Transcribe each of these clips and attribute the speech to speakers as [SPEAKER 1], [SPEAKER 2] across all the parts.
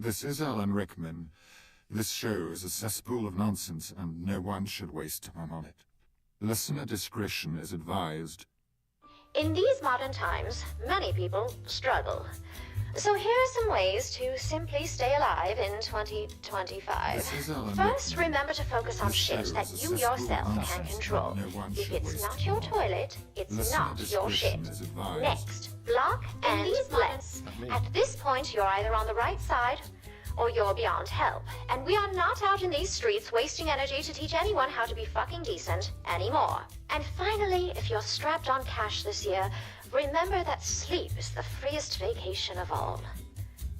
[SPEAKER 1] This is Alan Rickman. This show is a cesspool of nonsense, and no one should waste time on it. Listener discretion is advised.
[SPEAKER 2] In these modern times, many people struggle. So here are some ways to simply stay alive in 2025. First, remember to focus on shit that you yourself can control. If it's not your toilet, it's not your shit. Next, block and bless. At this point, you're either on the right side or you're beyond help. And we are not out in these streets wasting energy to teach anyone how to be fucking decent anymore. And finally, if you're strapped on cash this year, remember that sleep is the freest vacation of all.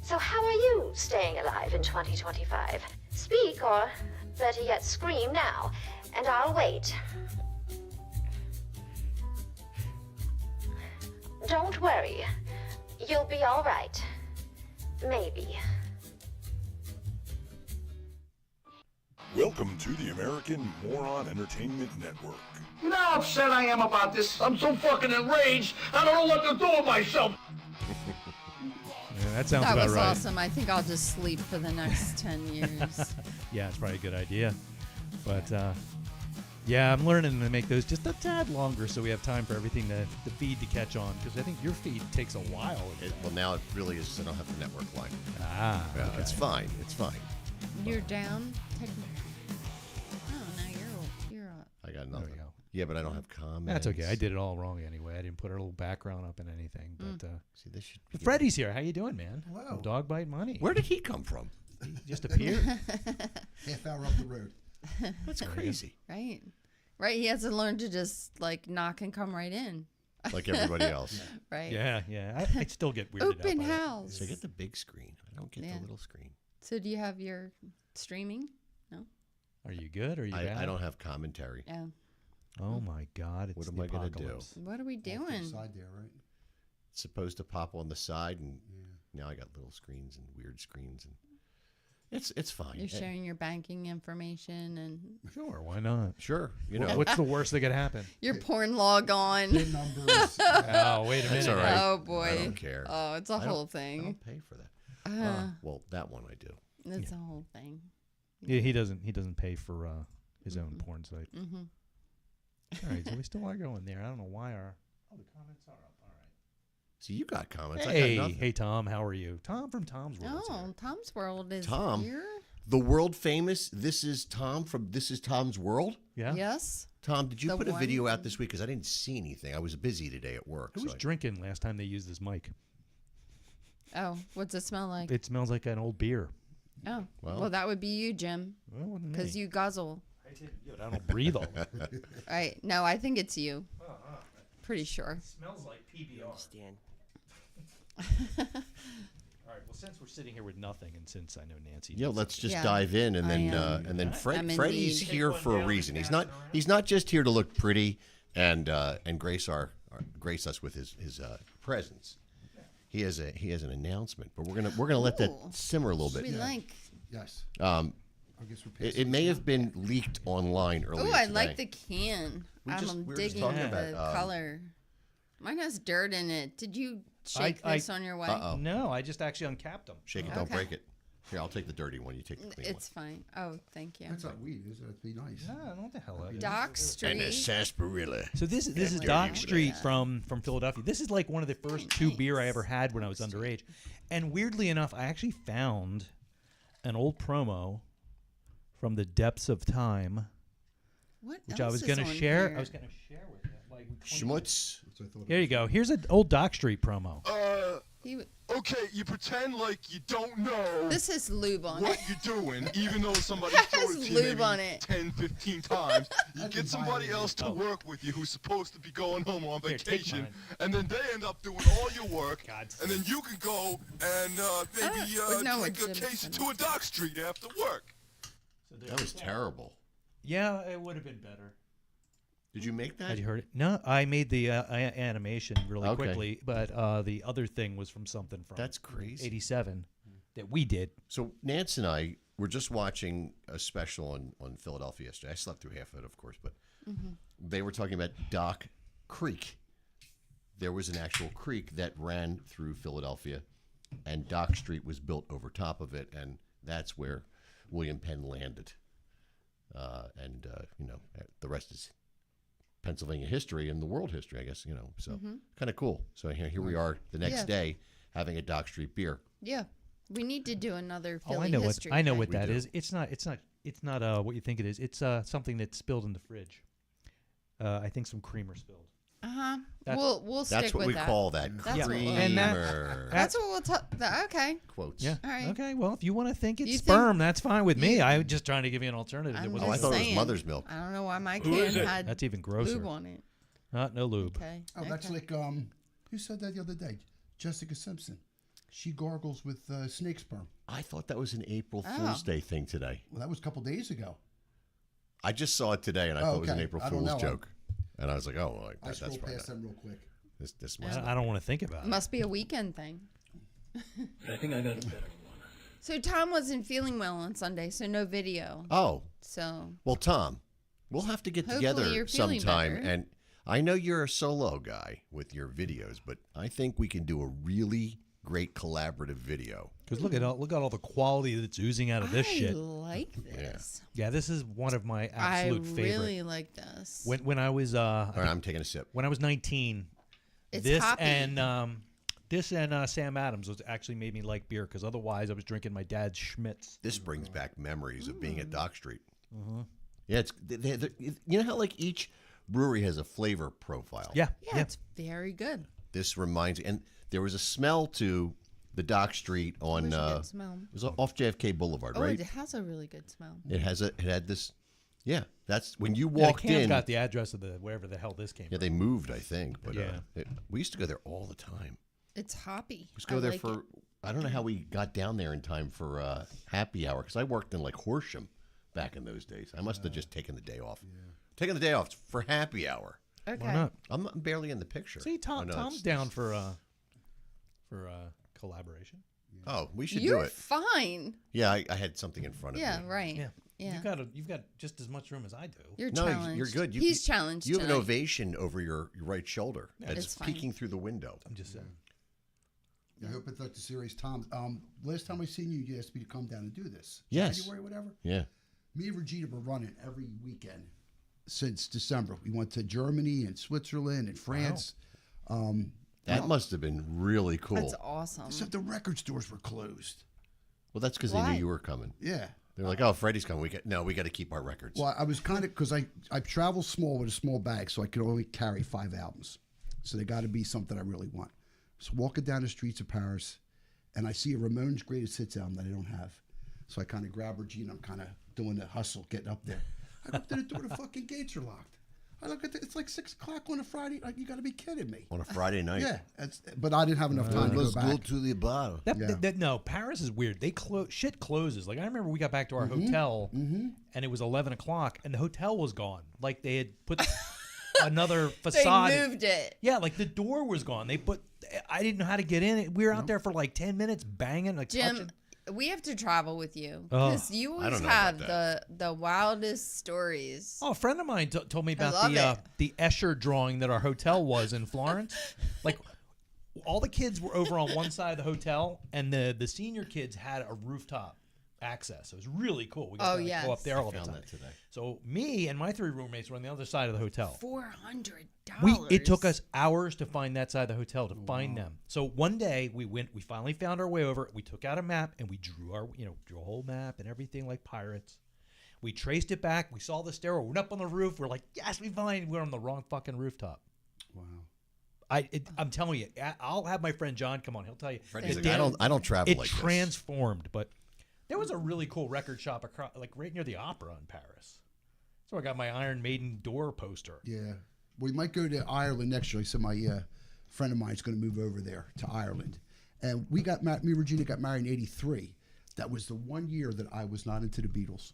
[SPEAKER 2] So how are you staying alive in 2025? Speak, or better yet, scream now, and I'll wait. Don't worry. You'll be all right. Maybe.
[SPEAKER 3] Welcome to the American Moron Entertainment Network.
[SPEAKER 4] You know how upset I am about this? I'm so fucking enraged, I don't know what to do with myself.
[SPEAKER 5] Yeah, that sounds
[SPEAKER 6] That
[SPEAKER 5] about
[SPEAKER 6] was
[SPEAKER 5] right.
[SPEAKER 6] awesome. I think I'll just sleep for the next 10 years.
[SPEAKER 5] Yeah, it's probably a good idea. But, yeah, I'm learning to make those just a tad longer so we have time for everything the feed to catch on. Because I think your feed takes a while.
[SPEAKER 7] Well, now it really is. I don't have the network line.
[SPEAKER 5] Ah,
[SPEAKER 7] Yeah,
[SPEAKER 5] okay.
[SPEAKER 7] it's fine. It's fine.
[SPEAKER 6] You're down? Oh, now you're up.
[SPEAKER 7] I got
[SPEAKER 5] There
[SPEAKER 7] nothing.
[SPEAKER 5] we go.
[SPEAKER 7] Yeah, but I don't have comments.
[SPEAKER 5] That's okay. I did it all wrong anyway. I didn't put a little background up in anything. But
[SPEAKER 7] See, this should be
[SPEAKER 5] Freddie's here. How you doing, man?
[SPEAKER 8] Hello.
[SPEAKER 5] From Dog Bite Money.
[SPEAKER 7] Where did he come from?
[SPEAKER 5] He just appeared.
[SPEAKER 8] Half hour up the road.
[SPEAKER 7] That's crazy.
[SPEAKER 6] Right. Right. He has to learn to just like knock and come right in.
[SPEAKER 7] Like everybody else.
[SPEAKER 6] Right.
[SPEAKER 5] Yeah. I still get weirded out
[SPEAKER 6] Open
[SPEAKER 5] by it.
[SPEAKER 6] house.
[SPEAKER 7] So I get the big screen. I don't get
[SPEAKER 6] Yeah.
[SPEAKER 7] the little screen.
[SPEAKER 6] So do you have your streaming? No.
[SPEAKER 5] Are you good? Or are you bad?
[SPEAKER 7] I don't have commentary.
[SPEAKER 6] Yeah.
[SPEAKER 5] Oh my God! It's
[SPEAKER 7] What am
[SPEAKER 5] the
[SPEAKER 7] I gonna do?
[SPEAKER 5] apocalypse.
[SPEAKER 6] What are we
[SPEAKER 8] Off to the
[SPEAKER 6] doing?
[SPEAKER 8] side there, right?
[SPEAKER 7] It's supposed to pop on the side, and now I got little screens and weird screens, and it's fine.
[SPEAKER 6] You're sharing your banking information and
[SPEAKER 5] Sure, why not?
[SPEAKER 7] Sure, you know.
[SPEAKER 5] What's the worst that could happen?
[SPEAKER 6] your porn log on.
[SPEAKER 8] PIN numbers.
[SPEAKER 5] Oh, wait a minute.
[SPEAKER 7] That's all right.
[SPEAKER 6] Oh boy.
[SPEAKER 7] I don't care.
[SPEAKER 6] Oh, it's a
[SPEAKER 7] I don't-
[SPEAKER 6] whole
[SPEAKER 7] I
[SPEAKER 6] thing.
[SPEAKER 7] don't pay for that. Well, that one I do.
[SPEAKER 6] It's a whole thing.
[SPEAKER 5] Yeah, he doesn't pay for his own porn site.
[SPEAKER 6] Mm-hmm.
[SPEAKER 5] All right, so we still are going there. I don't know why our the comments are up. All
[SPEAKER 7] See, you got comments.
[SPEAKER 5] right.
[SPEAKER 7] I got
[SPEAKER 5] Hey,
[SPEAKER 7] nothing.
[SPEAKER 5] hey, Tom, how are you? Tom from Tom's World.
[SPEAKER 6] Oh, Tom's World is
[SPEAKER 7] Tom?
[SPEAKER 6] here.
[SPEAKER 7] The world famous. This is Tom from This Is Tom's World.
[SPEAKER 5] Yeah.
[SPEAKER 6] Yes.
[SPEAKER 7] Tom, did you
[SPEAKER 6] The
[SPEAKER 7] put a
[SPEAKER 6] one-
[SPEAKER 7] video out this week? Because I didn't see anything. I was busy today at work.
[SPEAKER 5] Who was
[SPEAKER 7] so
[SPEAKER 5] drinking last time they used this mic?
[SPEAKER 6] Oh, what's it smell like?
[SPEAKER 5] It smells like an old beer.
[SPEAKER 6] Oh,
[SPEAKER 7] Well-
[SPEAKER 6] well, that would be you, Jim,
[SPEAKER 5] Well, it wasn't
[SPEAKER 6] because
[SPEAKER 5] me.
[SPEAKER 6] you guzzle.
[SPEAKER 5] I don't breathe all that.
[SPEAKER 6] Right? No, I think it's you. Pretty sure.
[SPEAKER 5] It smells like PBR.
[SPEAKER 9] Stan.
[SPEAKER 5] All right. Well, since we're sitting here with nothing, and since I know Nancy,
[SPEAKER 7] yeah, let's just
[SPEAKER 6] Yeah,
[SPEAKER 7] dive in, and
[SPEAKER 6] I
[SPEAKER 7] then
[SPEAKER 6] am.
[SPEAKER 7] and then
[SPEAKER 6] I'm
[SPEAKER 7] Freddie's
[SPEAKER 6] indeed.
[SPEAKER 7] here for a reason. He's not just here to look pretty and grace grace us with his presence. He has an announcement, but we're gonna let that
[SPEAKER 6] Ooh.
[SPEAKER 7] simmer a little bit.
[SPEAKER 6] We like.
[SPEAKER 8] Yes. I guess we're
[SPEAKER 7] It
[SPEAKER 8] passing
[SPEAKER 7] may
[SPEAKER 8] this
[SPEAKER 7] have been leaked online earlier.
[SPEAKER 6] Oh, I
[SPEAKER 7] today.
[SPEAKER 6] like the can.
[SPEAKER 7] We
[SPEAKER 6] I'm
[SPEAKER 7] were just
[SPEAKER 6] digging
[SPEAKER 7] talking
[SPEAKER 6] the
[SPEAKER 7] about,
[SPEAKER 6] color. Mine has dirt in it. Did you shake
[SPEAKER 5] I-
[SPEAKER 6] this on your way?
[SPEAKER 7] Uh-oh.
[SPEAKER 5] No, I just actually uncapped them.
[SPEAKER 7] Shake it, don't
[SPEAKER 6] Okay.
[SPEAKER 7] break it. Here, I'll take the dirty one. You take the clean
[SPEAKER 6] It's fine. Oh, thank you.
[SPEAKER 8] That's not weed, is it? That'd be nice.
[SPEAKER 5] No, I don't know what the hell that is.
[SPEAKER 6] Dock
[SPEAKER 7] one. And a
[SPEAKER 6] Street.
[SPEAKER 7] sarsaparilla.
[SPEAKER 5] So this is Dock Street from Philadelphia. This is like one of the first two beer I ever had when I was underage. And weirdly enough, I actually found an old promo from the depths of time,
[SPEAKER 6] What
[SPEAKER 5] which
[SPEAKER 6] else
[SPEAKER 5] I was
[SPEAKER 6] is
[SPEAKER 5] going to
[SPEAKER 6] on
[SPEAKER 5] share.
[SPEAKER 6] here?
[SPEAKER 5] I was going to share with you. Like,
[SPEAKER 7] Schmutz.
[SPEAKER 8] That's what I thought it
[SPEAKER 5] here you
[SPEAKER 8] was.
[SPEAKER 5] go. Here's an old Dock Street promo.
[SPEAKER 6] He w-
[SPEAKER 3] Okay, you pretend like you don't know
[SPEAKER 6] This has lube on
[SPEAKER 3] what
[SPEAKER 6] it.
[SPEAKER 3] you're doing, even though somebody
[SPEAKER 6] It
[SPEAKER 3] told
[SPEAKER 6] has
[SPEAKER 3] it to you
[SPEAKER 6] lube
[SPEAKER 3] maybe
[SPEAKER 6] on it.
[SPEAKER 3] 10, 15 times. You
[SPEAKER 8] That's
[SPEAKER 3] get somebody
[SPEAKER 8] violated.
[SPEAKER 3] else to work with you who's supposed to be going home on
[SPEAKER 5] Here, take
[SPEAKER 3] vacation,
[SPEAKER 5] mine.
[SPEAKER 3] and then they end up doing all your work,
[SPEAKER 5] God.
[SPEAKER 3] and then you can go and maybe
[SPEAKER 6] would know
[SPEAKER 3] drink
[SPEAKER 6] what
[SPEAKER 3] a
[SPEAKER 6] Jim's
[SPEAKER 3] case or
[SPEAKER 6] gonna
[SPEAKER 3] two of Dock Street after work.
[SPEAKER 7] That was terrible.
[SPEAKER 5] Yeah, it would have been better.
[SPEAKER 7] Did you make that?
[SPEAKER 5] Had you heard it? No, I made the animation really
[SPEAKER 7] Okay.
[SPEAKER 5] quickly, but the other thing was from something from
[SPEAKER 7] That's crazy.
[SPEAKER 5] '87 that we did.
[SPEAKER 7] So Nance and I were just watching a special on Philadelphia yesterday. I slept through half of it, of course, but they were talking about Dock Creek. There was an actual creek that ran through Philadelphia, and Dock Street was built over top of it, and that's where William Penn landed. The rest is Pennsylvania history and the world history, I guess, so kind of cool. So here we are the next day having a Dock Street beer.
[SPEAKER 6] Yeah. We need to do another Philly
[SPEAKER 5] I know
[SPEAKER 6] history.
[SPEAKER 5] I know
[SPEAKER 6] thing.
[SPEAKER 5] what that is. It's not what you think it is. It's something that's spilled in the fridge. I think some creamer spilled.
[SPEAKER 6] We'll stick
[SPEAKER 7] That's what
[SPEAKER 6] with
[SPEAKER 7] we
[SPEAKER 6] that.
[SPEAKER 7] call that
[SPEAKER 6] That's what we'll-
[SPEAKER 7] creamer.
[SPEAKER 6] That's what we'll talk. Okay.
[SPEAKER 7] Quotes.
[SPEAKER 5] Yeah.
[SPEAKER 6] All right.
[SPEAKER 5] Okay. Well, if you want to think it's
[SPEAKER 6] You
[SPEAKER 5] sperm,
[SPEAKER 6] think-
[SPEAKER 5] that's fine with me. I'm just trying to give you an alternative.
[SPEAKER 6] I'm
[SPEAKER 5] It
[SPEAKER 7] Oh, I
[SPEAKER 5] wasn't-
[SPEAKER 7] thought it was
[SPEAKER 6] saying.
[SPEAKER 7] mother's milk.
[SPEAKER 6] I don't know why my
[SPEAKER 4] Who
[SPEAKER 6] kid
[SPEAKER 4] is it?
[SPEAKER 6] had
[SPEAKER 5] That's even grosser.
[SPEAKER 6] lube on it.
[SPEAKER 5] No lube.
[SPEAKER 6] Okay.
[SPEAKER 8] Oh, that's like who said that the other day? Jessica Simpson. She gargles with snake sperm.
[SPEAKER 7] I thought that was an April
[SPEAKER 6] Oh.
[SPEAKER 7] Fool's Day thing today.
[SPEAKER 8] Well, that was a couple days ago.
[SPEAKER 7] I just saw it today, and I thought it was an
[SPEAKER 8] okay.
[SPEAKER 7] April
[SPEAKER 8] I don't
[SPEAKER 7] Fool's
[SPEAKER 8] know.
[SPEAKER 7] joke. And I was like, oh, like,
[SPEAKER 8] I
[SPEAKER 7] that's
[SPEAKER 8] scrolled
[SPEAKER 7] right.
[SPEAKER 8] past them real quick.
[SPEAKER 7] This must
[SPEAKER 5] I don't want to think about it.
[SPEAKER 6] Must be a weekend thing.
[SPEAKER 4] I think I got a better one.
[SPEAKER 6] So Tom wasn't feeling well on Sunday, so no video.
[SPEAKER 7] Oh,
[SPEAKER 6] So
[SPEAKER 7] well, Tom, we'll have to get
[SPEAKER 6] Hopefully
[SPEAKER 7] together
[SPEAKER 6] you're feeling
[SPEAKER 7] sometime.
[SPEAKER 6] better.
[SPEAKER 7] And I know you're a solo guy with your videos, but I think we can do a really great collaborative video.
[SPEAKER 5] Because look at all the quality that's oozing out of this
[SPEAKER 6] I
[SPEAKER 5] shit.
[SPEAKER 6] like this.
[SPEAKER 5] Yeah, this is one of my
[SPEAKER 6] I
[SPEAKER 5] absolute favorite.
[SPEAKER 6] really like this.
[SPEAKER 5] When I was
[SPEAKER 7] All right, I'm taking a sip.
[SPEAKER 5] when I was 19,
[SPEAKER 6] It's
[SPEAKER 5] this
[SPEAKER 6] hoppy.
[SPEAKER 5] and Sam Adams was actually made me like beer because otherwise I was drinking my dad's Schmitz.
[SPEAKER 7] This brings back memories of being at Dock Street.
[SPEAKER 5] Mm-hmm.
[SPEAKER 7] Yeah, it's you know how like each brewery has a flavor profile.
[SPEAKER 5] Yeah,
[SPEAKER 6] yeah, it's very good.
[SPEAKER 7] This reminds me, and there was a smell to the Dock Street on.
[SPEAKER 6] It was a good smell.
[SPEAKER 7] It was off JFK Boulevard,
[SPEAKER 6] Oh,
[SPEAKER 7] right?
[SPEAKER 6] it has a really good smell.
[SPEAKER 7] It had this. Yeah, that's when you
[SPEAKER 5] Yeah, the
[SPEAKER 7] walked
[SPEAKER 5] can's
[SPEAKER 7] in.
[SPEAKER 5] got the address of the wherever the hell this came
[SPEAKER 7] Yeah,
[SPEAKER 5] from.
[SPEAKER 7] they moved, I think, but
[SPEAKER 5] Yeah.
[SPEAKER 7] we used to go there all the time.
[SPEAKER 6] It's hoppy.
[SPEAKER 7] We used to go
[SPEAKER 6] I
[SPEAKER 7] there
[SPEAKER 6] like
[SPEAKER 7] for.
[SPEAKER 6] it.
[SPEAKER 7] I don't know how we got down there in time for happy hour because I worked in like Horsham back in those days. I must have just taken the day off. Taking the day off for happy hour.
[SPEAKER 6] Okay.
[SPEAKER 5] Why not?
[SPEAKER 7] I'm barely in the picture.
[SPEAKER 5] See,
[SPEAKER 7] Oh, no,
[SPEAKER 5] Tom's
[SPEAKER 7] it's-
[SPEAKER 5] down for collaboration.
[SPEAKER 7] Oh, we should
[SPEAKER 6] You're
[SPEAKER 7] do it.
[SPEAKER 6] fine.
[SPEAKER 7] Yeah, I had something in front of
[SPEAKER 6] Yeah,
[SPEAKER 7] me.
[SPEAKER 6] right.
[SPEAKER 5] Yeah.
[SPEAKER 6] Yeah.
[SPEAKER 5] You've got just as much room as I do.
[SPEAKER 6] You're
[SPEAKER 7] No,
[SPEAKER 6] challenged.
[SPEAKER 7] you're good.
[SPEAKER 6] He's challenged.
[SPEAKER 7] You have an
[SPEAKER 6] tonight.
[SPEAKER 7] ovation over your right shoulder that's
[SPEAKER 6] It's fine.
[SPEAKER 7] peeking through the window.
[SPEAKER 5] I'm just saying.
[SPEAKER 8] Yeah, I hope it's like the series. Tom, last time I seen you, you asked me to come down and do this.
[SPEAKER 7] Yes.
[SPEAKER 8] January, whatever.
[SPEAKER 7] Yeah.
[SPEAKER 8] Me and Regina were running every weekend since December. We went to Germany and Switzerland and France.
[SPEAKER 7] That must have been really cool.
[SPEAKER 6] That's awesome.
[SPEAKER 8] Except the record stores were closed.
[SPEAKER 7] Well, that's because they
[SPEAKER 6] Why?
[SPEAKER 7] knew you were coming.
[SPEAKER 8] Yeah.
[SPEAKER 7] They're like, "Oh, Freddie's coming. We got to keep our records."
[SPEAKER 8] Well, I was kind of because I travel small with a small bag, so I could only carry 5 albums. So they got to be something I really want. So walking down the streets of Paris, and I see a Ramones Greatest Hits album that I don't have. So I kind of grab Regina. I'm kind of doing the hustle, getting up there. I go up to the door. The fucking gates are locked. I look at it's like 6 o'clock on a Friday. Like, you got to be kidding me.
[SPEAKER 7] On a Friday night.
[SPEAKER 8] Yeah, but I didn't have enough time to go back.
[SPEAKER 7] to the bar.
[SPEAKER 5] No, Paris is weird. They shit closes. Like I remember we got back to our hotel and it was 11 o'clock and the hotel was gone. Like they had put another
[SPEAKER 6] They
[SPEAKER 5] facade.
[SPEAKER 6] moved it.
[SPEAKER 5] Yeah, like the door was gone. I didn't know how to get in. We were out there for like 10 minutes banging, like
[SPEAKER 6] Jim,
[SPEAKER 5] touching.
[SPEAKER 6] we have to travel with you
[SPEAKER 5] Oh,
[SPEAKER 6] because you
[SPEAKER 7] I
[SPEAKER 6] always
[SPEAKER 7] don't know
[SPEAKER 6] have
[SPEAKER 7] about
[SPEAKER 6] the wildest stories.
[SPEAKER 5] Oh, a friend of mine told me about
[SPEAKER 6] love
[SPEAKER 5] the Escher drawing that our hotel was in Florence. Like all the kids were over on one side of the hotel, and the senior kids had a rooftop access. It was really cool. We got to go up there all the
[SPEAKER 7] Found
[SPEAKER 5] time.
[SPEAKER 7] that today.
[SPEAKER 5] So me and my 3 roommates were on the other side of the hotel.
[SPEAKER 6] $400.
[SPEAKER 5] It took us hours to find that side of the hotel to find them. So one day we finally found our way over. We took out a map and we drew drew a whole map and everything like pirates. We traced it back. We saw the stairwell. We went up on the roof. We're like, yes, we're on the wrong fucking rooftop.
[SPEAKER 8] Wow.
[SPEAKER 5] I'm telling you, I'll have my friend John come on. He'll tell you.
[SPEAKER 7] Freddie's
[SPEAKER 5] it
[SPEAKER 7] like, I don't travel
[SPEAKER 5] it
[SPEAKER 7] like this.
[SPEAKER 5] transformed, but there was a really cool record shop across, like right near the opera in Paris. So I got my Iron Maiden door poster.
[SPEAKER 8] Yeah. We might go to Ireland next year. So my friend of mine is going to move over there to Ireland. And me and Regina got married in 83. That was the 1 year that I was not into the Beatles.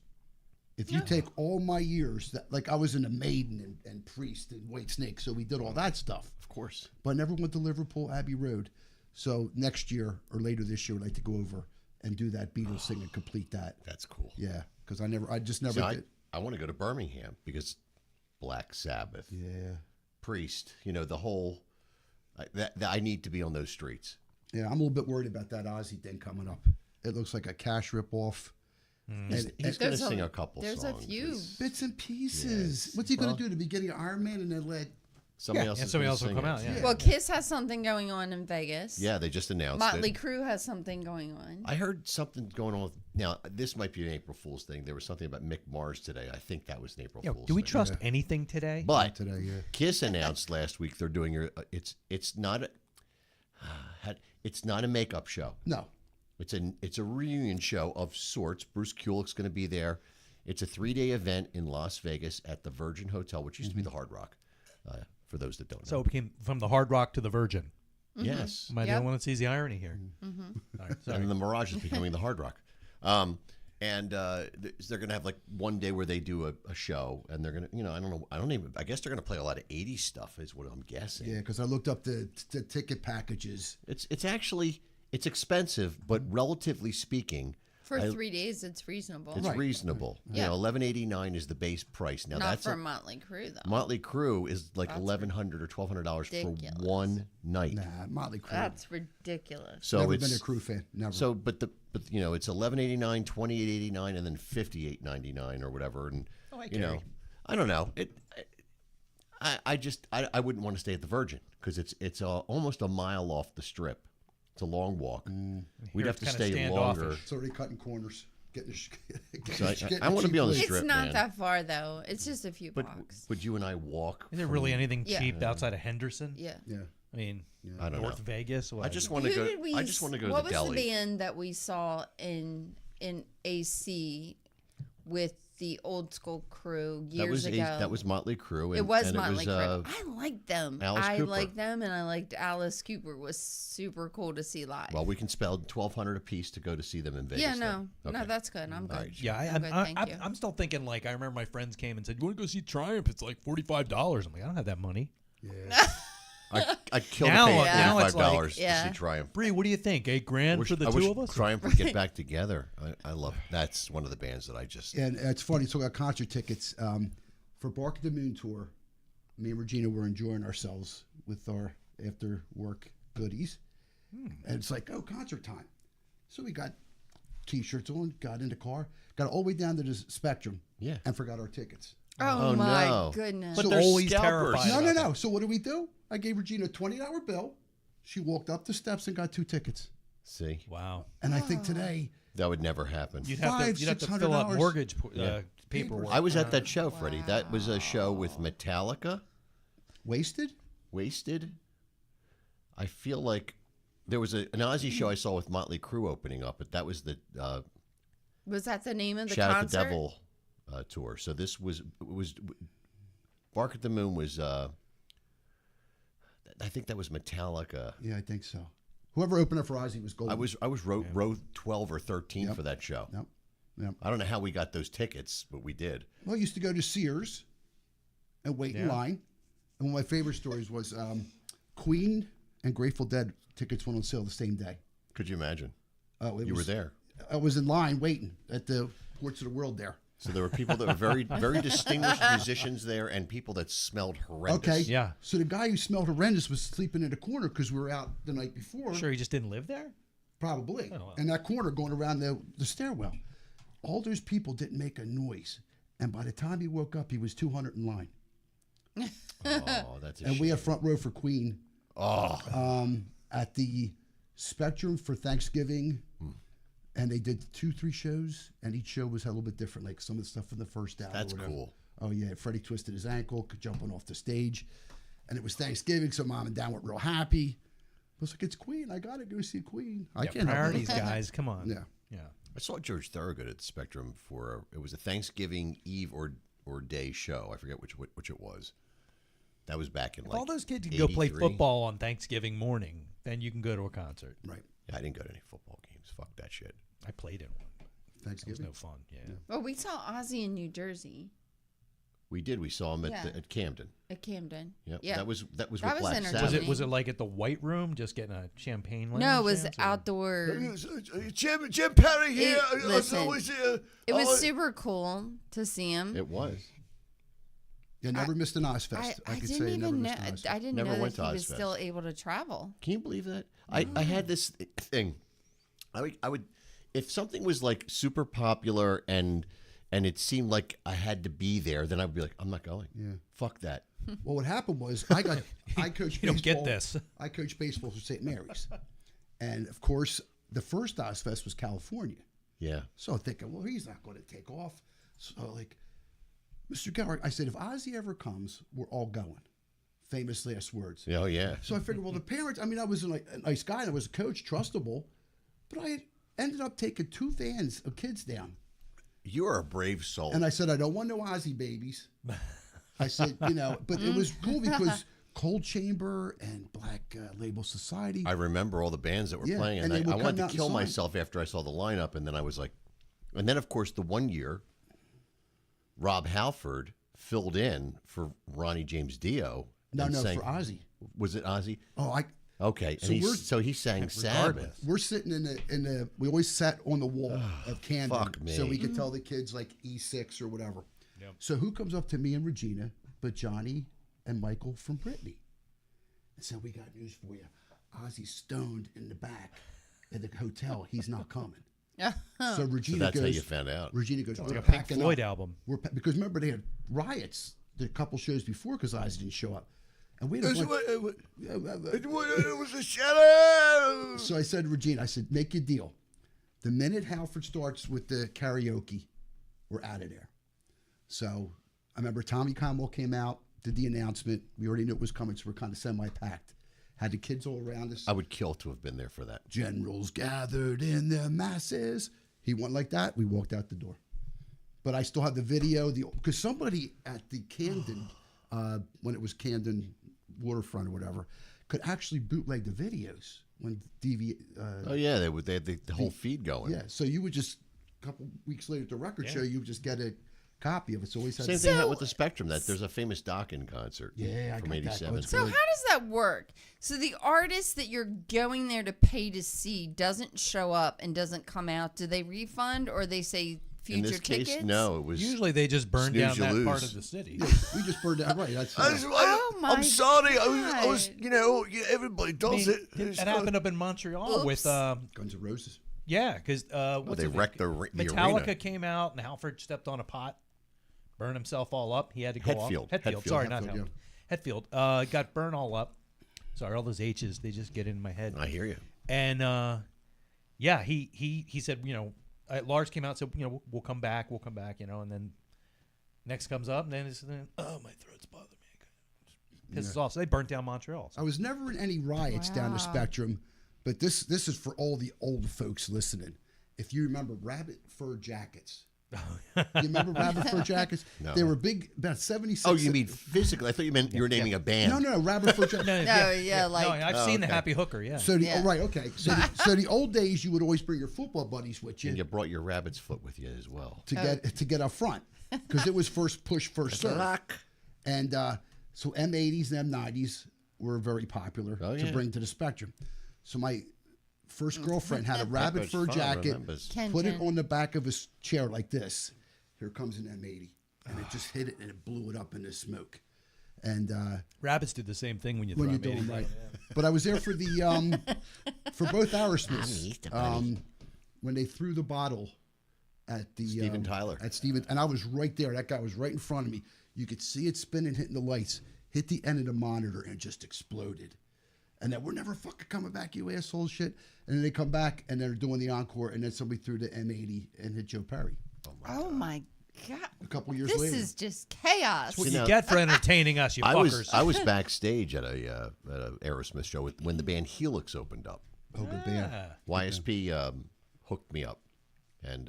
[SPEAKER 8] If you take all my years, like I was in a Maiden and Priest and White Snake, so we did all that stuff.
[SPEAKER 7] Of course.
[SPEAKER 8] But I never went to Liverpool Abbey Road. So next year or later this year, I'd like to go over and do that Beatles thing and complete that.
[SPEAKER 7] That's cool.
[SPEAKER 8] Yeah, because I just never
[SPEAKER 7] See,
[SPEAKER 8] did.
[SPEAKER 7] I want to go to Birmingham because Black Sabbath,
[SPEAKER 8] Yeah.
[SPEAKER 7] Priest, the whole. I need to be on those streets.
[SPEAKER 8] Yeah, I'm a little bit worried about that Ozzy thing coming up. It looks like a cash ripoff.
[SPEAKER 7] He's going to sing a couple songs.
[SPEAKER 6] There's a few.
[SPEAKER 8] Bits and pieces. What's he going to do? The beginning of Iron Man and then let...
[SPEAKER 7] Somebody else
[SPEAKER 5] will come out. Yeah.
[SPEAKER 6] Well, Kiss has something going on in Vegas.
[SPEAKER 7] Yeah, they just announced
[SPEAKER 6] Motley
[SPEAKER 7] it.
[SPEAKER 6] Crue has something going on.
[SPEAKER 7] I heard something going on. Now, this might be an April Fool's thing. There was something about Mick Mars today. I think that was an April Fool's
[SPEAKER 5] Do we
[SPEAKER 7] thing.
[SPEAKER 5] trust anything today?
[SPEAKER 7] But
[SPEAKER 8] today, yeah.
[SPEAKER 7] Kiss announced last week they're doing it's not a makeup show.
[SPEAKER 8] No.
[SPEAKER 7] It's a reunion show of sorts. Bruce Kulick's going to be there. It's a 3-day event in Las Vegas at the Virgin Hotel, which used to be the Hard Rock. For those that don't know.
[SPEAKER 5] So it became from the Hard Rock to the Virgin.
[SPEAKER 7] Yes.
[SPEAKER 5] Am I the only one that sees the irony here? All right, sorry.
[SPEAKER 7] And the Mirage is becoming the Hard Rock. And they're going to have like one day where they do a show, and they're going to, I guess they're going to play a lot of 80s stuff is what I'm guessing.
[SPEAKER 8] Yeah, because I looked up the ticket packages.
[SPEAKER 7] It's actually, it's expensive, but relatively speaking,
[SPEAKER 6] For 3 days, it's reasonable.
[SPEAKER 7] it's reasonable.
[SPEAKER 6] Yeah.
[SPEAKER 7] You know, $11.89 is the base price. Now
[SPEAKER 6] Not
[SPEAKER 7] that's
[SPEAKER 6] for Motley Crue, though.
[SPEAKER 7] Motley Crue is like $1,100 or $1,200 for
[SPEAKER 6] ridiculous.
[SPEAKER 7] one night.
[SPEAKER 8] Nah, Motley Crue.
[SPEAKER 6] That's ridiculous.
[SPEAKER 7] So
[SPEAKER 8] Never
[SPEAKER 7] it's
[SPEAKER 8] been a Crue fan. Never.
[SPEAKER 7] so, but you know, it's $11.89, $28.89, and then $58.99 or whatever. And you know, I don't know. I wouldn't want to stay at the Virgin because it's almost a mile off the Strip. It's a long walk. We'd have to stay longer.
[SPEAKER 8] It's already cutting corners.
[SPEAKER 7] So I want to be on the
[SPEAKER 6] It's
[SPEAKER 7] Strip,
[SPEAKER 6] not
[SPEAKER 7] man.
[SPEAKER 6] that far, though. It's just a few
[SPEAKER 7] But
[SPEAKER 6] blocks.
[SPEAKER 7] would you and I walk?
[SPEAKER 5] Is there really anything
[SPEAKER 6] Yeah.
[SPEAKER 5] cheap outside of Henderson?
[SPEAKER 6] Yeah.
[SPEAKER 8] Yeah.
[SPEAKER 5] I mean,
[SPEAKER 7] I don't
[SPEAKER 5] North
[SPEAKER 7] know.
[SPEAKER 5] Vegas.
[SPEAKER 7] I just want to
[SPEAKER 6] Who
[SPEAKER 7] go.
[SPEAKER 6] did we
[SPEAKER 7] I just want to go to
[SPEAKER 6] What
[SPEAKER 7] the
[SPEAKER 6] was
[SPEAKER 7] deli.
[SPEAKER 6] the band that we saw in AC with the old school crew years ago?
[SPEAKER 7] That was Motley Crue. And,
[SPEAKER 6] It was
[SPEAKER 7] and
[SPEAKER 6] Motley Crue.
[SPEAKER 7] It was,
[SPEAKER 6] I liked them.
[SPEAKER 7] Alice
[SPEAKER 6] I
[SPEAKER 7] Cooper.
[SPEAKER 6] liked them, and I liked Alice Cooper. Was super cool to see live.
[SPEAKER 7] well, we can spell $1,200 a piece to go to see them in Vegas.
[SPEAKER 6] yeah,
[SPEAKER 7] then.
[SPEAKER 6] no,
[SPEAKER 7] Okay.
[SPEAKER 6] that's good. I'm good.
[SPEAKER 7] right.
[SPEAKER 5] Yeah,
[SPEAKER 6] I'm good, thank you.
[SPEAKER 5] I'm still thinking like I remember my friends came and said, "You want to go see Triumph? It's like $45." I'm like, I don't have that money.
[SPEAKER 7] I killed
[SPEAKER 5] Now-
[SPEAKER 7] to pay
[SPEAKER 5] now it's like-
[SPEAKER 7] $45 to
[SPEAKER 6] Yeah.
[SPEAKER 7] see Triumph.
[SPEAKER 5] Bree, what do you think? $8,000 for the
[SPEAKER 7] I wish
[SPEAKER 5] two of us?
[SPEAKER 7] Triumph would get back together. I love that's one of the bands that I just.
[SPEAKER 8] And it's funny, so I got concert tickets for Bark at the Moon tour. Me and Regina were enjoying ourselves with our after work goodies. And it's like, oh, concert time. So we got T-shirts on, got in the car, got all the way down to the Spectrum,
[SPEAKER 7] Yeah.
[SPEAKER 8] and forgot our tickets.
[SPEAKER 6] Oh,
[SPEAKER 7] Oh,
[SPEAKER 6] my
[SPEAKER 7] no.
[SPEAKER 6] goodness.
[SPEAKER 7] But
[SPEAKER 5] So
[SPEAKER 7] they're
[SPEAKER 5] always
[SPEAKER 7] scalpers.
[SPEAKER 5] terrified.
[SPEAKER 8] No,
[SPEAKER 5] about
[SPEAKER 8] no,
[SPEAKER 5] that.
[SPEAKER 8] no. So what do? I gave Regina a $20 bill. She walked up the steps and got 2 tickets.
[SPEAKER 7] See,
[SPEAKER 5] Wow.
[SPEAKER 8] And I think today,
[SPEAKER 7] that would never happen.
[SPEAKER 5] You'd have to fill out
[SPEAKER 8] $500-600
[SPEAKER 5] mortgage paperwork.
[SPEAKER 7] I was at that show, Freddie. That was a show with Metallica,
[SPEAKER 8] wasted?
[SPEAKER 7] Wasted. I feel like there was an Ozzy show I saw with Motley Crue opening up, but that was the
[SPEAKER 6] Was that the name of the
[SPEAKER 7] Shout
[SPEAKER 6] concert?
[SPEAKER 7] at the Devil tour. So this was Bark at the Moon was I think that was Metallica.
[SPEAKER 8] Yeah, I think so. Whoever opened up for Ozzy was golden.
[SPEAKER 7] I was row 12 or 13 for that show.
[SPEAKER 8] Yep. Yep.
[SPEAKER 7] I don't know how we got those tickets, but we did.
[SPEAKER 8] Well, I used to go to Sears and wait in line. And one of my favorite stories was Queen and Grateful Dead tickets went on sale the same day.
[SPEAKER 7] Could you imagine?
[SPEAKER 8] It
[SPEAKER 7] You were
[SPEAKER 8] was-
[SPEAKER 7] there.
[SPEAKER 8] I was in line waiting at the Ports of the World there.
[SPEAKER 7] So there were people that were very, very distinguished musicians there, and people that smelled horrendous.
[SPEAKER 8] Okay.
[SPEAKER 5] Yeah.
[SPEAKER 8] So the guy who smelled horrendous was sleeping in the corner because we were out the night before.
[SPEAKER 5] Sure, he just didn't live there?
[SPEAKER 8] Probably.
[SPEAKER 5] Oh, wow.
[SPEAKER 8] In that corner going around the stairwell. All those people didn't make a noise. And by the time he woke up, he was 200 in line.
[SPEAKER 7] Oh, that's a
[SPEAKER 8] And
[SPEAKER 7] shame.
[SPEAKER 8] we had front row for Queen
[SPEAKER 7] Oh,
[SPEAKER 8] at the Spectrum for Thanksgiving. And they did 2-3 shows, and each show was a little bit different, like some of the stuff from the first hour.
[SPEAKER 7] that's
[SPEAKER 8] or whatever.
[SPEAKER 7] cool.
[SPEAKER 8] Oh, yeah. Freddie twisted his ankle, jumping off the stage. And it was Thanksgiving, so Mom and Dad were real happy. I was like, it's Queen. I got to go see Queen. I can't help
[SPEAKER 5] Priorities,
[SPEAKER 8] it.
[SPEAKER 5] guys. Come on.
[SPEAKER 8] Yeah.
[SPEAKER 5] Yeah.
[SPEAKER 7] I saw George Thorogood at the Spectrum for it was a Thanksgiving Eve or day show. I forget which it was. That was back in
[SPEAKER 5] If
[SPEAKER 7] like
[SPEAKER 5] all those kids can go play
[SPEAKER 7] 83.
[SPEAKER 5] football on Thanksgiving morning, then you can go to a concert.
[SPEAKER 8] Right.
[SPEAKER 7] Yeah, I didn't go to any football games. Fuck that shit.
[SPEAKER 5] I played in one. It was
[SPEAKER 8] Thanksgiving.
[SPEAKER 5] no fun. Yeah.
[SPEAKER 6] Well, we saw Ozzy in New Jersey
[SPEAKER 7] We did. We saw him
[SPEAKER 6] Yeah.
[SPEAKER 7] at Camden.
[SPEAKER 6] at Camden.
[SPEAKER 7] Yep.
[SPEAKER 6] Yeah.
[SPEAKER 7] That was
[SPEAKER 6] That
[SPEAKER 7] with
[SPEAKER 6] was
[SPEAKER 7] Black
[SPEAKER 6] entertaining.
[SPEAKER 7] Sabbath.
[SPEAKER 5] Was it like at the White Room, just getting a champagne lounge?
[SPEAKER 6] No, it was
[SPEAKER 5] dance, or-
[SPEAKER 6] outdoor.
[SPEAKER 3] Jim Perry here.
[SPEAKER 6] Listen,
[SPEAKER 3] always here.
[SPEAKER 6] It was super cool to see him.
[SPEAKER 7] It was.
[SPEAKER 8] Yeah, never missed an Ozfest. I could say never missed an Ozfest.
[SPEAKER 6] I didn't
[SPEAKER 7] Never
[SPEAKER 6] know
[SPEAKER 7] went
[SPEAKER 6] that
[SPEAKER 7] to
[SPEAKER 6] he was
[SPEAKER 7] Ozfest.
[SPEAKER 6] still able to travel.
[SPEAKER 7] Can you believe that? I had this thing. I would if something was like super popular and it seemed like I had to be there, then I would be like, I'm not going.
[SPEAKER 8] Yeah.
[SPEAKER 7] Fuck that.
[SPEAKER 8] Well, what happened was I coached
[SPEAKER 5] You don't
[SPEAKER 8] baseball.
[SPEAKER 5] get this.
[SPEAKER 8] I coached baseball for St. Mary's. And, of course, the first Ozfest was California.
[SPEAKER 7] Yeah.
[SPEAKER 8] So I'm thinking, well, he's not going to take off. So, like, Mr. Geller, I said, if Ozzy ever comes, we're all going. Famous last words.
[SPEAKER 7] Oh yeah.
[SPEAKER 8] So I figured, well, the parents, I mean, I was a nice guy and I was a coach, trustable, but I ended up taking 2 vans of kids down.
[SPEAKER 7] You're a brave soul.
[SPEAKER 8] And I said, I don't want no Ozzy babies. I said, but it was cool because Cold Chamber and Black Label Society.
[SPEAKER 7] I remember all the bands that were
[SPEAKER 8] Yeah,
[SPEAKER 7] playing,
[SPEAKER 8] and
[SPEAKER 7] and
[SPEAKER 8] they
[SPEAKER 7] I
[SPEAKER 8] would
[SPEAKER 7] wanted
[SPEAKER 8] come out
[SPEAKER 7] to
[SPEAKER 8] and
[SPEAKER 7] kill
[SPEAKER 8] sign.
[SPEAKER 7] myself after I saw the lineup, and then I was like, and then of course the one year, Rob Halford filled in for Ronnie James Dio.
[SPEAKER 8] No,
[SPEAKER 7] and sang-
[SPEAKER 8] for Ozzy.
[SPEAKER 7] Was it Ozzy?
[SPEAKER 8] Oh,
[SPEAKER 7] Okay,
[SPEAKER 8] So
[SPEAKER 7] and he sang Sabbath.
[SPEAKER 8] we're sitting in the. We always sat on the wall of Camden,
[SPEAKER 7] fuck me.
[SPEAKER 8] so we could tell the kids like E6 or whatever. So who comes up to me and Regina, but Johnny and Michael from Brittany, and said, "We got news for you. Ozzy's stoned in the back at the hotel. He's not coming." So Regina
[SPEAKER 7] So that's
[SPEAKER 8] goes.
[SPEAKER 7] how you found out.
[SPEAKER 8] Regina goes.
[SPEAKER 5] It's
[SPEAKER 8] "We're
[SPEAKER 5] like a Pink
[SPEAKER 8] packing
[SPEAKER 5] Floyd
[SPEAKER 8] up."
[SPEAKER 5] album.
[SPEAKER 8] Because remember they had riots the couple shows before because Ozzy didn't show up, and we had a bunch-
[SPEAKER 3] It was a shadow.
[SPEAKER 8] So I said to Regina, I said, make a deal. The minute Halford starts with the karaoke, we're out of there. So I remember Tommy Conwell came out, did the announcement. We already knew it was coming, so we're kind of semi-packed. Had the kids all around us.
[SPEAKER 7] I would kill to have been there for that.
[SPEAKER 8] Generals gathered in the masses. He went like that. We walked out the door. But I still have the video. Because somebody at the Camden, when it was Camden Waterfront or whatever, could actually bootleg the videos when
[SPEAKER 7] Oh yeah, they had the whole feed going.
[SPEAKER 8] Yeah, so you would just a couple weeks later at the record show, you would just get a copy of it. So always had
[SPEAKER 7] Same thing with the Spectrum. That there's a famous Dokken concert.
[SPEAKER 8] Yeah, I
[SPEAKER 7] from
[SPEAKER 8] got that.
[SPEAKER 7] '87.
[SPEAKER 8] It's
[SPEAKER 6] So how does that work? So the artist that you're going there to pay to see doesn't show up and doesn't come out. Do they refund or they say future
[SPEAKER 7] In this
[SPEAKER 6] tickets?
[SPEAKER 7] case, no. It was
[SPEAKER 5] Usually they just burn
[SPEAKER 7] snooze,
[SPEAKER 5] down
[SPEAKER 7] you
[SPEAKER 5] that
[SPEAKER 7] lose.
[SPEAKER 5] part of the city.
[SPEAKER 8] we just burned out right. That's
[SPEAKER 6] Oh my
[SPEAKER 3] I'm sorry. I
[SPEAKER 6] God.
[SPEAKER 3] was, everybody does it. It's
[SPEAKER 5] That happened up in Montreal with
[SPEAKER 8] Guns N' Roses.
[SPEAKER 5] because
[SPEAKER 7] they wrecked the
[SPEAKER 5] Metallica
[SPEAKER 7] arena.
[SPEAKER 5] came out and Halford stepped on a pot, burned himself all up. He had to go
[SPEAKER 7] Hetfield.
[SPEAKER 5] off. Hetfield. Sorry, not
[SPEAKER 8] Hetfield,
[SPEAKER 5] Halford. Hetfield got burned all up. Sorry, all those H's they just get in my head.
[SPEAKER 7] I hear you.
[SPEAKER 5] And he said, Lars came out and said, we'll come back, and then next comes up, and then it's my throat's bothering me. Pisses off. So they burnt down Montreal.
[SPEAKER 8] I was never in any riots down the Spectrum, but this is for all the old folks listening. If you remember rabbit fur jackets. You remember rabbit fur jackets?
[SPEAKER 7] No.
[SPEAKER 8] They were big, about 76.
[SPEAKER 7] Oh, you mean physically? I thought you meant you were naming a band.
[SPEAKER 8] No, rabbit fur jackets.
[SPEAKER 5] I've seen the
[SPEAKER 7] okay.
[SPEAKER 5] Happy Hooker. Yeah.
[SPEAKER 8] So okay. So the old days, you would always bring your football buddies with you
[SPEAKER 7] And you brought your rabbit's foot with you as well.
[SPEAKER 8] to get up front because it was first push, first serve. And so M80s and M90s were very popular to bring to the Spectrum. So my first girlfriend had a rabbit
[SPEAKER 7] Pepper's
[SPEAKER 8] fur
[SPEAKER 7] fun,
[SPEAKER 8] jacket,
[SPEAKER 7] remembers.
[SPEAKER 8] put it on the back of his chair like this. Here comes an M80. And it just hit it and it blew it up into smoke. And
[SPEAKER 5] Rabbits did the same thing when you
[SPEAKER 8] when
[SPEAKER 5] throw
[SPEAKER 8] you
[SPEAKER 5] them
[SPEAKER 8] do
[SPEAKER 5] in.
[SPEAKER 8] them right. But I was there for the for both Aerosmiths when they threw the bottle at the
[SPEAKER 7] Steven Tyler.
[SPEAKER 8] at Steven, and I was right there. That guy was right in front of me. You could see it spinning, hitting the lights, hit the end of the monitor, and it just exploded. And then we're never fucking coming back, you asshole shit. And then they come back and they're doing the encore, and then somebody threw the M80 and hit Joe Perry.
[SPEAKER 6] Oh my God.
[SPEAKER 8] A couple years
[SPEAKER 6] This
[SPEAKER 8] later.
[SPEAKER 6] is just chaos.
[SPEAKER 5] What you get for entertaining us, you fuckers.
[SPEAKER 7] I was backstage at a Aerosmith show when the band Helix opened up.
[SPEAKER 8] Oh, good band.
[SPEAKER 7] YSP hooked me up, and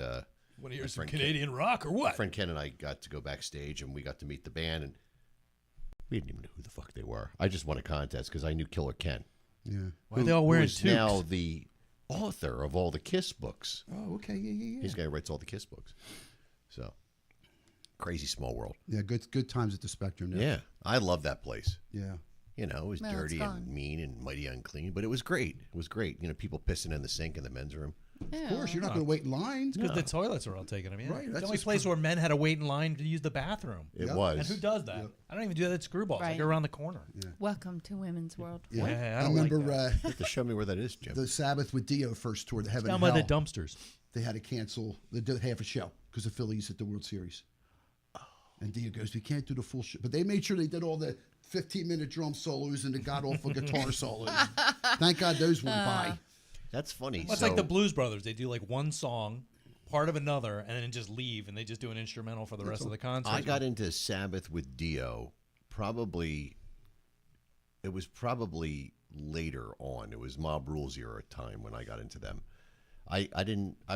[SPEAKER 5] Want to hear some Canadian rock or what?
[SPEAKER 7] my friend Ken and I got to go backstage, and we got to meet the band, and we didn't even know who the fuck they were. I just won a contest because I knew Killer Ken.
[SPEAKER 8] Yeah.
[SPEAKER 5] Why are they all wearing
[SPEAKER 7] who's
[SPEAKER 5] toques?
[SPEAKER 7] now the author of all the Kiss books.
[SPEAKER 8] Oh, okay. Yeah.
[SPEAKER 7] He's the guy who writes all the Kiss books. So, crazy small world.
[SPEAKER 8] Yeah, good times at the Spectrum.
[SPEAKER 7] Yeah, I love that place.
[SPEAKER 8] Yeah.
[SPEAKER 7] You know, it was
[SPEAKER 6] Well, it's
[SPEAKER 7] dirty
[SPEAKER 6] fun.
[SPEAKER 7] and mean and mighty unclean, but it was great. It was great. You know, people pissing in the sink in the men's room.
[SPEAKER 8] Of course, you're not going to wait in line.
[SPEAKER 5] Because the toilets are all taken. I mean,
[SPEAKER 8] Right,
[SPEAKER 5] it's
[SPEAKER 8] that's
[SPEAKER 5] the only
[SPEAKER 8] just
[SPEAKER 5] place where men had to wait in line to use the bathroom.
[SPEAKER 7] It
[SPEAKER 8] Yep.
[SPEAKER 7] was.
[SPEAKER 5] And who does that?
[SPEAKER 8] Yep.
[SPEAKER 5] I don't even do that at Screwballs. I
[SPEAKER 6] Right.
[SPEAKER 5] go around the corner.
[SPEAKER 6] Welcome to women's world.
[SPEAKER 8] Yeah.
[SPEAKER 5] Yeah, I
[SPEAKER 8] I
[SPEAKER 5] don't like
[SPEAKER 8] remember
[SPEAKER 5] that.
[SPEAKER 7] You have to show me where that is, Jim.
[SPEAKER 8] the Sabbath with Dio first toured the Heaven
[SPEAKER 5] Down
[SPEAKER 8] and
[SPEAKER 5] by
[SPEAKER 8] Hell.
[SPEAKER 5] the dumpsters.
[SPEAKER 8] They had to cancel half a show because the Phillies at the World Series. And Dio goes, we can't do the full show. But they made sure they did all the 15-minute drum solos and the god-awful guitar solos. Thank God those went by.
[SPEAKER 7] That's funny.
[SPEAKER 5] Well, it's like the Blues Brothers. They do like one song, part of another, and then just leave, and they just do an instrumental for the rest of the concert.
[SPEAKER 7] I got into Sabbath with Dio it was probably later on. It was Mob Rules era time when I got into them. I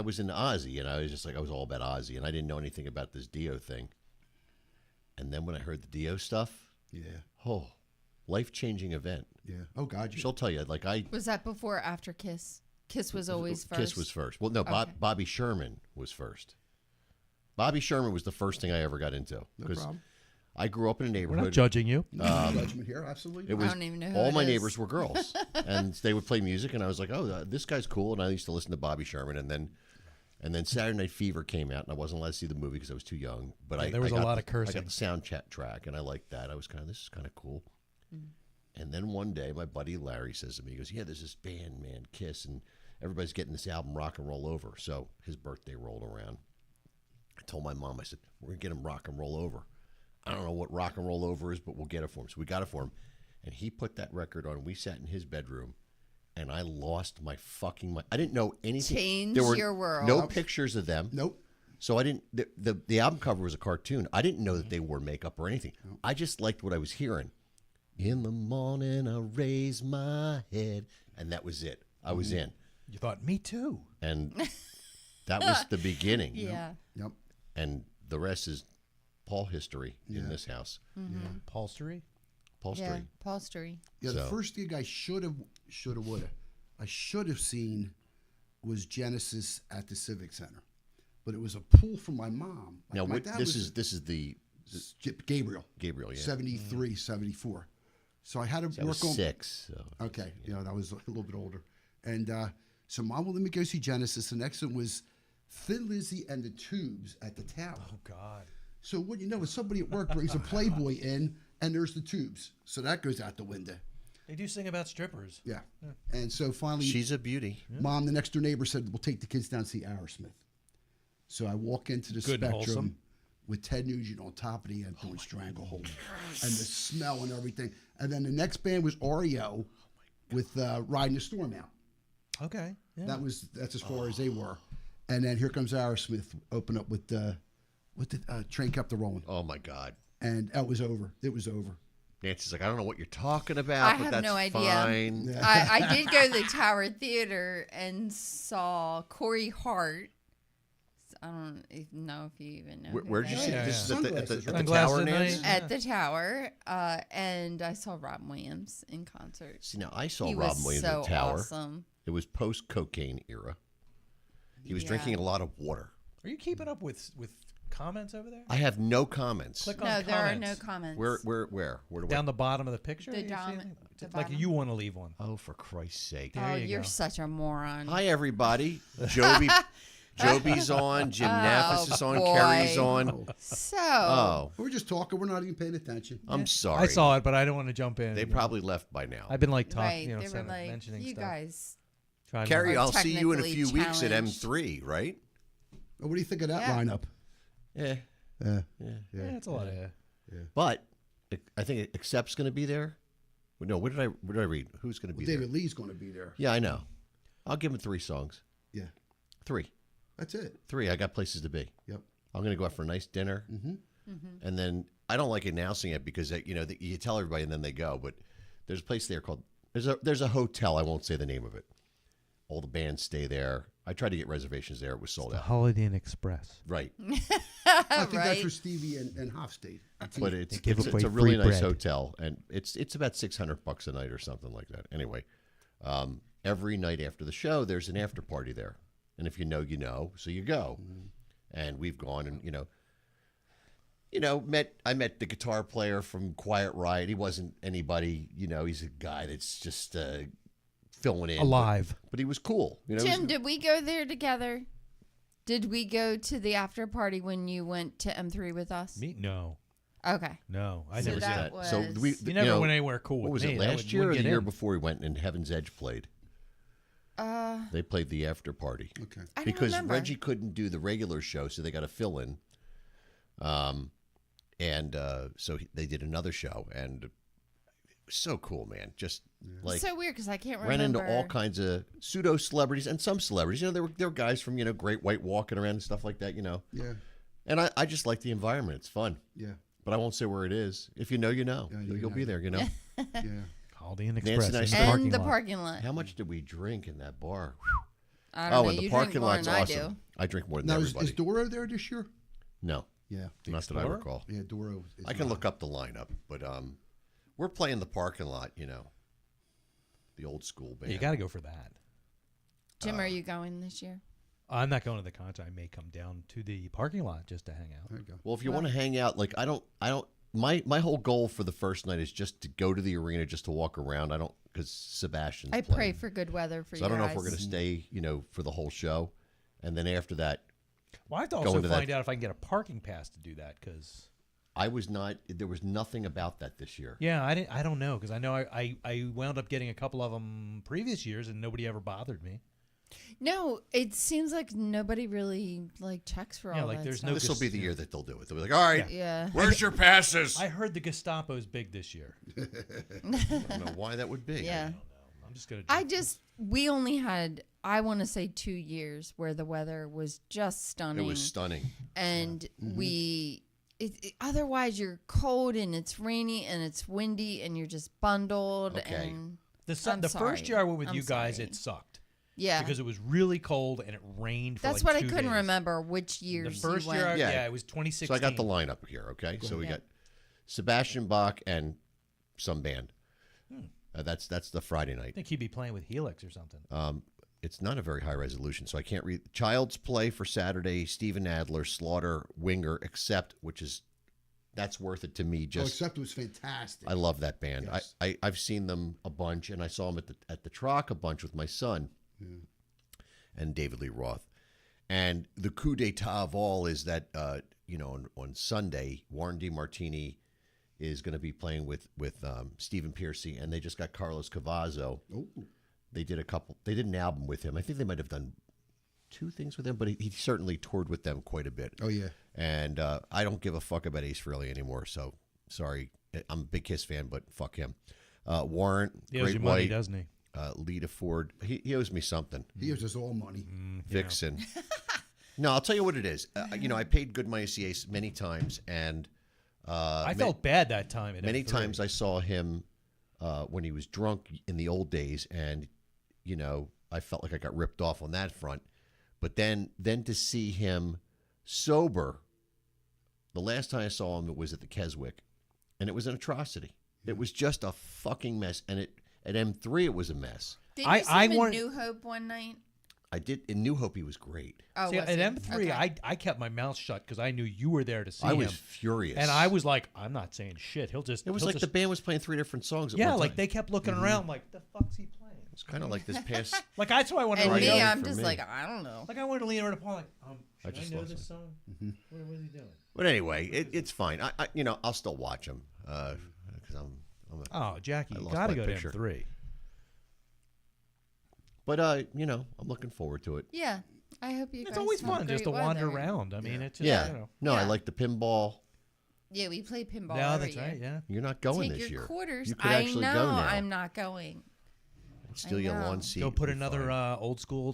[SPEAKER 7] was in Ozzy, and I was just like, I was all about Ozzy, and I didn't know anything about this Dio thing. And then when I heard the Dio stuff, life-changing event.
[SPEAKER 8] Yeah. Oh, God.
[SPEAKER 7] She'll tell you, like
[SPEAKER 6] Was that before or after Kiss? Kiss was always first.
[SPEAKER 7] Kiss was first. Well, no,
[SPEAKER 6] Okay.
[SPEAKER 7] Bobby Sherman was first. Bobby Sherman was the first thing I ever got into.
[SPEAKER 8] No problem.
[SPEAKER 7] I grew up in a
[SPEAKER 5] We're
[SPEAKER 7] neighborhood.
[SPEAKER 5] not judging you.
[SPEAKER 8] Judgment here, absolutely.
[SPEAKER 7] It was,
[SPEAKER 6] don't even know who
[SPEAKER 7] all
[SPEAKER 6] it
[SPEAKER 7] my
[SPEAKER 6] is.
[SPEAKER 7] neighbors were girls, and they would play music, and I was like, "Oh, this guy's cool." And I used to listen to Bobby Sherman, and then Saturday Night Fever came out, and I wasn't allowed to see the movie because I was too young. But
[SPEAKER 5] there was
[SPEAKER 7] I
[SPEAKER 5] a
[SPEAKER 7] got
[SPEAKER 5] lot
[SPEAKER 7] the-
[SPEAKER 5] of cursing.
[SPEAKER 7] I got the sound track, and I liked that. I was this is kind of cool. And then one day, my buddy Larry says to me, he goes, "Yeah, there's this band, man, Kiss, and everybody's getting this album, Rock and Roll Over." So his birthday rolled around. I told my mom, I said, "We're gonna get him Rock and Roll Over." I don't know what Rock and Roll Over is, but we'll get it for him. So we got it for him. And he put that record on. We sat in his bedroom, and I lost my fucking mind. I didn't know anything.
[SPEAKER 6] Changed
[SPEAKER 7] There were
[SPEAKER 6] your world.
[SPEAKER 7] no pictures of them.
[SPEAKER 8] Nope.
[SPEAKER 7] So I didn't, the album cover was a cartoon. I didn't know that they wore makeup or anything. I just liked what I was hearing. In the morning, I raise my head. And that was it. I was in.
[SPEAKER 5] You thought, me too.
[SPEAKER 7] And that was the beginning.
[SPEAKER 6] Yeah.
[SPEAKER 8] Yep.
[SPEAKER 7] And the rest is Paul history in this house.
[SPEAKER 5] Upholstery?
[SPEAKER 7] Paul
[SPEAKER 6] Yeah.
[SPEAKER 7] Story.
[SPEAKER 6] Paul Story.
[SPEAKER 8] Yeah, the
[SPEAKER 7] So-
[SPEAKER 8] first gig I should have seen was Genesis at the Civic Center. But it was a pull from my mom. Like,
[SPEAKER 7] Now,
[SPEAKER 8] my
[SPEAKER 7] what,
[SPEAKER 8] dad
[SPEAKER 7] this
[SPEAKER 8] was
[SPEAKER 7] is the
[SPEAKER 8] Gabriel.
[SPEAKER 7] Gabriel, yeah.
[SPEAKER 8] 73, 74. So I had to
[SPEAKER 7] That was
[SPEAKER 8] work on
[SPEAKER 7] 6. So.
[SPEAKER 8] Okay, that was a little bit older. And so Mom will let me go see Genesis. The next one was Thin Lizzy and the Tubes at the Tower.
[SPEAKER 5] Oh, God.
[SPEAKER 8] So what you know is somebody at work brings a Playboy in, and there's the Tubes. So that goes out the window.
[SPEAKER 5] They do sing about strippers.
[SPEAKER 8] Yeah. And so finally,
[SPEAKER 7] She's a beauty.
[SPEAKER 8] Mom, the next door neighbor, said, we'll take the kids down to see Aerosmith. So I walk into the
[SPEAKER 5] Good and
[SPEAKER 8] Spectrum
[SPEAKER 5] wholesome.
[SPEAKER 8] with Ted Nugent on top of the amp doing Stranglehold. And the smell and everything. And then the next band was REO with Riding the Storm Out.
[SPEAKER 5] Okay. Yeah.
[SPEAKER 8] That's as far as they were. And then here comes Aerosmith, open up with the Train Kept a Rolling.
[SPEAKER 7] Oh, my God.
[SPEAKER 8] And that was over. It was over.
[SPEAKER 7] Nancy's like, I don't know what you're talking about,
[SPEAKER 6] I
[SPEAKER 7] but
[SPEAKER 6] have
[SPEAKER 7] that's
[SPEAKER 6] no idea.
[SPEAKER 7] fine.
[SPEAKER 6] I did go to the Tower Theater and saw Corey Hart. I don't know if you even know.
[SPEAKER 7] Where'd you
[SPEAKER 6] that
[SPEAKER 7] see
[SPEAKER 5] Yeah,
[SPEAKER 7] it? This is
[SPEAKER 8] yeah.
[SPEAKER 7] at the
[SPEAKER 8] Sunglasses,
[SPEAKER 7] at
[SPEAKER 8] right?
[SPEAKER 7] the tower,
[SPEAKER 5] Sunglasses
[SPEAKER 7] Nancy?
[SPEAKER 5] night.
[SPEAKER 6] at the Tower, and I saw Robin Williams in concert.
[SPEAKER 7] See, now I saw
[SPEAKER 6] He
[SPEAKER 7] Robin
[SPEAKER 6] was
[SPEAKER 7] Williams
[SPEAKER 6] so
[SPEAKER 7] at the Tower.
[SPEAKER 6] awesome.
[SPEAKER 7] It was post-cocaine era. He was
[SPEAKER 6] Yeah.
[SPEAKER 7] drinking a lot of water.
[SPEAKER 5] Are you keeping up with comments over there?
[SPEAKER 7] I have no comments.
[SPEAKER 5] Click on
[SPEAKER 6] No, there are no
[SPEAKER 5] comments.
[SPEAKER 6] comments.
[SPEAKER 7] Where do
[SPEAKER 5] Down the bottom of the picture?
[SPEAKER 6] The
[SPEAKER 5] You see
[SPEAKER 6] dom-
[SPEAKER 5] anything?
[SPEAKER 6] the
[SPEAKER 5] Like
[SPEAKER 6] bottom.
[SPEAKER 5] you want to leave one.
[SPEAKER 7] Oh, for Christ's sake!
[SPEAKER 6] Oh,
[SPEAKER 5] you
[SPEAKER 6] you're
[SPEAKER 5] go.
[SPEAKER 6] such a moron.
[SPEAKER 7] Hi, everybody. Joby's on. Jim Naffis is on.
[SPEAKER 6] boy.
[SPEAKER 7] Kerry's on.
[SPEAKER 6] So,
[SPEAKER 7] Oh,
[SPEAKER 8] We're just talking. We're not even paying attention.
[SPEAKER 7] I'm sorry.
[SPEAKER 5] I saw it, but I don't want to jump in.
[SPEAKER 7] They probably left by now.
[SPEAKER 5] I've been like
[SPEAKER 6] right,
[SPEAKER 5] talking,
[SPEAKER 6] they were like,
[SPEAKER 5] mentioning
[SPEAKER 6] you
[SPEAKER 5] stuff.
[SPEAKER 6] guys.
[SPEAKER 5] Trying to-
[SPEAKER 7] Kerry,
[SPEAKER 6] are
[SPEAKER 7] I'll see you in a
[SPEAKER 6] technically
[SPEAKER 7] few weeks at
[SPEAKER 6] challenged.
[SPEAKER 7] M3, right?
[SPEAKER 8] Oh, what do you think of that
[SPEAKER 6] Yeah.
[SPEAKER 8] lineup?
[SPEAKER 7] Yeah.
[SPEAKER 5] yeah, it's a lot of.
[SPEAKER 7] But I think Accept's going to be there. No, what did I read? Who's going to be
[SPEAKER 8] David
[SPEAKER 7] there?
[SPEAKER 8] Lee's going to be there.
[SPEAKER 7] Yeah, I know. I'll give him 3 songs.
[SPEAKER 8] Yeah,
[SPEAKER 7] 3.
[SPEAKER 8] that's it.
[SPEAKER 7] 3. I got places to be.
[SPEAKER 8] Yep.
[SPEAKER 7] I'm going to go out for a nice dinner. And then I don't like announcing it because you tell everybody and then they go. But there's a place there called there's a hotel. I won't say the name of it. All the bands stay there. I tried to get reservations there. It was sold out.
[SPEAKER 5] Holiday Inn Express.
[SPEAKER 7] Right.
[SPEAKER 8] I think that's
[SPEAKER 6] Right.
[SPEAKER 8] where Stevie and Hoff stayed.
[SPEAKER 7] But it's
[SPEAKER 5] give
[SPEAKER 7] it's
[SPEAKER 5] away
[SPEAKER 7] a really
[SPEAKER 5] free
[SPEAKER 7] nice
[SPEAKER 5] bread.
[SPEAKER 7] hotel, and it's about $600 a night or something like that. Anyway, every night after the show, there's an after party there, and if you know, you know, so you go. And we've gone, and I met the guitar player from Quiet Riot. He wasn't anybody, he's a guy that's just filling in.
[SPEAKER 5] Alive.
[SPEAKER 7] But he was cool. You know,
[SPEAKER 6] Jim, did we go there together? Did we go to the after party when you went to M3 with us?
[SPEAKER 5] Me? No.
[SPEAKER 6] Okay.
[SPEAKER 5] No, I
[SPEAKER 6] So
[SPEAKER 5] never
[SPEAKER 6] that
[SPEAKER 5] said.
[SPEAKER 6] was-
[SPEAKER 7] So we,
[SPEAKER 5] You never went anywhere cool
[SPEAKER 7] What
[SPEAKER 5] with
[SPEAKER 7] was
[SPEAKER 5] me.
[SPEAKER 7] it,
[SPEAKER 5] That
[SPEAKER 7] last
[SPEAKER 5] would-
[SPEAKER 7] year or
[SPEAKER 5] wouldn't
[SPEAKER 7] the
[SPEAKER 5] get
[SPEAKER 7] year
[SPEAKER 5] in.
[SPEAKER 7] before we went and Heaven's Edge played? They played the after party.
[SPEAKER 8] Okay.
[SPEAKER 6] I don't
[SPEAKER 7] Because
[SPEAKER 6] remember.
[SPEAKER 7] Reggie couldn't do the regular show, so they got to fill in. So they did another show, and it was so cool, man. Just like
[SPEAKER 6] so weird because I can't
[SPEAKER 7] ran
[SPEAKER 6] remember.
[SPEAKER 7] into all kinds of pseudo celebrities and some celebrities. You know, there were guys from Great White walking around and stuff like that. You know,
[SPEAKER 8] Yeah.
[SPEAKER 7] and I just like the environment. It's fun.
[SPEAKER 8] Yeah.
[SPEAKER 7] But I won't say where it is. If you know, you know.
[SPEAKER 8] Yeah,
[SPEAKER 7] You'll be there. You know.
[SPEAKER 8] Yeah.
[SPEAKER 5] Holiday Inn
[SPEAKER 7] Nancy
[SPEAKER 5] Express.
[SPEAKER 7] and I
[SPEAKER 5] in the
[SPEAKER 7] started-
[SPEAKER 5] parking
[SPEAKER 6] and the
[SPEAKER 5] lot.
[SPEAKER 6] parking lot.
[SPEAKER 7] How much did we drink in that bar?
[SPEAKER 6] I don't know.
[SPEAKER 7] And the
[SPEAKER 6] You
[SPEAKER 7] parking
[SPEAKER 6] drink more
[SPEAKER 7] lot's
[SPEAKER 6] than I
[SPEAKER 7] awesome.
[SPEAKER 6] do.
[SPEAKER 7] I drink more than
[SPEAKER 8] Now,
[SPEAKER 7] everybody.
[SPEAKER 8] is Doro there this year?
[SPEAKER 7] No,
[SPEAKER 8] Yeah.
[SPEAKER 7] not that I
[SPEAKER 5] Explorer?
[SPEAKER 7] recall.
[SPEAKER 8] Yeah, Doro. Is
[SPEAKER 7] I can
[SPEAKER 8] not.
[SPEAKER 7] look up the lineup, but we're playing the parking lot. You know, the old school band.
[SPEAKER 5] Yeah, you got to go for that.
[SPEAKER 6] Jim, are you going this year?
[SPEAKER 5] I'm not going to the concert. I may come down to the parking lot just to hang out.
[SPEAKER 8] There you go.
[SPEAKER 7] Well, if you want to hang out, like I don't. My whole goal for the first night is just to go to the arena, just to walk around. I don't because Sebastian's
[SPEAKER 6] I
[SPEAKER 7] playing.
[SPEAKER 6] pray for good weather for
[SPEAKER 7] So
[SPEAKER 6] you
[SPEAKER 7] I don't know
[SPEAKER 6] guys.
[SPEAKER 7] if we're going to stay, for the whole show, and then after that,
[SPEAKER 5] Well, I have to
[SPEAKER 7] Go
[SPEAKER 5] also
[SPEAKER 7] into that-
[SPEAKER 5] find out if I can get a parking pass to do that because.
[SPEAKER 7] I was not. There was nothing about that this year.
[SPEAKER 5] Yeah, I don't know because I know I wound up getting a couple of them previous years and nobody ever bothered me.
[SPEAKER 6] No, it seems like nobody really checks for
[SPEAKER 5] Yeah,
[SPEAKER 6] all
[SPEAKER 5] like
[SPEAKER 6] that
[SPEAKER 5] there's
[SPEAKER 6] stuff.
[SPEAKER 5] no-
[SPEAKER 7] This will be the
[SPEAKER 5] Yeah.
[SPEAKER 7] year that they'll do it. They'll be like, all right,
[SPEAKER 6] Yeah.
[SPEAKER 3] Where's your passes?
[SPEAKER 5] I heard the Gestapo's big this year.
[SPEAKER 7] I don't know why that would be.
[SPEAKER 6] Yeah.
[SPEAKER 5] I'm just gonna.
[SPEAKER 6] We only had, I want to say 2 years where the weather was just stunning.
[SPEAKER 7] It was stunning.
[SPEAKER 6] And otherwise you're cold and it's rainy and it's windy and you're just bundled.
[SPEAKER 7] Okay.
[SPEAKER 6] And
[SPEAKER 5] The first year I went with
[SPEAKER 6] I'm
[SPEAKER 5] you guys,
[SPEAKER 6] sorry.
[SPEAKER 5] it sucked
[SPEAKER 6] yeah.
[SPEAKER 5] because it was really cold and it rained. For
[SPEAKER 6] That's
[SPEAKER 5] like
[SPEAKER 6] what I
[SPEAKER 5] 2
[SPEAKER 6] couldn't
[SPEAKER 5] days.
[SPEAKER 6] remember which
[SPEAKER 5] The
[SPEAKER 6] years
[SPEAKER 5] first
[SPEAKER 6] you
[SPEAKER 5] year,
[SPEAKER 6] went.
[SPEAKER 7] Yeah.
[SPEAKER 5] it was 2016.
[SPEAKER 7] So I got the lineup here. Okay, so we
[SPEAKER 6] Yeah.
[SPEAKER 7] got Sebastian Bach and some band. That's the Friday
[SPEAKER 5] I
[SPEAKER 7] night.
[SPEAKER 5] think he'd be playing with Helix or something.
[SPEAKER 7] It's not a very high resolution, so I can't read. Child's Play for Saturday. Steven Adler, Slaughter, Winger, Accept, that's worth it to me.
[SPEAKER 8] Oh,
[SPEAKER 7] Just
[SPEAKER 8] except it was fantastic.
[SPEAKER 7] I love that band.
[SPEAKER 8] Yes.
[SPEAKER 7] I've seen them a bunch, and I saw them at the Troc a bunch with my son and David Lee Roth. And the coup d'état of all is that on Sunday, Warren DeMartini is going to be playing with Stephen Pearcy, and they just got Carlos Cavazo.
[SPEAKER 8] Oh.
[SPEAKER 7] They did an album with him. I think they might have done 2 things with him, but he certainly toured with them quite a bit.
[SPEAKER 8] Oh, yeah.
[SPEAKER 7] And I don't give a fuck about Ace Frehley anymore. So sorry, I'm a big Kiss fan, but fuck him. Warrant,
[SPEAKER 5] He owes
[SPEAKER 7] Great
[SPEAKER 5] you money,
[SPEAKER 7] White,
[SPEAKER 5] doesn't he?
[SPEAKER 7] Lita Ford. He owes me something.
[SPEAKER 8] He gives us all money.
[SPEAKER 7] Vixen. No, I'll tell you what it is. I paid good money to see Ace many times, and
[SPEAKER 5] I felt bad that time. At
[SPEAKER 7] many
[SPEAKER 5] M3.
[SPEAKER 7] times I saw him when he was drunk in the old days, and I felt like I got ripped off on that front. But then to see him sober, the last time I saw him, it was at the Keswick, and it was an atrocity. It was just a fucking mess, and at M3 it was a mess.
[SPEAKER 6] Did you see him in New Hope one night?
[SPEAKER 7] I did in New Hope. He was great.
[SPEAKER 6] Oh,
[SPEAKER 5] See,
[SPEAKER 6] was
[SPEAKER 5] at
[SPEAKER 6] he?
[SPEAKER 5] M3,
[SPEAKER 6] Okay.
[SPEAKER 5] I kept my mouth shut because I knew you were there to see
[SPEAKER 7] I
[SPEAKER 5] him.
[SPEAKER 7] was furious,
[SPEAKER 5] And I was like, I'm not saying shit. He'll just.
[SPEAKER 7] It was
[SPEAKER 5] he'll
[SPEAKER 7] like
[SPEAKER 5] just,
[SPEAKER 7] the band was playing 3 different songs. At
[SPEAKER 5] Yeah,
[SPEAKER 7] one
[SPEAKER 5] like
[SPEAKER 7] time.
[SPEAKER 5] they kept looking around, like the fuck's he playing?
[SPEAKER 7] It's kind of like this past.
[SPEAKER 5] Like that's why I wanted
[SPEAKER 6] And
[SPEAKER 5] to
[SPEAKER 6] me,
[SPEAKER 5] lean over.
[SPEAKER 6] I'm
[SPEAKER 7] for
[SPEAKER 6] just
[SPEAKER 7] me.
[SPEAKER 6] like, I don't know.
[SPEAKER 5] Like I wanted to lean over to Paul, like,
[SPEAKER 7] I
[SPEAKER 5] should I,
[SPEAKER 7] just
[SPEAKER 5] know
[SPEAKER 7] lost
[SPEAKER 5] this
[SPEAKER 7] it.
[SPEAKER 5] song? What is he doing?
[SPEAKER 7] But anyway, it's fine. I'll still watch him because I'm
[SPEAKER 5] Oh, Jackie,
[SPEAKER 7] I
[SPEAKER 5] you
[SPEAKER 7] lost
[SPEAKER 5] got to
[SPEAKER 7] my
[SPEAKER 5] go
[SPEAKER 7] picture.
[SPEAKER 5] to M3.
[SPEAKER 7] But I'm looking forward to it.
[SPEAKER 6] Yeah. I hope you guys
[SPEAKER 5] It's always
[SPEAKER 6] have
[SPEAKER 5] fun just
[SPEAKER 6] great
[SPEAKER 5] to wander
[SPEAKER 6] weather.
[SPEAKER 5] around. I mean, it's just,
[SPEAKER 7] Yeah.
[SPEAKER 5] you know.
[SPEAKER 7] No, I
[SPEAKER 6] Yeah.
[SPEAKER 7] like the pinball.
[SPEAKER 6] Yeah, we play pinball
[SPEAKER 5] No,
[SPEAKER 6] every
[SPEAKER 5] that's
[SPEAKER 6] year.
[SPEAKER 5] right. Yeah.
[SPEAKER 7] You're not going
[SPEAKER 6] Take
[SPEAKER 7] this
[SPEAKER 6] your
[SPEAKER 7] year.
[SPEAKER 6] quarters.
[SPEAKER 7] You could
[SPEAKER 6] I
[SPEAKER 7] actually
[SPEAKER 6] know
[SPEAKER 7] go now.
[SPEAKER 6] I'm not going.
[SPEAKER 7] Steal
[SPEAKER 6] I
[SPEAKER 7] your
[SPEAKER 6] know.
[SPEAKER 7] lawn seat.
[SPEAKER 5] Go put
[SPEAKER 7] It'll be
[SPEAKER 5] another
[SPEAKER 7] fine.
[SPEAKER 5] old school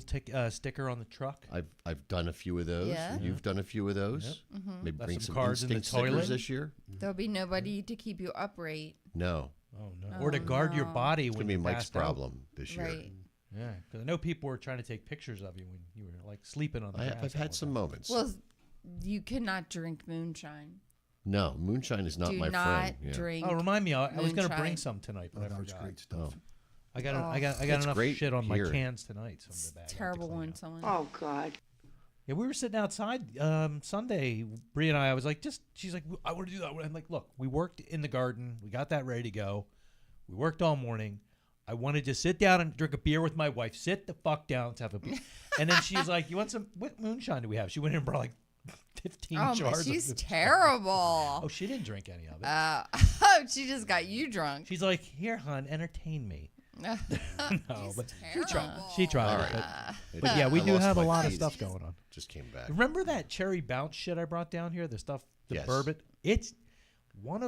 [SPEAKER 5] sticker on the truck.
[SPEAKER 7] I've done a few of those.
[SPEAKER 6] Yeah.
[SPEAKER 7] You've done a few of those. Maybe
[SPEAKER 5] Left
[SPEAKER 7] bring
[SPEAKER 5] some
[SPEAKER 7] some
[SPEAKER 5] cards in the
[SPEAKER 7] instinct stickers
[SPEAKER 5] toilet.
[SPEAKER 7] this year.
[SPEAKER 6] There'll be nobody to keep you upright.
[SPEAKER 7] No,
[SPEAKER 5] Oh no! Or to guard your
[SPEAKER 6] no.
[SPEAKER 5] body
[SPEAKER 7] it's
[SPEAKER 5] when
[SPEAKER 7] gonna be
[SPEAKER 5] you
[SPEAKER 7] Mike's
[SPEAKER 5] passed out.
[SPEAKER 7] problem this year.
[SPEAKER 6] Right.
[SPEAKER 5] Yeah, because I know people were trying to take pictures of you when you were like sleeping on the grass.
[SPEAKER 7] I've had some moments.
[SPEAKER 6] Well, you cannot drink moonshine.
[SPEAKER 7] No, moonshine is not
[SPEAKER 6] Do
[SPEAKER 7] my
[SPEAKER 6] not
[SPEAKER 7] friend. Yeah.
[SPEAKER 6] drink.
[SPEAKER 5] Oh, remind me! I was going to bring
[SPEAKER 6] moonshine.
[SPEAKER 5] some tonight, but
[SPEAKER 8] Oh,
[SPEAKER 5] I
[SPEAKER 8] that was
[SPEAKER 5] forgot.
[SPEAKER 8] great stuff.
[SPEAKER 5] I got
[SPEAKER 6] It's
[SPEAKER 5] enough
[SPEAKER 7] great
[SPEAKER 5] shit on my
[SPEAKER 7] here.
[SPEAKER 5] cans tonight. So
[SPEAKER 6] It's
[SPEAKER 5] I'm gonna
[SPEAKER 6] terrible
[SPEAKER 5] clean
[SPEAKER 6] when
[SPEAKER 5] out.
[SPEAKER 6] someone.
[SPEAKER 9] Oh, God.
[SPEAKER 5] Yeah, we were sitting outside Sunday. Bree and I was like, she's like, I want to do that. I'm like, look, we worked in the garden. We got that ready to go. We worked all morning. I wanted to sit down and drink a beer with my wife. Sit the fuck down. Let's have a beer. And then she's like, you want some, what moonshine do we have? She went in and brought like 15
[SPEAKER 6] Oh,
[SPEAKER 5] jars.
[SPEAKER 6] she's
[SPEAKER 5] of
[SPEAKER 6] terrible.
[SPEAKER 5] Oh, she didn't drink any of it.
[SPEAKER 6] Oh, she just got you drunk.
[SPEAKER 5] She's like, here, hon, entertain me. No, but
[SPEAKER 6] Terrible.
[SPEAKER 5] she tried
[SPEAKER 7] All
[SPEAKER 5] it.
[SPEAKER 7] right.
[SPEAKER 5] But yeah, we
[SPEAKER 7] I
[SPEAKER 5] do
[SPEAKER 7] lost
[SPEAKER 5] have a
[SPEAKER 7] my
[SPEAKER 5] lot of
[SPEAKER 7] feed.
[SPEAKER 5] stuff going on.
[SPEAKER 7] Just came back.
[SPEAKER 5] Remember that cherry bounce shit I brought down here? The stuff, the
[SPEAKER 7] Yes.
[SPEAKER 5] bourbon. It's one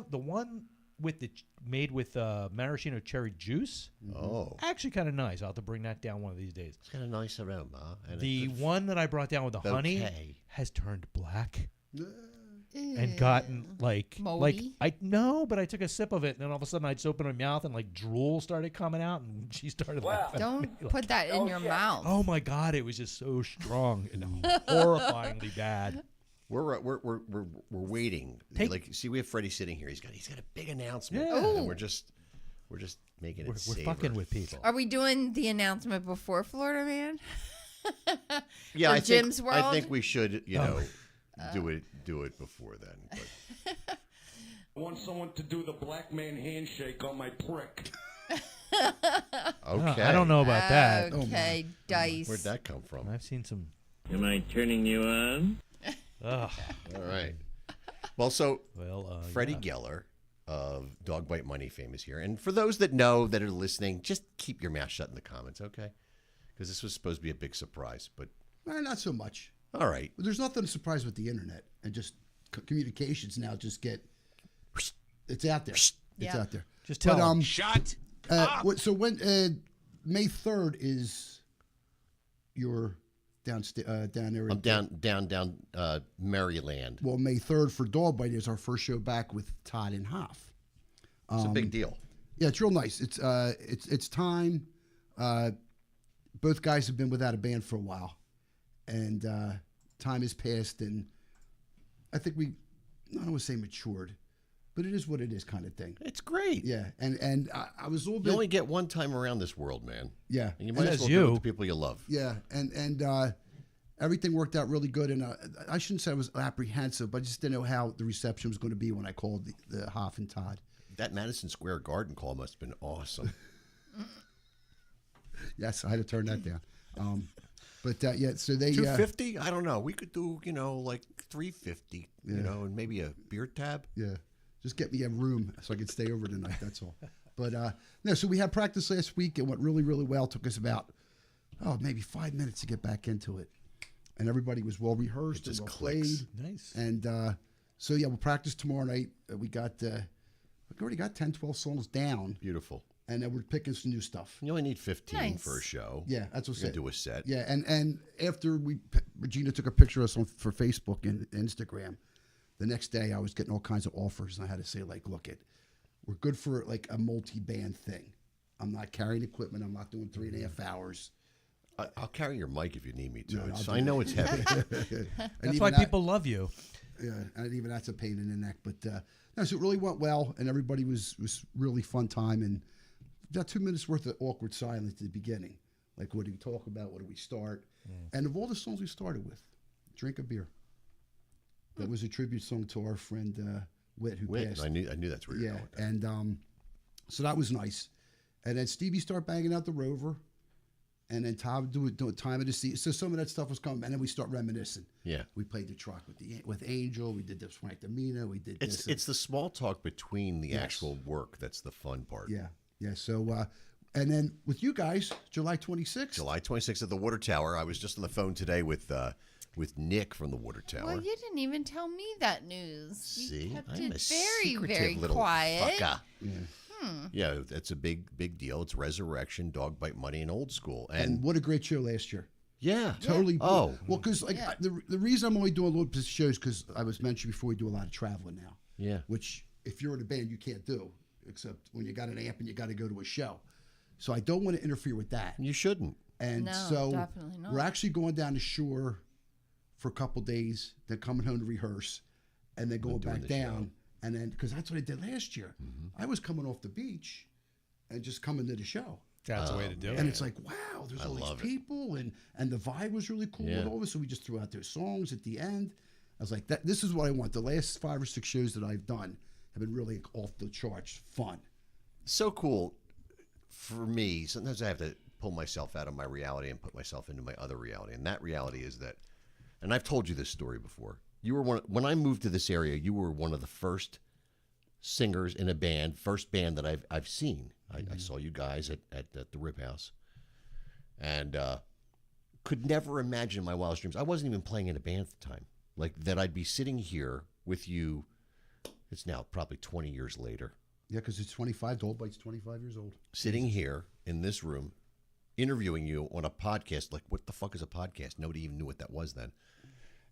[SPEAKER 5] with the made with maraschino cherry juice.
[SPEAKER 7] Oh,
[SPEAKER 5] Actually, kind of nice. I'll have to bring that down one of these days.
[SPEAKER 7] it's got a nice aroma. And
[SPEAKER 5] The one that I brought down with the honey
[SPEAKER 7] bouquet.
[SPEAKER 5] has turned black
[SPEAKER 6] Ew.
[SPEAKER 5] and gotten like
[SPEAKER 6] Moldy?
[SPEAKER 5] but I took a sip of it and then all of a sudden I just opened my mouth and like drool started coming out and she started laughing.
[SPEAKER 6] Don't put that in your mouth.
[SPEAKER 5] Oh my god, it was just so strong and horrifyingly bad.
[SPEAKER 7] We're waiting.
[SPEAKER 5] Take-
[SPEAKER 7] Like, see, we have Freddie sitting here. He's got a big announcement.
[SPEAKER 5] Yeah.
[SPEAKER 7] And we're just making it
[SPEAKER 5] We're
[SPEAKER 7] savor.
[SPEAKER 5] fucking with people.
[SPEAKER 6] Are we doing the announcement before Florida Man?
[SPEAKER 7] Yeah,
[SPEAKER 6] Or
[SPEAKER 7] I
[SPEAKER 6] Jim's
[SPEAKER 7] think
[SPEAKER 6] World?
[SPEAKER 7] I think we should, do it before then. But
[SPEAKER 4] I want someone to do the black man handshake on my prick.
[SPEAKER 7] okay,
[SPEAKER 5] I don't know about that.
[SPEAKER 6] Okay, Dice.
[SPEAKER 7] Where'd that come from?
[SPEAKER 5] I've seen some.
[SPEAKER 4] Am I turning you on?
[SPEAKER 5] Ugh.
[SPEAKER 7] All right. Well, so
[SPEAKER 5] Well,
[SPEAKER 7] Freddie Geller of Dog Bite Money fame is here. And for those that know that are listening, just keep your mouth shut in the comments, okay? Because this was supposed to be a big surprise. But
[SPEAKER 8] Not so much.
[SPEAKER 7] all right.
[SPEAKER 8] There's nothing to surprise with the internet and just communications now. Just get it's out there. It's
[SPEAKER 6] Yeah.
[SPEAKER 8] out there.
[SPEAKER 5] Just tell 'em.
[SPEAKER 4] Shut.
[SPEAKER 8] So when May 3rd is your down there.
[SPEAKER 7] I'm down Maryland.
[SPEAKER 8] Well, May 3rd for Dog Bite is our first show back with Todd and Hoff.
[SPEAKER 7] It's a big deal.
[SPEAKER 8] Yeah, it's real nice. It's time. Both guys have been without a band for a while, and time has passed, and I think I don't want to say matured, but it is what it is, kind of thing.
[SPEAKER 7] It's great.
[SPEAKER 8] Yeah, and I was a little
[SPEAKER 7] You
[SPEAKER 8] bit.
[SPEAKER 7] only get one time around this world, man.
[SPEAKER 8] Yeah,
[SPEAKER 7] And you might as
[SPEAKER 5] As
[SPEAKER 7] well do it
[SPEAKER 5] you.
[SPEAKER 7] with the people you love.
[SPEAKER 8] yeah, and everything worked out really good, and I shouldn't say I was apprehensive, but I just didn't know how the reception was going to be when I called the Hoff and Todd.
[SPEAKER 7] That Madison Square Garden call must have been awesome.
[SPEAKER 8] Yes, I had to turn that down. But yeah, so they
[SPEAKER 7] 250? I don't know. We could do, like 350, and maybe a beer tab.
[SPEAKER 8] Yeah, just get me a room so I can stay over tonight. That's all. But no, so we had practice last week. It went really, really well. Took us about maybe 5 minutes to get back into it, and everybody was well rehearsed and
[SPEAKER 7] just
[SPEAKER 8] well
[SPEAKER 7] clicks.
[SPEAKER 8] played.
[SPEAKER 5] Nice.
[SPEAKER 8] And so yeah, we'll practice tomorrow night. We already got 10, 12 songs down,
[SPEAKER 7] Beautiful.
[SPEAKER 8] and then we're picking some new stuff.
[SPEAKER 7] You only need 15
[SPEAKER 6] Nice.
[SPEAKER 7] for a show.
[SPEAKER 8] Yeah, that's what's
[SPEAKER 7] You're
[SPEAKER 8] it.
[SPEAKER 7] going to do a set.
[SPEAKER 8] Yeah, and after Regina took a picture of us for Facebook and Instagram, the next day I was getting all kinds of offers, and I had to say, like, look, we're good for like a multi-band thing. I'm not carrying equipment. I'm not doing 3.5 hours.
[SPEAKER 7] I'll carry your mic if you need me to.
[SPEAKER 8] No, I'll
[SPEAKER 7] I
[SPEAKER 8] do
[SPEAKER 7] know it's heavy.
[SPEAKER 5] That's why people love you.
[SPEAKER 8] Yeah, and even that's a pain in the neck. But no, so it really went well, and everybody was really fun time. And about 2 minutes worth of awkward silence at the beginning. Like, what do we talk about? What do we start? And of all the songs we started with, Drink a Beer. That was a tribute song to our friend Whit, who passed.
[SPEAKER 7] I knew that's where you're
[SPEAKER 8] Yeah,
[SPEAKER 7] going.
[SPEAKER 8] and so that was nice. And then Stevie started banging out the Rover, and then Todd would do Time of the Sea. So some of that stuff was coming, and then we start reminiscing.
[SPEAKER 7] Yeah.
[SPEAKER 8] We played the truck with Angel. We did this Frank Domino. We did this.
[SPEAKER 7] It's the small talk between the actual work that's the fun part.
[SPEAKER 8] Yeah. So and then with you guys, July 26th.
[SPEAKER 7] July 26th at the Water Tower. I was just on the phone today with Nick from the Water Tower.
[SPEAKER 6] Well, you didn't even tell me that news. You
[SPEAKER 7] See,
[SPEAKER 6] kept
[SPEAKER 7] I'm
[SPEAKER 6] it
[SPEAKER 7] a
[SPEAKER 6] very,
[SPEAKER 7] secretive
[SPEAKER 6] very
[SPEAKER 7] little
[SPEAKER 6] quiet.
[SPEAKER 7] fucker. Yeah, that's a big deal. It's Resurrection, Dog Bite Money, and Old School.
[SPEAKER 8] And what a great show last year.
[SPEAKER 7] Yeah.
[SPEAKER 8] Totally.
[SPEAKER 7] Oh.
[SPEAKER 8] Well, because the reason I'm only doing a little bit of shows because I was mentioned before we do a lot of traveling now.
[SPEAKER 7] Yeah.
[SPEAKER 8] Which if you're in a band you can't do except when you got an amp and you got to go to a show. So I don't want to interfere with that.
[SPEAKER 7] You shouldn't.
[SPEAKER 8] And
[SPEAKER 6] No,
[SPEAKER 8] so
[SPEAKER 6] definitely not.
[SPEAKER 8] we're actually going down to shore for a couple days, then coming home to rehearse, and then going
[SPEAKER 7] doing
[SPEAKER 8] back
[SPEAKER 7] the
[SPEAKER 8] down. And then because that's what I did last year. I was coming off the beach and just coming to the show.
[SPEAKER 5] That's the way to do
[SPEAKER 8] And
[SPEAKER 5] it.
[SPEAKER 8] it's like, wow, there's all these
[SPEAKER 7] love it.
[SPEAKER 8] people, and the vibe was really cool
[SPEAKER 7] Yeah.
[SPEAKER 8] and all this. So we just threw out those songs at the end. I was like, this is what I want. The last 5 or 6 shows that I've done have been really off the charts fun.
[SPEAKER 7] So cool. for me, sometimes I have to pull myself out of my reality and put myself into my other reality. And that reality is that, and I've told you this story before. You were when I moved to this area, you were one of the first singers in a band, first band that I've seen. I saw you guys at the Rib House, and could never imagine in my wildest dreams. I wasn't even playing in a band at the time. Like that, I'd be sitting here with you. It's now probably 20 years later.
[SPEAKER 8] Yeah, because it's 25. Old Bite's 25 years old.
[SPEAKER 7] Sitting here in this room, interviewing you on a podcast. Like, what the fuck is a podcast? Nobody even knew what that was then.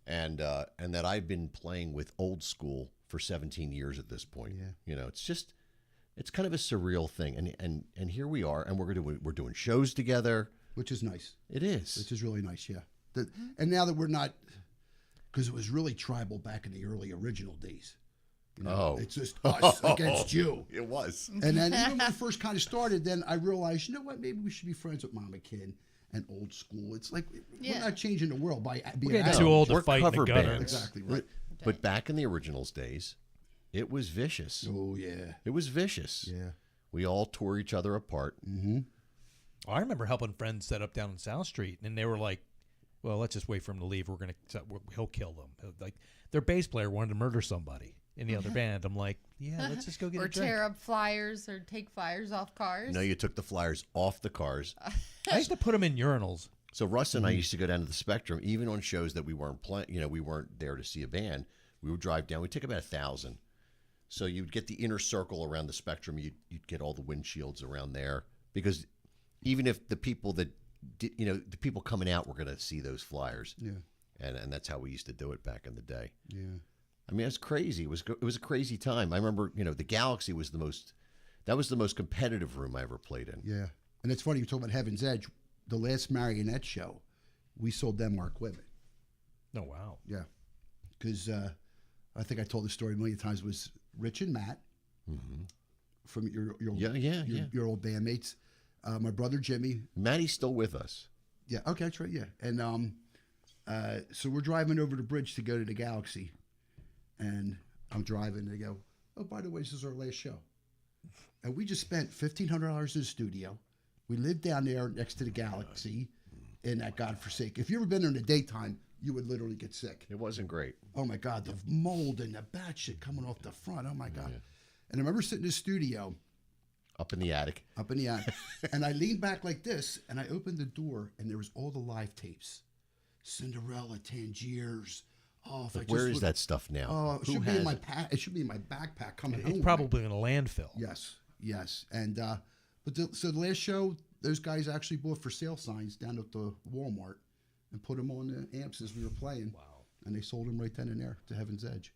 [SPEAKER 7] And that I've been playing with Old School for 17 years at this point.
[SPEAKER 8] Yeah.
[SPEAKER 7] You know, it's kind of a surreal thing. And here we are, and we're doing shows together.
[SPEAKER 8] Which is nice.
[SPEAKER 7] It is.
[SPEAKER 8] Which is really nice, yeah. And now that we're not, because it was really tribal back in the early original days. You know, it's just us against you.
[SPEAKER 7] It was.
[SPEAKER 8] And then even when it first kind of started, then I realized, you know what, maybe we should be friends with Mama Kid and Old School. It's like we're not changing the world by being
[SPEAKER 5] We're getting too old to
[SPEAKER 7] We're
[SPEAKER 5] fight in the
[SPEAKER 7] cover
[SPEAKER 5] gutter.
[SPEAKER 7] bands.
[SPEAKER 8] Exactly right.
[SPEAKER 7] But back in the originals days, it was vicious.
[SPEAKER 8] Oh yeah.
[SPEAKER 7] It was vicious.
[SPEAKER 8] Yeah.
[SPEAKER 7] We all tore each other apart.
[SPEAKER 8] Mm-hmm.
[SPEAKER 5] I remember helping friends set up down on South Street, and they were like, "Well, let's just wait for him to leave. He'll kill them." Like their bass player wanted to murder somebody in the other band. I'm like, "Yeah, let's just go get
[SPEAKER 6] or
[SPEAKER 5] a drink."
[SPEAKER 6] tear up flyers or take flyers off cars.
[SPEAKER 7] No, you took the flyers off the cars.
[SPEAKER 5] I used to put them in urinals.
[SPEAKER 7] So Russ and I used to go down to the Spectrum, even on shows that we weren't playing. You know, we weren't there to see a band. We would drive down. We'd take about 1,000. So you'd get the inner circle around the Spectrum. You'd get all the windshields around there because even if the people that did, the people coming out were going to see those flyers.
[SPEAKER 8] Yeah.
[SPEAKER 7] And that's how we used to do it back in the day.
[SPEAKER 8] Yeah.
[SPEAKER 7] I mean, it was crazy. It was a crazy time. I remember, the Galaxy was the most competitive room I ever played in.
[SPEAKER 8] Yeah. And it's funny, you talk about Heaven's Edge. The last Marionette show, we sold them our equipment.
[SPEAKER 5] Oh, wow.
[SPEAKER 8] Yeah. Because I think I told the story a million times. It was Rich and Matt from your old bandmates. My brother Jimmy.
[SPEAKER 7] Mattie's still with us.
[SPEAKER 8] Yeah. Okay, that's right. Yeah. And so we're driving over the bridge to go to the Galaxy, and I'm driving. And they go, "Oh, by the way, this is our last show," and we just spent $1,500 in the studio. We lived down there next to the Galaxy, in that godforsaken. If you ever been there in the daytime, you would literally get sick.
[SPEAKER 7] It wasn't great.
[SPEAKER 8] Oh my God, the mold and the bat shit coming off the front. Oh my God. Yeah. And I remember sitting in the studio.
[SPEAKER 7] Up in the attic.
[SPEAKER 8] And I leaned back like this, and I opened the door, and there was all the live tapes. Cinderella, Tangiers. Oh,
[SPEAKER 7] where is that stuff now?
[SPEAKER 8] Oh, it should be in my it should be in my backpack coming home.
[SPEAKER 5] It's probably in a landfill.
[SPEAKER 8] Yes. And so the last show, those guys actually bought for sale signs down at the Walmart and put them on the amps as we were playing.
[SPEAKER 5] Wow.
[SPEAKER 8] And they sold them right then and there to Heaven's Edge.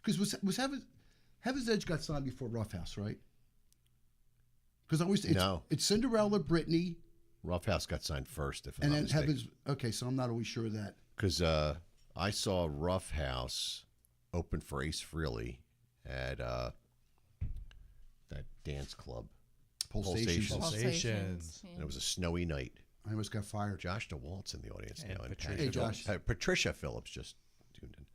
[SPEAKER 8] Because was Heaven's Edge got signed before Rough House, right? Because it's Cinderella, Britney.
[SPEAKER 7] Rough House got signed first, if I'm not mistaken.
[SPEAKER 8] Heaven's. Okay, so I'm not always sure of that.
[SPEAKER 7] Because I saw Rough House open for Ace Frehley at that dance club.
[SPEAKER 8] Pulsations.
[SPEAKER 7] And it was a snowy night.
[SPEAKER 8] I almost got fired.
[SPEAKER 7] Josh DeWalt's in the audience now.
[SPEAKER 5] Patricia.
[SPEAKER 8] Hey, Josh.
[SPEAKER 7] Patricia Phillips just tuned in.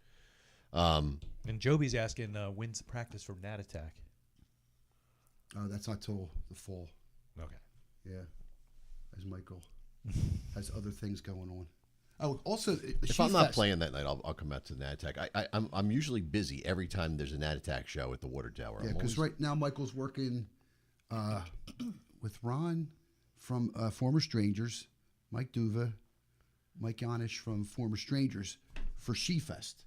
[SPEAKER 5] And Joby's asking, when's the practice for Nat Attack?
[SPEAKER 8] That's not till the fall.
[SPEAKER 5] Okay.
[SPEAKER 8] Yeah. As Michael has other things going on. Oh, also,
[SPEAKER 7] if I'm not playing that night, I'll come out to the Nat Attack. I'm usually busy every time there's a Nat Attack show at the Water Tower.
[SPEAKER 8] Yeah, because right now Michael's working with Ron from Former Strangers, Mike Duva, Mike Yanish from Former Strangers for She-Fest.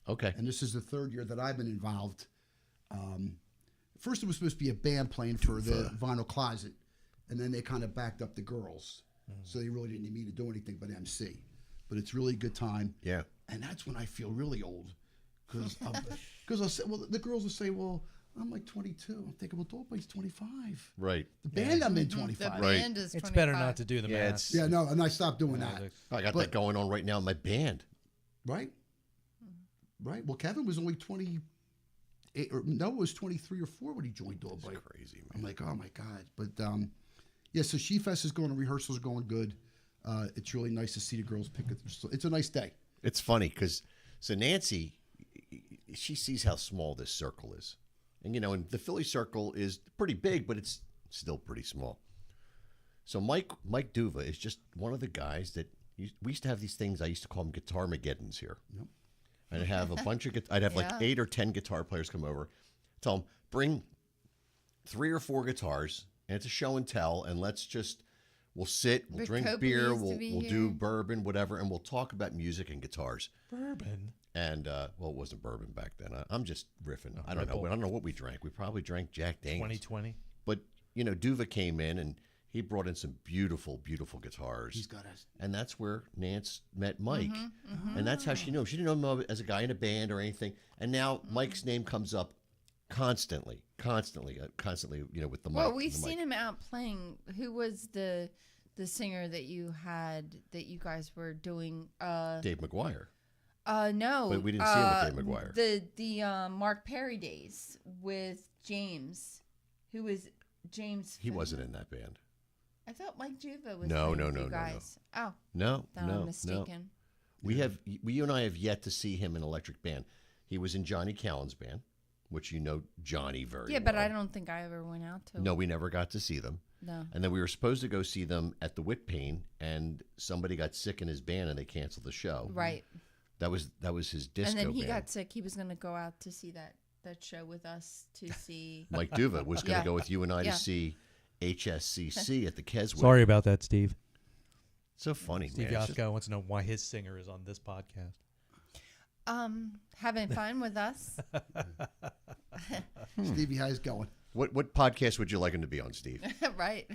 [SPEAKER 7] Okay.
[SPEAKER 8] And this is the third year that I've been involved. First, it was supposed to be a band playing for the Vinyl Closet, and then they kind of backed up the girls. So they really didn't need me to do anything but MC. But it's really a good time.
[SPEAKER 7] Yeah.
[SPEAKER 8] And that's when I feel really old. Because I'll say, well, the girls will say, well, I'm like 22. I'm thinking, well, Dolby's 25.
[SPEAKER 7] Right.
[SPEAKER 8] The band I'm in 25.
[SPEAKER 6] The band is 25.
[SPEAKER 5] It's better not to do the math.
[SPEAKER 8] Yeah, no, and I stopped doing that.
[SPEAKER 7] I got that going on right now in my band.
[SPEAKER 8] Right? Right. Well, Kevin was only 28, or no, it was 23 or 4 when he joined Dolby.
[SPEAKER 7] That's crazy, man.
[SPEAKER 8] I'm like, oh my God. But yeah, so She-Fest is going, rehearsals are going good. It's really nice to see the girls pick it. It's a nice day.
[SPEAKER 7] It's funny because Nancy, she sees how small this circle is. And, and the Philly circle is pretty big, but it's still pretty small. So Mike Duva is just one of the guys that we used to have these things. I used to call them Guitar Mageddons here. Yep. And I'd have a bunch of I'd have like 8 or 10 guitar players come over. Tell them, bring 3 or 4 guitars, and it's a show and tell, and we'll sit, we'll drink beer, we'll do bourbon, whatever, and we'll talk about music and guitars.
[SPEAKER 5] Bourbon?
[SPEAKER 7] And, well, it wasn't bourbon back then. I'm just riffing. I don't know what we drank. We probably drank Jack Daniels.
[SPEAKER 5] 2020.
[SPEAKER 7] But, Duva came in, and he brought in some beautiful, beautiful guitars.
[SPEAKER 8] He's got us.
[SPEAKER 7] And that's where Nance met Mike. And that's how she knew him. She didn't know him as a guy in a band or anything. And now Mike's name comes up constantly, with the mic.
[SPEAKER 6] Well, we've seen him out playing. Who was the singer that you guys were doing?
[SPEAKER 7] Dave McGuire.
[SPEAKER 6] No.
[SPEAKER 7] But we didn't see him with Dave McGuire.
[SPEAKER 6] The Mark Perry days with James. Who was James?
[SPEAKER 7] He wasn't in that band.
[SPEAKER 6] I thought Mike Juva was
[SPEAKER 7] No,
[SPEAKER 6] with
[SPEAKER 7] no,
[SPEAKER 6] you
[SPEAKER 7] no,
[SPEAKER 6] guys.
[SPEAKER 7] no.
[SPEAKER 6] Oh.
[SPEAKER 7] No,
[SPEAKER 6] I'm mistaken.
[SPEAKER 7] You and I have yet to see him in Electric Band. He was in Johnny Callan's band, which Johnny very well.
[SPEAKER 6] Yeah, but I don't think I ever went out to.
[SPEAKER 7] No, we never got to see them.
[SPEAKER 6] No.
[SPEAKER 7] And then we were supposed to go see them at the Whitpain, and somebody got sick in his band, and they canceled the show.
[SPEAKER 6] Right.
[SPEAKER 7] That was his disco
[SPEAKER 6] And then he
[SPEAKER 7] band.
[SPEAKER 6] got sick. He was going to go out to see that show with us to see.
[SPEAKER 7] Mike Duva was going to
[SPEAKER 6] Yeah.
[SPEAKER 7] go with you and I
[SPEAKER 6] Yeah.
[SPEAKER 7] to see HSCC at the Keswick.
[SPEAKER 5] Sorry about that, Steve.
[SPEAKER 7] So funny,
[SPEAKER 5] Steve
[SPEAKER 7] man.
[SPEAKER 5] Yasko wants to know why his singer is on this podcast.
[SPEAKER 6] Having fun with us.
[SPEAKER 8] Stevie, how's it going?
[SPEAKER 7] What podcast would you like him to be on, Steve?
[SPEAKER 6] Right.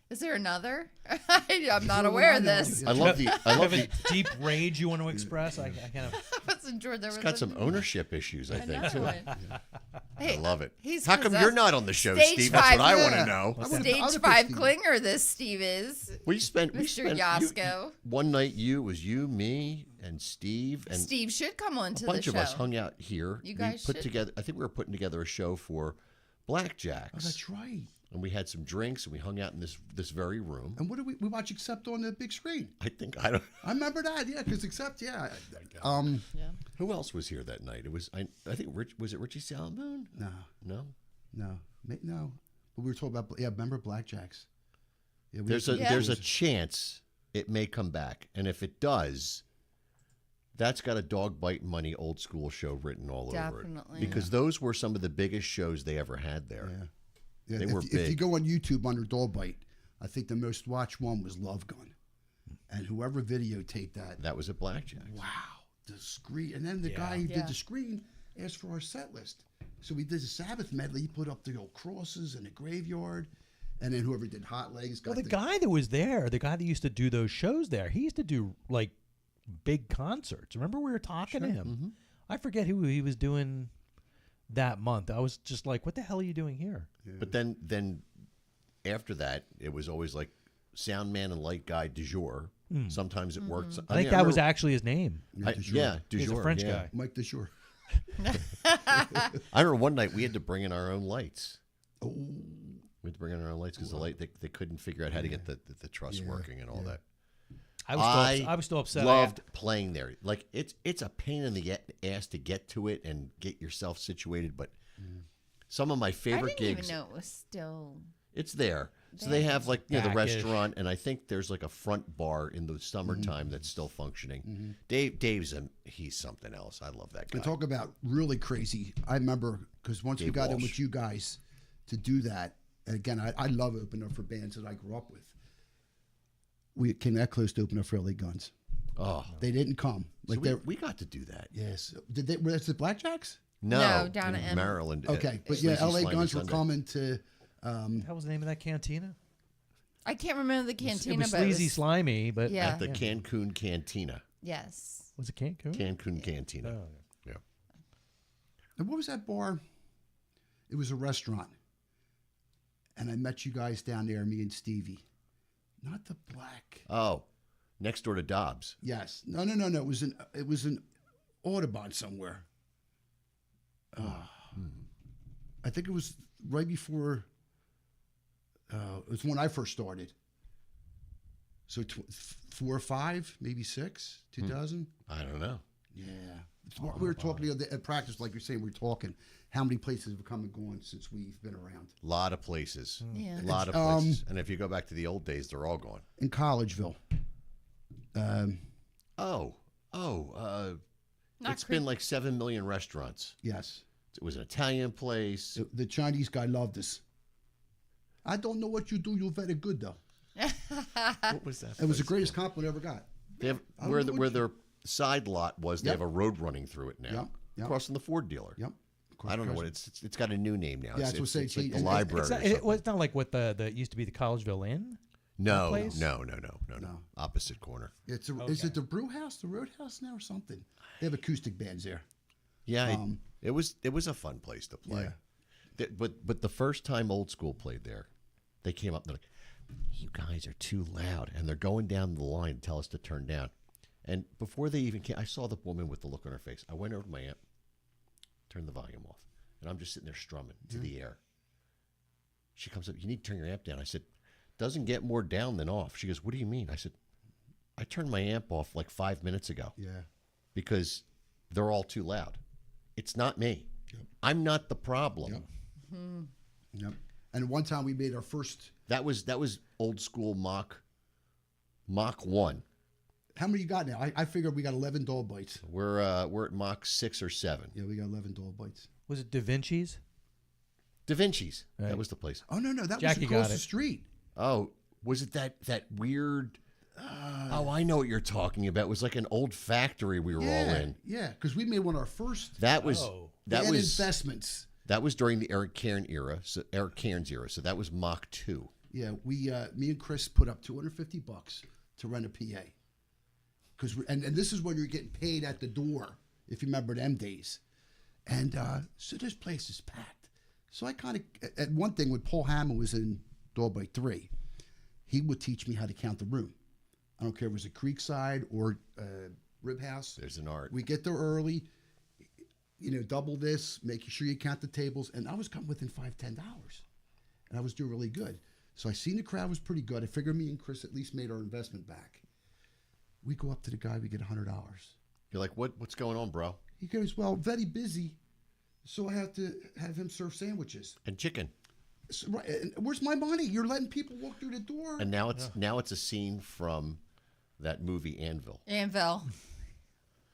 [SPEAKER 6] Is there another? I'm not aware of this.
[SPEAKER 7] I love the
[SPEAKER 5] Deep rage you want to express? I kind of.
[SPEAKER 6] I wasn't sure there was.
[SPEAKER 7] It's got some ownership issues, I think,
[SPEAKER 6] know
[SPEAKER 7] too.
[SPEAKER 6] it.
[SPEAKER 7] I
[SPEAKER 6] Hey,
[SPEAKER 7] love it.
[SPEAKER 6] he's
[SPEAKER 7] How come
[SPEAKER 6] possessed.
[SPEAKER 7] you're not on the show,
[SPEAKER 6] Stage
[SPEAKER 7] Steve? That's what I
[SPEAKER 6] 5
[SPEAKER 7] want to know.
[SPEAKER 8] I would've
[SPEAKER 6] Stage
[SPEAKER 8] picked
[SPEAKER 6] 5
[SPEAKER 8] Steve.
[SPEAKER 6] clinger, this Steve is.
[SPEAKER 7] We spent
[SPEAKER 6] Mr. Yasko.
[SPEAKER 7] One night, it was you, me, and Steve, and
[SPEAKER 6] Steve should come on to
[SPEAKER 7] a
[SPEAKER 6] the
[SPEAKER 7] bunch
[SPEAKER 6] show.
[SPEAKER 7] of us hung out here.
[SPEAKER 6] You guys
[SPEAKER 7] we put
[SPEAKER 6] should.
[SPEAKER 7] together. I think we were putting together a show for Blackjacks.
[SPEAKER 8] Oh, that's right.
[SPEAKER 7] And we had some drinks, and we hung out in this very room.
[SPEAKER 8] And what did we watch Accept on the big screen?
[SPEAKER 7] I think I don't.
[SPEAKER 8] I remember that, yeah, because Accept, yeah.
[SPEAKER 6] Yeah.
[SPEAKER 7] Who else was here that night? It was I think was it Richie Salmoon?
[SPEAKER 8] No,
[SPEAKER 7] No.
[SPEAKER 8] no. But we were talking about, remember Blackjacks? Yeah,
[SPEAKER 7] There's a chance it may come back, and if it does, that's got a dog bite money old school show written all over it.
[SPEAKER 6] Definitely.
[SPEAKER 7] Because those were some of the biggest shows they ever had there.
[SPEAKER 8] Yeah.
[SPEAKER 7] They
[SPEAKER 8] if,
[SPEAKER 7] were
[SPEAKER 8] if you
[SPEAKER 7] big.
[SPEAKER 8] go on YouTube under Dog Bite, I think the most watched one was Love Gun. And whoever videotaped that,
[SPEAKER 7] That was at Blackjacks.
[SPEAKER 8] wow, the screen. And then the guy who did the screen asked for our set list. So we did the Sabbath medley. He put up the old crosses and the graveyard. And then whoever did Hot Legs got
[SPEAKER 5] Well, the guy that was there, the guy that used to do those shows there, he used to do like big concerts. Remember we were talking to him?
[SPEAKER 7] Mm-hmm.
[SPEAKER 5] I forget who he was doing that month. I was just like, what the hell are you doing here?
[SPEAKER 7] But then after that, it was always like sound man and light guy du jour. Sometimes it worked.
[SPEAKER 5] I think that was actually his name.
[SPEAKER 7] du
[SPEAKER 5] He's
[SPEAKER 7] jour.
[SPEAKER 5] a French
[SPEAKER 7] yeah.
[SPEAKER 5] guy.
[SPEAKER 8] Mike DeShore.
[SPEAKER 7] I remember one night we had to bring in our own lights.
[SPEAKER 8] Oh,
[SPEAKER 7] We had to bring in our own lights because the light they couldn't figure out how to get the truss working and all that.
[SPEAKER 5] I was still upset.
[SPEAKER 7] Loved playing there. Like it's a pain in the ass to get to it and get yourself situated. But some of my
[SPEAKER 6] I
[SPEAKER 7] favorite
[SPEAKER 6] didn't
[SPEAKER 7] gigs,
[SPEAKER 6] even know it was still.
[SPEAKER 7] it's there. So they have like the
[SPEAKER 5] Backish.
[SPEAKER 7] restaurant, and I think there's like a front bar in the summertime that's still functioning. Dave's he's something else. I love that guy.
[SPEAKER 8] and talk about really crazy. I remember because once we
[SPEAKER 7] Dave
[SPEAKER 8] got in
[SPEAKER 7] Walsh.
[SPEAKER 8] with you guys to do that, and again, I love opening up for bands that I grew up with. We came that close to open up for LA Guns.
[SPEAKER 7] Oh,
[SPEAKER 8] They didn't come.
[SPEAKER 7] so
[SPEAKER 8] Like
[SPEAKER 7] we got to do that.
[SPEAKER 8] yes, did they? Was it Blackjacks?
[SPEAKER 7] No,
[SPEAKER 6] down
[SPEAKER 7] in
[SPEAKER 6] in
[SPEAKER 7] Maryland.
[SPEAKER 8] Okay, but
[SPEAKER 7] Sleazy
[SPEAKER 8] LA
[SPEAKER 7] Slimy
[SPEAKER 8] Guns were
[SPEAKER 7] Sunday.
[SPEAKER 8] coming to.
[SPEAKER 5] What the hell was the name of that cantina?
[SPEAKER 6] I can't remember the
[SPEAKER 5] It
[SPEAKER 6] cantina,
[SPEAKER 5] was
[SPEAKER 6] but
[SPEAKER 5] Sleazy Slimy, but
[SPEAKER 6] Yeah.
[SPEAKER 7] At the Cancun Cantina.
[SPEAKER 6] yes.
[SPEAKER 5] was it Cancun?
[SPEAKER 7] Cancun Cantina.
[SPEAKER 5] Oh,
[SPEAKER 7] Yeah.
[SPEAKER 8] And what was that bar? It was a restaurant. And I met you guys down there, me and Stevie. Not the Black.
[SPEAKER 7] Oh, next door to Dobbs.
[SPEAKER 8] Yes. No. It was an Audubon somewhere. I think it was right before. It was when I first started. So 4 or 5, maybe 6, 2000.
[SPEAKER 7] I don't know.
[SPEAKER 8] Yeah. We were talking the other day at practice, like you're saying, we were talking how many places have come and gone since we've been around.
[SPEAKER 7] A lot of places.
[SPEAKER 6] Yeah.
[SPEAKER 7] A lot of places. And if you go back to the old days, they're all gone.
[SPEAKER 8] In Collegeville.
[SPEAKER 7] It's been like 7 million restaurants.
[SPEAKER 8] Yes.
[SPEAKER 7] It was an Italian place.
[SPEAKER 8] The Chinese guy loved us. I don't know what you do. You're very good, though.
[SPEAKER 7] What was that?
[SPEAKER 8] It was the
[SPEAKER 7] place
[SPEAKER 8] greatest
[SPEAKER 7] called?
[SPEAKER 8] compliment I ever got.
[SPEAKER 7] They have,
[SPEAKER 8] I don't
[SPEAKER 7] where
[SPEAKER 8] know
[SPEAKER 7] the,
[SPEAKER 8] what
[SPEAKER 7] where
[SPEAKER 8] you-
[SPEAKER 7] their side lot was, they
[SPEAKER 8] Yep.
[SPEAKER 7] have a road running through it now.
[SPEAKER 8] Yep, yep.
[SPEAKER 7] Across from the Ford dealer.
[SPEAKER 8] Yep.
[SPEAKER 7] I don't know what it's got a new name now.
[SPEAKER 8] Yeah,
[SPEAKER 7] it's,
[SPEAKER 8] it's what
[SPEAKER 7] it's
[SPEAKER 8] they
[SPEAKER 7] like the
[SPEAKER 8] changed.
[SPEAKER 7] library.
[SPEAKER 5] It's
[SPEAKER 7] or
[SPEAKER 5] not,
[SPEAKER 7] something.
[SPEAKER 5] it's not like what the used to be the Collegeville Inn.
[SPEAKER 7] No,
[SPEAKER 5] place?
[SPEAKER 7] no. Opposite corner.
[SPEAKER 8] Is it the Brew House, the Roadhouse now, or something? They have acoustic bands there.
[SPEAKER 7] Yeah, it was a fun place to play.
[SPEAKER 8] Yeah.
[SPEAKER 7] But the first time Old School played there, they came up and they're like, "You guys are too loud," and they're going down the line to tell us to turn down. And before they even came, I saw the woman with the look on her face. I went over to my amp, turned the volume off, and I'm just sitting there strumming to the air. She comes up, "You need to turn your amp down." I said, "Doesn't get more down than off." She goes, "What do you mean?" I said, "I turned my amp off like 5 minutes ago."
[SPEAKER 8] Yeah.
[SPEAKER 7] Because they're all too loud. It's not me.
[SPEAKER 8] Yep.
[SPEAKER 7] I'm not the problem.
[SPEAKER 8] Yep. Yep. And one time we made our first.
[SPEAKER 7] That was Old School Mach 1.
[SPEAKER 8] How many you got now? I figured we got 11 dog bites.
[SPEAKER 7] We're at Mach 6 or 7.
[SPEAKER 8] Yeah, we got 11 dog bites.
[SPEAKER 5] Was it Da Vinci's?
[SPEAKER 7] Da Vinci's.
[SPEAKER 5] Right.
[SPEAKER 7] That was the place.
[SPEAKER 8] Oh no, that
[SPEAKER 5] Jackie
[SPEAKER 8] was across
[SPEAKER 5] got
[SPEAKER 8] the
[SPEAKER 5] it.
[SPEAKER 8] street.
[SPEAKER 7] Oh, was it that weird? I know what you're talking about. It was like an old factory we were all in.
[SPEAKER 8] Yeah, because we made one of our first.
[SPEAKER 7] That was
[SPEAKER 8] investments.
[SPEAKER 7] That was during the Eric Cairns era. So that was Mach 2.
[SPEAKER 8] Yeah, me and Chris put up $250 to rent a PA. And this is when you're getting paid at the door, if you remember them days. And so this place is packed. So I kind of, at one thing when Paul Hammond was in Doorbite 3, he would teach me how to count the room. I don't care if it was a Creekside or Rib House.
[SPEAKER 7] There's an art.
[SPEAKER 8] We get there early, double this, making sure you count the tables. And I was coming within $5, $10. And I was doing really good. So I seen the crowd was pretty good. I figured me and Chris at least made our investment back. We go up to the guy, we get $100.
[SPEAKER 7] You're like, what's going on, bro?
[SPEAKER 8] He goes, well, very busy, so I have to have him serve sandwiches.
[SPEAKER 7] And chicken.
[SPEAKER 8] So, right, and where's my money? You're letting people walk through the door.
[SPEAKER 7] And now it's a scene from that movie Anvil.
[SPEAKER 6] Anvil.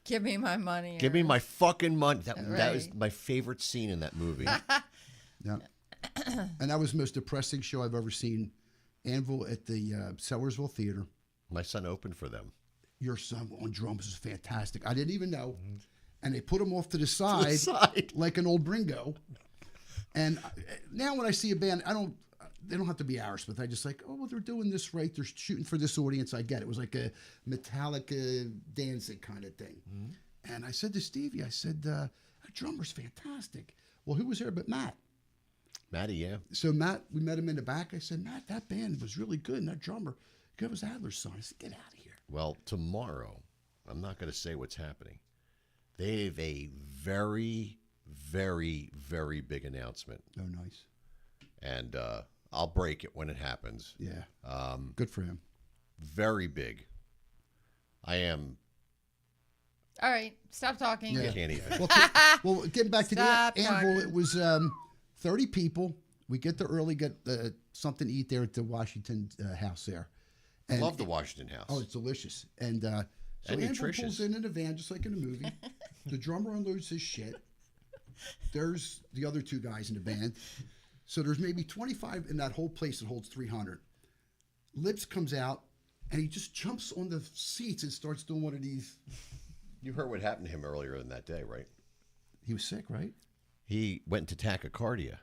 [SPEAKER 6] Give me my money.
[SPEAKER 7] Give me my fucking money. That
[SPEAKER 6] Right.
[SPEAKER 7] was my favorite scene in that movie.
[SPEAKER 8] Yeah. And that was the most depressing show I've ever seen. Anvil at the Sellersville Theater.
[SPEAKER 7] My son opened for them.
[SPEAKER 8] Your son on drums was fantastic. I didn't even know. And they put him off to the side, like an old Bringo. And now when I see a band, they don't have to be Aerosmith. I just like, oh, well, they're doing this right. They're shooting for this audience. I get it. It was like a Metallica Danzig kind of thing. Mm-hmm. And I said to Stevie, that drummer's fantastic. Well, who was there but Matt?
[SPEAKER 7] Matty, yeah.
[SPEAKER 8] So Matt, we met him in the back. I said, Matt, that band was really good. And that drummer, it was Adler's son. I said, get out of here.
[SPEAKER 7] Well, tomorrow, I'm not going to say what's happening. They have a very, very, very big announcement.
[SPEAKER 8] Oh, nice.
[SPEAKER 7] And I'll break it when it happens.
[SPEAKER 8] Yeah. Good for him.
[SPEAKER 7] Very big. I am.
[SPEAKER 6] All right, stop talking.
[SPEAKER 8] Yeah.
[SPEAKER 7] Can't even.
[SPEAKER 8] Well, getting back to
[SPEAKER 6] Stop
[SPEAKER 8] the Anvil, it was 30 people. We get there early, get something to eat there at the Washington house there. And,
[SPEAKER 7] Love the Washington House.
[SPEAKER 8] Oh, it's delicious. And so
[SPEAKER 7] And
[SPEAKER 8] Anvil
[SPEAKER 7] nutritious.
[SPEAKER 8] pulls in a van, just like in the movie. The drummer unloads his shit. There's the other two guys in the band. So there's maybe 25 in that whole place that holds 300. Lips comes out, and he just jumps on the seats and starts doing one of these.
[SPEAKER 7] You heard what happened to him earlier in that day, right?
[SPEAKER 8] He was sick, right?
[SPEAKER 7] He went into tachycardia.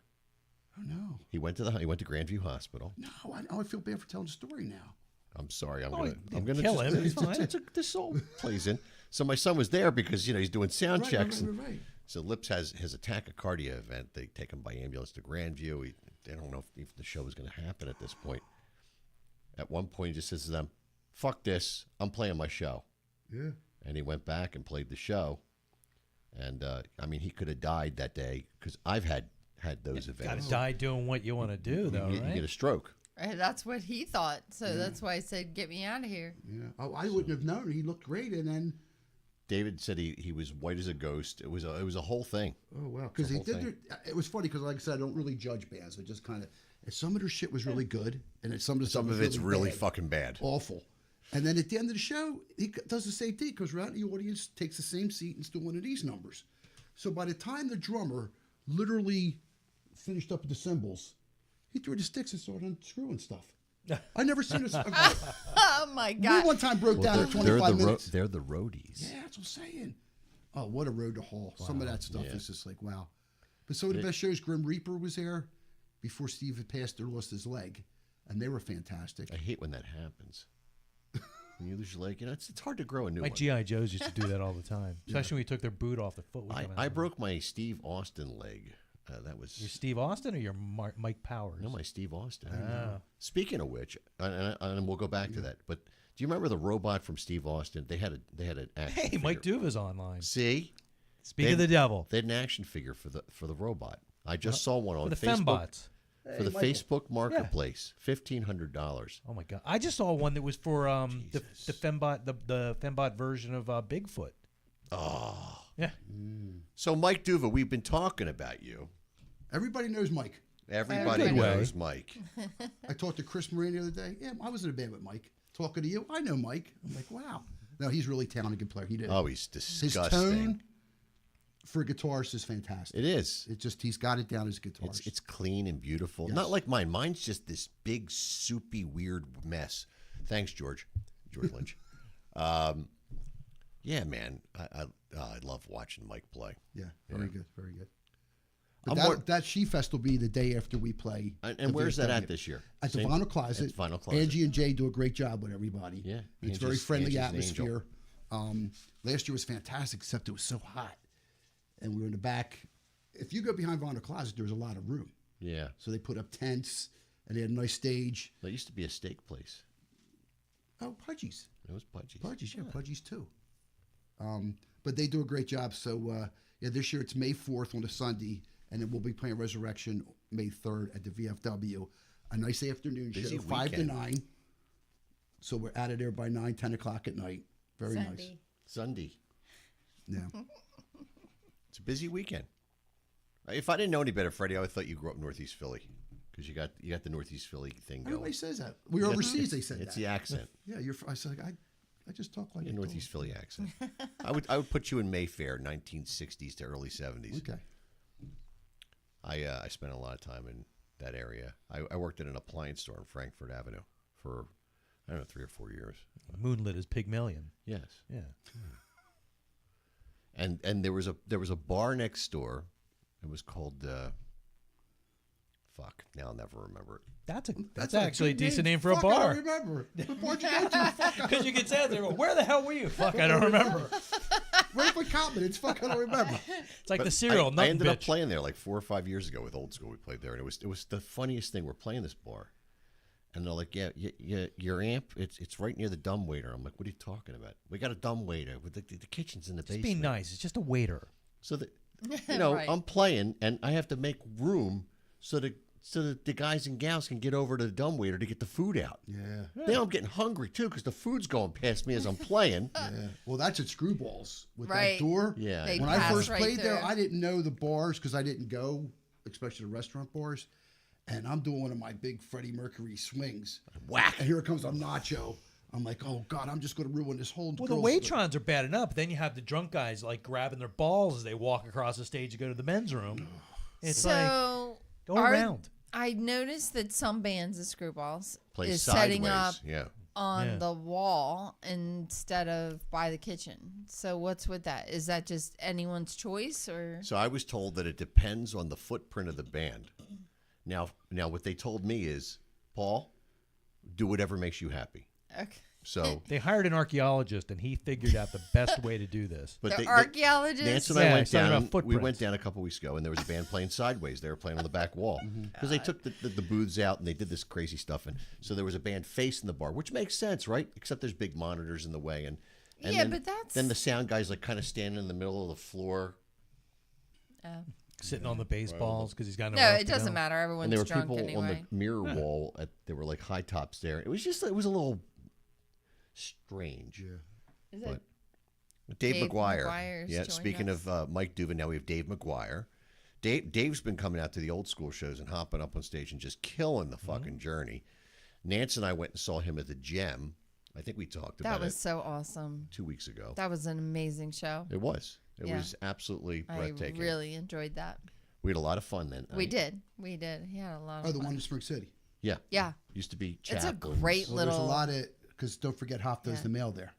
[SPEAKER 8] Oh, no.
[SPEAKER 7] He went to Grandview Hospital.
[SPEAKER 8] No, I feel bad for telling the story now.
[SPEAKER 7] I'm sorry. I'm
[SPEAKER 5] didn't
[SPEAKER 7] gonna
[SPEAKER 5] kill him. It's fine.
[SPEAKER 7] This all plays in. So my son was there because he's doing sound checks.
[SPEAKER 8] Right.
[SPEAKER 7] So Lips has a tachycardia event. They take him by ambulance to Grandview. They don't know if the show is going to happen at this point. At one point, he just says to them, "Fuck this! I'm playing my show."
[SPEAKER 8] Yeah.
[SPEAKER 7] And he went back and played the show. And he could have died that day because I've had those
[SPEAKER 5] Got
[SPEAKER 7] events.
[SPEAKER 5] to die doing what you want to do, though,
[SPEAKER 7] You
[SPEAKER 5] right?
[SPEAKER 7] get a stroke.
[SPEAKER 6] Right, that's what he thought. So that's why I said, get me out of here.
[SPEAKER 8] Yeah. Oh, I wouldn't have known. He looked great, and then
[SPEAKER 7] David said he was white as a ghost. It was a whole thing.
[SPEAKER 8] Oh wow! Because they did. It was funny because, like I said, I don't really judge bands. I just kind of. Some of their shit was really good, and some of
[SPEAKER 7] it's really fucking bad,
[SPEAKER 8] awful. And then at the end of the show, he does the same thing. Goes around the audience, takes the same seat, and still one of these numbers. So by the time the drummer literally finished up the cymbals, he threw the sticks and started unscrewing stuff. I never seen this.
[SPEAKER 6] Oh my God!
[SPEAKER 8] We one time broke down at 25 minutes.
[SPEAKER 7] They're the roadies.
[SPEAKER 8] Yeah, that's what I'm saying. Oh, what a road to haul! Wow. Some of that stuff is just like wow. But some of the best shows, Grim Reaper was there before Steve had passed or lost his leg, and they were fantastic.
[SPEAKER 7] I hate when that happens. When you lose your leg, it's hard to grow a new one.
[SPEAKER 5] Like G.I. Joes used to do that all the time, especially when you took their boot off the foot.
[SPEAKER 7] I broke my Steve Austin leg. That was
[SPEAKER 5] your Steve Austin or your Mike Powers?
[SPEAKER 7] No, my Steve Austin.
[SPEAKER 5] Oh.
[SPEAKER 7] Speaking of which, and we'll go back to that. But do you remember the robot from Steve Austin? They had an action.
[SPEAKER 5] Hey,
[SPEAKER 7] figure.
[SPEAKER 5] Mike Duva's online.
[SPEAKER 7] See,
[SPEAKER 5] speak of the devil.
[SPEAKER 7] They had an action figure for the robot. I just saw one on
[SPEAKER 5] the
[SPEAKER 7] Facebook.
[SPEAKER 5] Fembots.
[SPEAKER 7] For the Facebook Marketplace, $1,500.
[SPEAKER 5] Oh my God! I just saw one that was for the Fembot, the Fembot version of Bigfoot.
[SPEAKER 7] Oh,
[SPEAKER 5] yeah.
[SPEAKER 7] So Mike Duva, we've been talking about you.
[SPEAKER 8] Everybody knows Mike.
[SPEAKER 7] Everybody knows Mike.
[SPEAKER 8] I talked to Chris Moran the other day. Yeah, I was in a band with Mike. Talking to you, I know Mike. I'm like, wow. No, he's really talented, good player. He did.
[SPEAKER 7] Oh, he's disgusting.
[SPEAKER 8] His tone for a guitarist is fantastic.
[SPEAKER 7] It is.
[SPEAKER 8] It just he's got it down as a guitarist.
[SPEAKER 7] It's clean and beautiful.
[SPEAKER 8] Yes.
[SPEAKER 7] Not like mine. Mine's just this big, soupy, weird mess. Thanks, George Lynch. Yeah, man. I love watching Mike play.
[SPEAKER 8] Yeah, very good, very good. But that She-Fest will be the day after we play.
[SPEAKER 7] And where's that at this year?
[SPEAKER 8] At the Vinyl Closet.
[SPEAKER 7] At Vinyl Closet.
[SPEAKER 8] Angie and Jay do a great job with everybody.
[SPEAKER 7] Yeah.
[SPEAKER 8] It's very friendly atmosphere. Last year was fantastic, except it was so hot. And we were in the back. If you go behind Vinyl Closet, there's a lot of room.
[SPEAKER 7] Yeah.
[SPEAKER 8] So they put up tents, and they had a nice stage.
[SPEAKER 7] That used to be a steak place.
[SPEAKER 8] Oh, Pudgy's.
[SPEAKER 7] It was Pudgy's.
[SPEAKER 8] Pudgy's, yeah, Pudgy's too. But they do a great job. So, this year it's May 4th on a Sunday, and then we'll be playing Resurrection May 3rd at the VFW. A nice afternoon
[SPEAKER 7] Busy
[SPEAKER 8] show, 5 to
[SPEAKER 7] weekend.
[SPEAKER 8] 9. So we're out of there by 9, 10 o'clock at night. Very nice.
[SPEAKER 7] Sunday.
[SPEAKER 8] Yeah.
[SPEAKER 7] It's a busy weekend. If I didn't know any better, Freddie, I would have thought you grew up in Northeast Philly because you got the Northeast Philly thing going.
[SPEAKER 8] Everybody says that. We were overseas. They said
[SPEAKER 7] it's
[SPEAKER 8] that.
[SPEAKER 7] the accent.
[SPEAKER 8] Yeah, I said I just talk like
[SPEAKER 7] a Northeast Philly accent. I would put you in Mayfair, 1960s to early 70s.
[SPEAKER 8] Okay.
[SPEAKER 7] I spent a lot of time in that area. I worked at an appliance store on Frankfurt Avenue for I don't know 3 or 4 years.
[SPEAKER 5] Moonlit as Pygmalion.
[SPEAKER 7] Yes.
[SPEAKER 5] Yeah.
[SPEAKER 7] And there was a bar next door. It was called fuck. Now I'll never remember it.
[SPEAKER 5] That's actually a decent name for a
[SPEAKER 8] Fuck,
[SPEAKER 5] bar.
[SPEAKER 8] I don't remember. What bar did you go to?
[SPEAKER 5] Because you can say there, where the hell were you? Fuck, I don't remember.
[SPEAKER 8] Right for confidence. Fuck, I don't remember.
[SPEAKER 5] It's like
[SPEAKER 7] But
[SPEAKER 5] the cereal.
[SPEAKER 7] I ended up
[SPEAKER 5] bitch.
[SPEAKER 7] playing there like 4 or 5 years ago with Old School. We played there, and it was the funniest thing. We're playing this bar, and they're like, "Yeah, your amp, it's right near the dumbwaiter." I'm like, "What are you talking about? We got a dumbwaiter. With the kitchen's in the
[SPEAKER 5] Just
[SPEAKER 7] basement."
[SPEAKER 5] be nice. It's just a waiter.
[SPEAKER 7] So that right. I'm playing, and I have to make room so that the guys and gals can get over to the dumbwaiter to get the food out.
[SPEAKER 8] Yeah.
[SPEAKER 7] Now I'm getting hungry too because the food's going past me as I'm playing.
[SPEAKER 8] Yeah. Well, that's at Screwballs with
[SPEAKER 6] Right.
[SPEAKER 8] that door.
[SPEAKER 7] Yeah.
[SPEAKER 6] They
[SPEAKER 8] When I
[SPEAKER 6] pass
[SPEAKER 8] first
[SPEAKER 6] right
[SPEAKER 8] played there,
[SPEAKER 6] through.
[SPEAKER 8] I didn't know the bars because I didn't go, especially the restaurant bars. And I'm doing one of my big Freddie Mercury swings.
[SPEAKER 7] Whack.
[SPEAKER 8] And here comes a nacho. I'm like, oh God, I'm just going to ruin this whole.
[SPEAKER 5] Well, the Waitrons are bad enough. But then you have the drunk guys like grabbing their balls as they walk across the stage to go to the men's room. It's like go around.
[SPEAKER 6] I noticed that some bands of Screwballs
[SPEAKER 7] Play
[SPEAKER 6] is
[SPEAKER 7] sideways.
[SPEAKER 6] setting up
[SPEAKER 7] Yeah.
[SPEAKER 6] on the wall instead of by the kitchen. So what's with that? Is that just anyone's choice or?
[SPEAKER 7] So I was told that it depends on the footprint of the band. Now what they told me is, Paul, do whatever makes you happy.
[SPEAKER 6] Okay.
[SPEAKER 7] So
[SPEAKER 5] They hired an archaeologist, and he figured out the best way to do this.
[SPEAKER 7] but
[SPEAKER 6] The archaeologist?
[SPEAKER 7] Nance and I
[SPEAKER 5] Yeah,
[SPEAKER 7] went
[SPEAKER 5] he's talking
[SPEAKER 7] down.
[SPEAKER 5] about footprints.
[SPEAKER 7] We went down a couple weeks ago, and there was a band playing sideways. They were playing on the back wall because they took the booths out and they did this crazy stuff. And so there was a band facing the bar, which makes sense, right? Except there's big monitors in the way, and
[SPEAKER 6] Yeah,
[SPEAKER 7] then,
[SPEAKER 6] but that's-
[SPEAKER 7] then the sound guy's like kind of standing in the middle of the floor.
[SPEAKER 5] Sitting on the baseballs because he's got
[SPEAKER 6] No,
[SPEAKER 5] nowhere else
[SPEAKER 6] it
[SPEAKER 5] to
[SPEAKER 6] doesn't
[SPEAKER 5] go.
[SPEAKER 6] matter.
[SPEAKER 7] And
[SPEAKER 6] Everyone's
[SPEAKER 7] there were
[SPEAKER 6] drunk
[SPEAKER 7] people
[SPEAKER 6] anyway.
[SPEAKER 7] on the mirror wall. There were like high tops there. It was a little strange.
[SPEAKER 6] Is
[SPEAKER 7] But Dave McGuire.
[SPEAKER 6] McGuire's
[SPEAKER 7] Yeah,
[SPEAKER 6] joined
[SPEAKER 7] speaking
[SPEAKER 6] us.
[SPEAKER 7] of Mike Duvin, now we have Dave McGuire. Dave's been coming out to the old school shows and hopping up on stage and just killing the fucking journey. Nance and I went and saw him at the Gem. I think we talked about
[SPEAKER 6] That was
[SPEAKER 7] it
[SPEAKER 6] so awesome.
[SPEAKER 7] 2 weeks ago.
[SPEAKER 6] That was an amazing show.
[SPEAKER 7] It was. It
[SPEAKER 6] Yeah.
[SPEAKER 7] was absolutely breathtaking.
[SPEAKER 6] I really enjoyed that.
[SPEAKER 7] We had a lot of fun then.
[SPEAKER 6] We did. We did. He had a lot of
[SPEAKER 8] Oh, the
[SPEAKER 6] fun.
[SPEAKER 8] one in Spring City.
[SPEAKER 7] Yeah.
[SPEAKER 6] Yeah.
[SPEAKER 7] Used to be
[SPEAKER 6] It's a
[SPEAKER 7] Chaplin's.
[SPEAKER 6] great
[SPEAKER 8] Well, there's a
[SPEAKER 6] little.
[SPEAKER 8] lot of, because don't forget Hoff does
[SPEAKER 6] Yeah.
[SPEAKER 8] the mail there.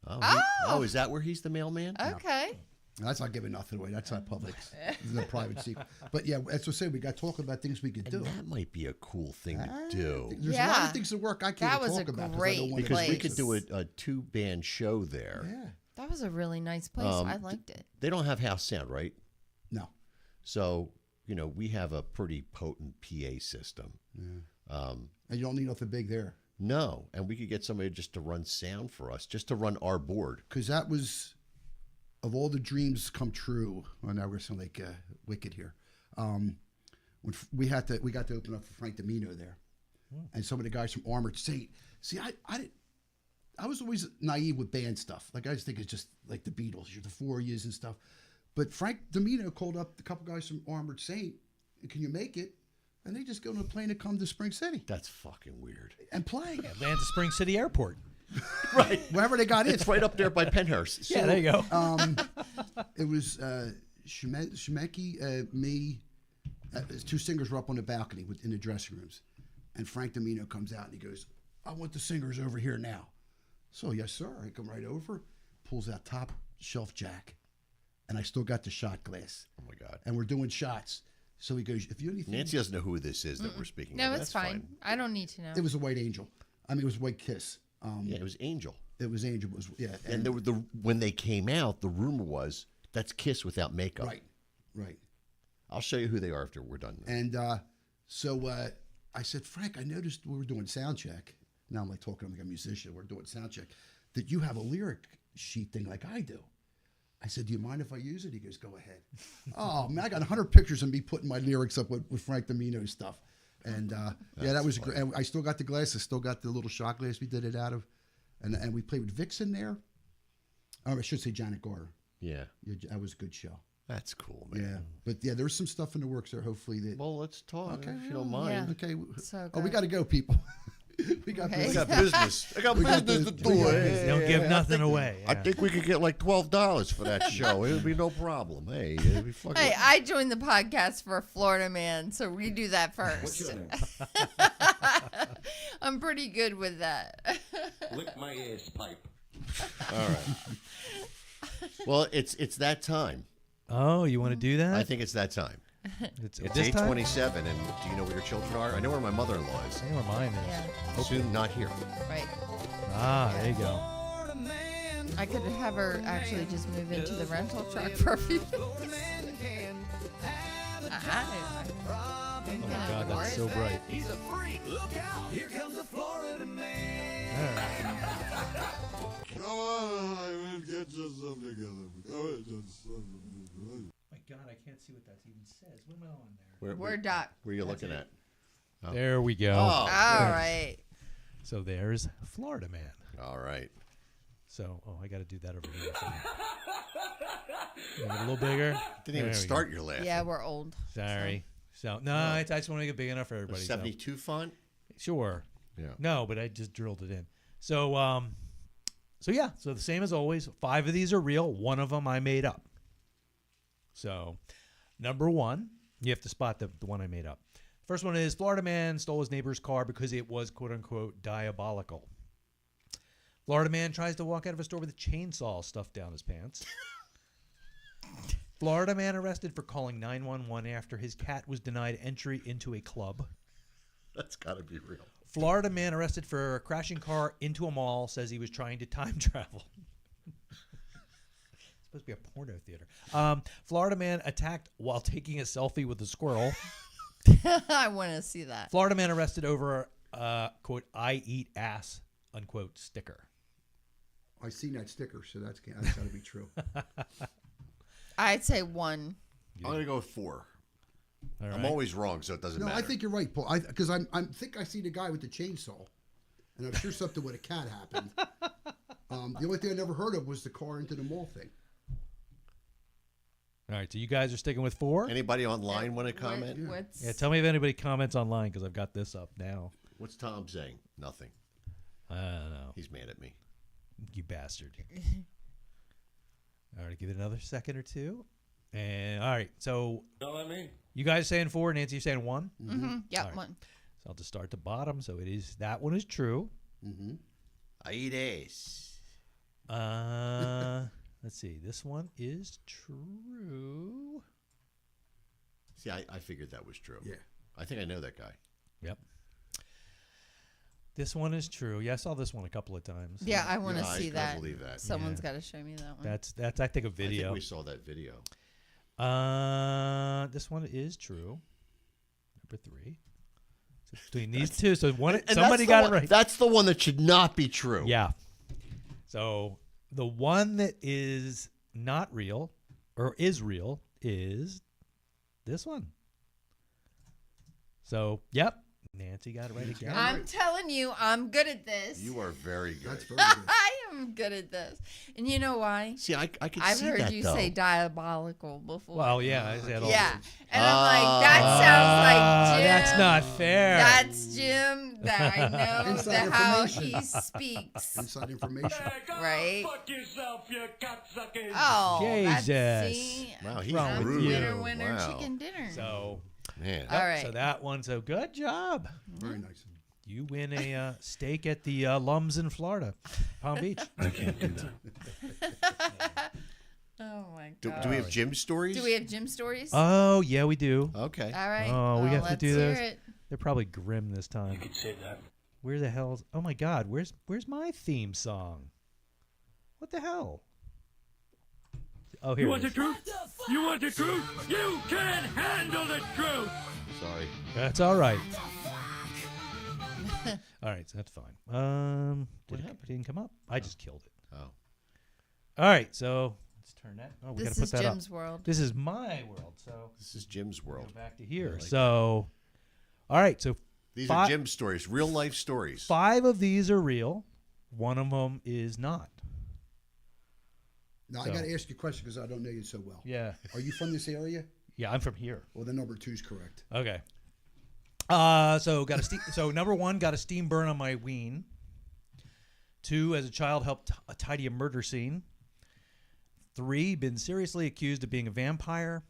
[SPEAKER 7] Oh, is that where he's the mailman?
[SPEAKER 6] Okay.
[SPEAKER 8] That's not giving nothing away. That's not public. It's a private secret. But yeah, as I say, we got talking about things we could
[SPEAKER 7] And
[SPEAKER 8] do.
[SPEAKER 7] that might be a cool thing to do.
[SPEAKER 8] There's a lot
[SPEAKER 6] Yeah.
[SPEAKER 8] of things that work I
[SPEAKER 6] That
[SPEAKER 8] can't
[SPEAKER 6] was
[SPEAKER 8] talk
[SPEAKER 6] a
[SPEAKER 8] about
[SPEAKER 6] great
[SPEAKER 8] I don't want
[SPEAKER 7] Because we
[SPEAKER 6] place.
[SPEAKER 7] could do a two-band show there.
[SPEAKER 8] Yeah.
[SPEAKER 6] That was a really nice place. I liked it.
[SPEAKER 7] They don't have house sound, right?
[SPEAKER 8] No.
[SPEAKER 7] So, we have a pretty potent PA system.
[SPEAKER 8] And you don't need nothing big there.
[SPEAKER 7] No, and we could get somebody just to run sound for us, just to run our board.
[SPEAKER 8] Because that was, of all the dreams come true. Well, now we're sounding like Wicked here. When we got to open up for Frank Domino there, and some of the guys from Armored Saint. See, I was always naive with band stuff. Like I just think it's just like the Beatles, you're the Four Years and stuff. But Frank Domino called up a couple guys from Armored Saint. Can you make it? And they just go on a plane to come to Spring City
[SPEAKER 7] That's fucking weird.
[SPEAKER 8] and play.
[SPEAKER 5] Atlanta Spring City Airport.
[SPEAKER 7] Right.
[SPEAKER 8] Wherever they got in.
[SPEAKER 7] It's right up there by Penhurst.
[SPEAKER 5] Yeah, there you go.
[SPEAKER 8] It was Shemeki, me, two singers were up on the balcony in the dressing rooms. And Frank Domino comes out and he goes, I want the singers over here now. So, yes, sir. I come right over, pulls out top shelf jack. And I still got the shot glass.
[SPEAKER 7] Oh, my God.
[SPEAKER 8] And we're doing shots. So he goes, if you anything.
[SPEAKER 7] Nancy doesn't know who this is that we're speaking
[SPEAKER 6] No,
[SPEAKER 7] of.
[SPEAKER 6] it's
[SPEAKER 7] That's
[SPEAKER 6] fine. I don't need to know.
[SPEAKER 8] It was a white angel. I mean, it was a white kiss.
[SPEAKER 7] Yeah, it was Angel.
[SPEAKER 8] It was Angel. It was, yeah.
[SPEAKER 7] And there were when they came out, the rumor was that's Kiss without makeup.
[SPEAKER 8] Right.
[SPEAKER 7] I'll show you who they are after we're done.
[SPEAKER 8] And so I said, Frank, I noticed we were doing sound check. Now I'm like talking like a musician. We're doing sound check. That you have a lyric sheet thing like I do. I said, do you mind if I use it? He goes, go ahead. Oh, man, I got 100 pictures of me putting my lyrics up with Frank Domino stuff. And yeah, that was great. And I still got the glasses, still got the little shot glass we did it out of. And we played with Vixen there. Or I should say Janet Garter.
[SPEAKER 7] Yeah.
[SPEAKER 8] Yeah, that was a good show.
[SPEAKER 7] That's cool, man.
[SPEAKER 8] Yeah. But yeah, there's some stuff in the works there, hopefully. That.
[SPEAKER 7] Well, let's talk
[SPEAKER 8] Okay,
[SPEAKER 7] if you don't mind.
[SPEAKER 6] Yeah.
[SPEAKER 8] Okay.
[SPEAKER 6] So
[SPEAKER 8] Oh, we
[SPEAKER 6] good.
[SPEAKER 8] got to go, people. We got
[SPEAKER 6] Okay.
[SPEAKER 7] I got business. I got
[SPEAKER 8] We got
[SPEAKER 7] business to
[SPEAKER 8] the-
[SPEAKER 7] do.
[SPEAKER 8] we got
[SPEAKER 7] Hey,
[SPEAKER 8] business.
[SPEAKER 5] Don't give
[SPEAKER 7] I
[SPEAKER 5] nothing
[SPEAKER 7] think-
[SPEAKER 5] away.
[SPEAKER 7] I
[SPEAKER 5] yeah.
[SPEAKER 7] think we could get like $12 for that show. It would be no problem. Hey, it'd be fucking.
[SPEAKER 6] Hey, I joined the podcast for Florida Man, so we do that first. I'm pretty good with that.
[SPEAKER 4] Lick my ass pipe.
[SPEAKER 7] All right. Well, it's that time.
[SPEAKER 5] Oh, you want to do that?
[SPEAKER 7] I think it's that time.
[SPEAKER 5] it's
[SPEAKER 7] It's
[SPEAKER 5] this time?
[SPEAKER 7] 8:27, and do you know where your children are? I know where my mother-in-law is.
[SPEAKER 5] I know where mine is.
[SPEAKER 6] Yeah,
[SPEAKER 7] Soon, not here.
[SPEAKER 6] right.
[SPEAKER 5] Ah, there you go.
[SPEAKER 6] I could have her actually just move into the rental truck for a few days.
[SPEAKER 5] Oh my God, that's so bright. All right.
[SPEAKER 3] Come on, let's get yourself together.
[SPEAKER 5] My God, I can't see what that even says. What am I on there?
[SPEAKER 6] Word doc.
[SPEAKER 7] Where are you looking at?
[SPEAKER 5] There we go.
[SPEAKER 7] Oh,
[SPEAKER 6] All right.
[SPEAKER 5] So there's Florida Man.
[SPEAKER 7] all right.
[SPEAKER 5] So, I got to do that over here. Make it a little bigger.
[SPEAKER 7] Didn't
[SPEAKER 5] There
[SPEAKER 7] even
[SPEAKER 5] we
[SPEAKER 7] start your laugh.
[SPEAKER 6] Yeah, we're old.
[SPEAKER 5] go. Sorry. So, no, I just want to make it big enough for
[SPEAKER 7] The
[SPEAKER 5] everybody. so-
[SPEAKER 7] 72 font?
[SPEAKER 5] Sure.
[SPEAKER 7] Yeah.
[SPEAKER 5] No, but I just drilled it in. So, so yeah. So the same as always. 5 of these are real. 1 of them I made up. So, number 1, you have to spot the one I made up. First one is Florida man stole his neighbor's car because it was quote unquote diabolical. Florida man tries to walk out of a store with a chainsaw stuffed down his pants. Florida man arrested for calling 911 after his cat was denied entry into a club.
[SPEAKER 7] That's got to be real.
[SPEAKER 5] Florida man arrested for a crashing car into a mall says he was trying to time travel. It's supposed to be a porno theater. Florida man attacked while taking a selfie with a squirrel.
[SPEAKER 6] I want to see that.
[SPEAKER 5] Florida man arrested over quote I eat ass unquote sticker.
[SPEAKER 8] I seen that sticker, so that's got to be true.
[SPEAKER 6] I'd say 1.
[SPEAKER 7] I'm going to go with 4.
[SPEAKER 5] All right.
[SPEAKER 7] I'm always wrong, so it doesn't
[SPEAKER 8] No,
[SPEAKER 7] matter.
[SPEAKER 8] I think you're right, Paul. Because I think I see the guy with the chainsaw, and I'm sure something with a cat happened. The only thing I never heard of was the car into the mall thing.
[SPEAKER 5] All right, so you guys are sticking with 4?
[SPEAKER 7] Anybody online want to comment?
[SPEAKER 5] Yeah, tell me if anybody comments online because I've got this up now.
[SPEAKER 7] What's Tom saying? Nothing.
[SPEAKER 5] I don't know.
[SPEAKER 7] He's mad at me.
[SPEAKER 5] You bastard. All right, give it another second or two. And all right, so you guys saying 4, Nancy, you're saying 1?
[SPEAKER 6] Mm-hmm. Yeah,
[SPEAKER 5] right.
[SPEAKER 6] 1.
[SPEAKER 5] So I'll just start at the bottom. So it is that one is true.
[SPEAKER 8] Mm-hmm.
[SPEAKER 7] Aides.
[SPEAKER 5] Let's see. This one is true.
[SPEAKER 7] See, I figured that was true.
[SPEAKER 8] Yeah.
[SPEAKER 7] I think I know that guy.
[SPEAKER 5] Yep. This one is true. Yeah, I saw this one a couple of times.
[SPEAKER 6] Yeah, I want to
[SPEAKER 7] Yeah,
[SPEAKER 6] see
[SPEAKER 7] I
[SPEAKER 6] that.
[SPEAKER 7] believe that.
[SPEAKER 6] Someone's
[SPEAKER 5] Yeah.
[SPEAKER 6] got to show me that one.
[SPEAKER 5] That's I think a
[SPEAKER 7] I
[SPEAKER 5] video.
[SPEAKER 7] think we saw that video.
[SPEAKER 5] This one is true. Number 3. So between these two, so one
[SPEAKER 7] And
[SPEAKER 5] somebody
[SPEAKER 7] that's the
[SPEAKER 5] got
[SPEAKER 7] one-
[SPEAKER 5] it right.
[SPEAKER 7] That's the one that should not be true.
[SPEAKER 5] Yeah. So the one that is not real or is real is this one. So, yep. Nancy got it right again.
[SPEAKER 6] I'm telling you, I'm good at this.
[SPEAKER 7] You are very good.
[SPEAKER 8] That's very good.
[SPEAKER 6] I am good at this. And you know why?
[SPEAKER 7] See, I could
[SPEAKER 6] I've
[SPEAKER 7] see
[SPEAKER 6] heard
[SPEAKER 7] that,
[SPEAKER 6] you
[SPEAKER 7] though.
[SPEAKER 6] say diabolical before.
[SPEAKER 5] Well, yeah. I said all
[SPEAKER 6] yeah.
[SPEAKER 5] this.
[SPEAKER 6] And I'm like, that sounds like Jim.
[SPEAKER 5] That's not fair.
[SPEAKER 6] That's Jim. That I know
[SPEAKER 8] Inside
[SPEAKER 6] how he
[SPEAKER 8] information.
[SPEAKER 6] speaks.
[SPEAKER 8] Inside information.
[SPEAKER 6] Right?
[SPEAKER 4] Fuck yourself, you cocksucker.
[SPEAKER 6] Oh,
[SPEAKER 5] Jesus.
[SPEAKER 6] That's, see,
[SPEAKER 7] Wow, he's
[SPEAKER 5] wrong with
[SPEAKER 7] rude.
[SPEAKER 5] you?
[SPEAKER 6] winner, winner,
[SPEAKER 7] Wow.
[SPEAKER 6] chicken dinner.
[SPEAKER 5] So,
[SPEAKER 7] Man.
[SPEAKER 6] All right.
[SPEAKER 5] so that one, so good job.
[SPEAKER 8] Very nice.
[SPEAKER 5] You win a steak at the Lums in Florida, Palm Beach.
[SPEAKER 4] I can't do that.
[SPEAKER 6] Oh my
[SPEAKER 7] Do
[SPEAKER 6] god.
[SPEAKER 7] we have Jim stories?
[SPEAKER 6] Do we have Jim stories?
[SPEAKER 5] Oh, yeah, we do.
[SPEAKER 7] Okay.
[SPEAKER 6] All right.
[SPEAKER 5] Oh, we
[SPEAKER 6] well,
[SPEAKER 5] have to
[SPEAKER 6] let's
[SPEAKER 5] do
[SPEAKER 6] hear
[SPEAKER 5] those.
[SPEAKER 6] it.
[SPEAKER 5] They're probably grim this time.
[SPEAKER 4] You can say that.
[SPEAKER 5] Where the hell's? Oh my God! Where's my theme song? What the hell? Oh, here
[SPEAKER 4] You
[SPEAKER 5] it
[SPEAKER 4] want the
[SPEAKER 5] is.
[SPEAKER 4] truth? You want the truth? You can't handle the truth.
[SPEAKER 7] Sorry.
[SPEAKER 5] That's all right. All right, so that's fine. Didn't come up. I just killed it.
[SPEAKER 7] Oh.
[SPEAKER 5] All right, so let's turn that. Oh, we
[SPEAKER 6] This
[SPEAKER 5] gotta put
[SPEAKER 6] is
[SPEAKER 5] that
[SPEAKER 6] Jim's
[SPEAKER 5] up.
[SPEAKER 6] world.
[SPEAKER 5] This is my world. So
[SPEAKER 7] This is Jim's
[SPEAKER 5] go
[SPEAKER 7] world.
[SPEAKER 5] back to here.
[SPEAKER 7] like
[SPEAKER 5] So, all right, so
[SPEAKER 7] These are Jim's stories, real life stories.
[SPEAKER 5] 5 of these are real. One of them is not.
[SPEAKER 8] Now,
[SPEAKER 5] So-
[SPEAKER 8] I got to ask you a question because I don't know you so well.
[SPEAKER 5] Yeah,
[SPEAKER 8] Are you from this area?
[SPEAKER 5] yeah. I'm from here.
[SPEAKER 8] Well, then number 2 is correct.
[SPEAKER 5] Okay. So got a so number 1, got a steam burn on my ween. 2, as a child, helped tidy a murder scene. 3, been seriously accused of being a vampire.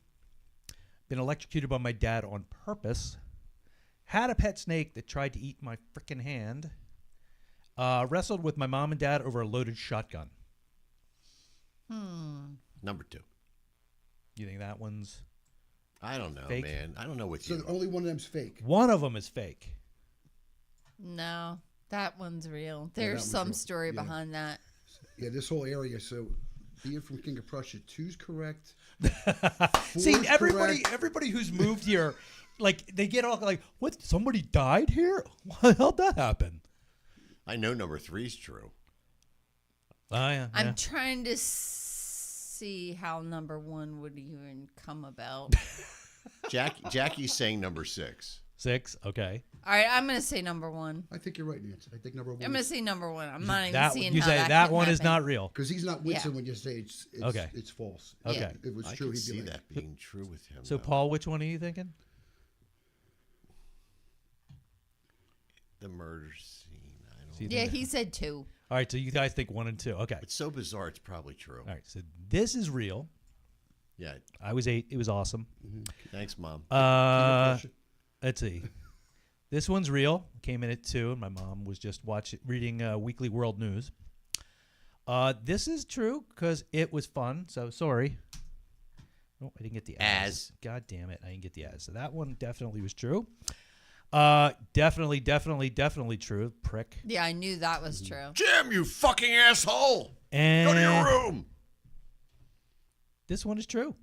[SPEAKER 5] Been electrocuted by my dad on purpose. Had a pet snake that tried to eat my frickin' hand. Wrestled with my mom and dad over a loaded shotgun.
[SPEAKER 7] Number 2.
[SPEAKER 5] You think that one's?
[SPEAKER 7] I don't know,
[SPEAKER 5] Fake?
[SPEAKER 7] man. I don't know what
[SPEAKER 8] So
[SPEAKER 7] you.
[SPEAKER 8] only one of them's fake.
[SPEAKER 5] One of them is fake.
[SPEAKER 6] No, that one's real.
[SPEAKER 8] that
[SPEAKER 6] There's
[SPEAKER 8] one's
[SPEAKER 6] some
[SPEAKER 8] real.
[SPEAKER 6] story
[SPEAKER 8] Yeah.
[SPEAKER 6] behind that.
[SPEAKER 8] Yeah, this whole area. So being from King of Prussia, 2's correct.
[SPEAKER 5] See,
[SPEAKER 8] 4's correct.
[SPEAKER 5] everybody who's moved here, like they get all like, "What? Somebody died here? How how'd that happen?"
[SPEAKER 7] I know number 3's true.
[SPEAKER 5] Oh yeah.
[SPEAKER 6] I'm trying to see how number 1 would even come about.
[SPEAKER 7] Jackie's saying number 6.
[SPEAKER 5] 6. Okay.
[SPEAKER 6] All right, I'm gonna say number 1.
[SPEAKER 8] I think you're right, Nancy. I think number 1.
[SPEAKER 6] I'm gonna say number 1. I'm not even
[SPEAKER 5] That
[SPEAKER 6] seeing
[SPEAKER 5] you
[SPEAKER 6] how
[SPEAKER 5] say
[SPEAKER 6] that could
[SPEAKER 5] one is
[SPEAKER 6] happen.
[SPEAKER 5] not real.
[SPEAKER 8] Because he's not wincing
[SPEAKER 6] Yeah.
[SPEAKER 8] when you say it's
[SPEAKER 5] Okay.
[SPEAKER 8] it's false.
[SPEAKER 5] Okay.
[SPEAKER 8] If it was
[SPEAKER 7] I
[SPEAKER 8] true,
[SPEAKER 7] could
[SPEAKER 8] he'd
[SPEAKER 7] see
[SPEAKER 8] be like,
[SPEAKER 7] that being true with him.
[SPEAKER 5] So
[SPEAKER 7] though.
[SPEAKER 5] Paul, which one are you thinking?
[SPEAKER 7] The murder scene. I don't.
[SPEAKER 5] See,
[SPEAKER 6] Yeah, he said 2.
[SPEAKER 5] All right. So you guys think 1 and 2. Okay.
[SPEAKER 7] It's so bizarre. It's probably true.
[SPEAKER 5] All right. So this is real.
[SPEAKER 7] Yeah.
[SPEAKER 5] I was 8. It was awesome.
[SPEAKER 7] Thanks, Mom.
[SPEAKER 5] Let's see. This one's real. Came in at 2, and my mom was just reading Weekly World News. This is true because it was fun. So sorry. Oh, I didn't get the as. God damn it! I didn't get the as. So that one definitely was true. Definitely true. Prick.
[SPEAKER 6] Yeah, I knew that was true.
[SPEAKER 7] Jim, you fucking asshole!
[SPEAKER 5] And
[SPEAKER 7] Go to your room.
[SPEAKER 5] this one is true.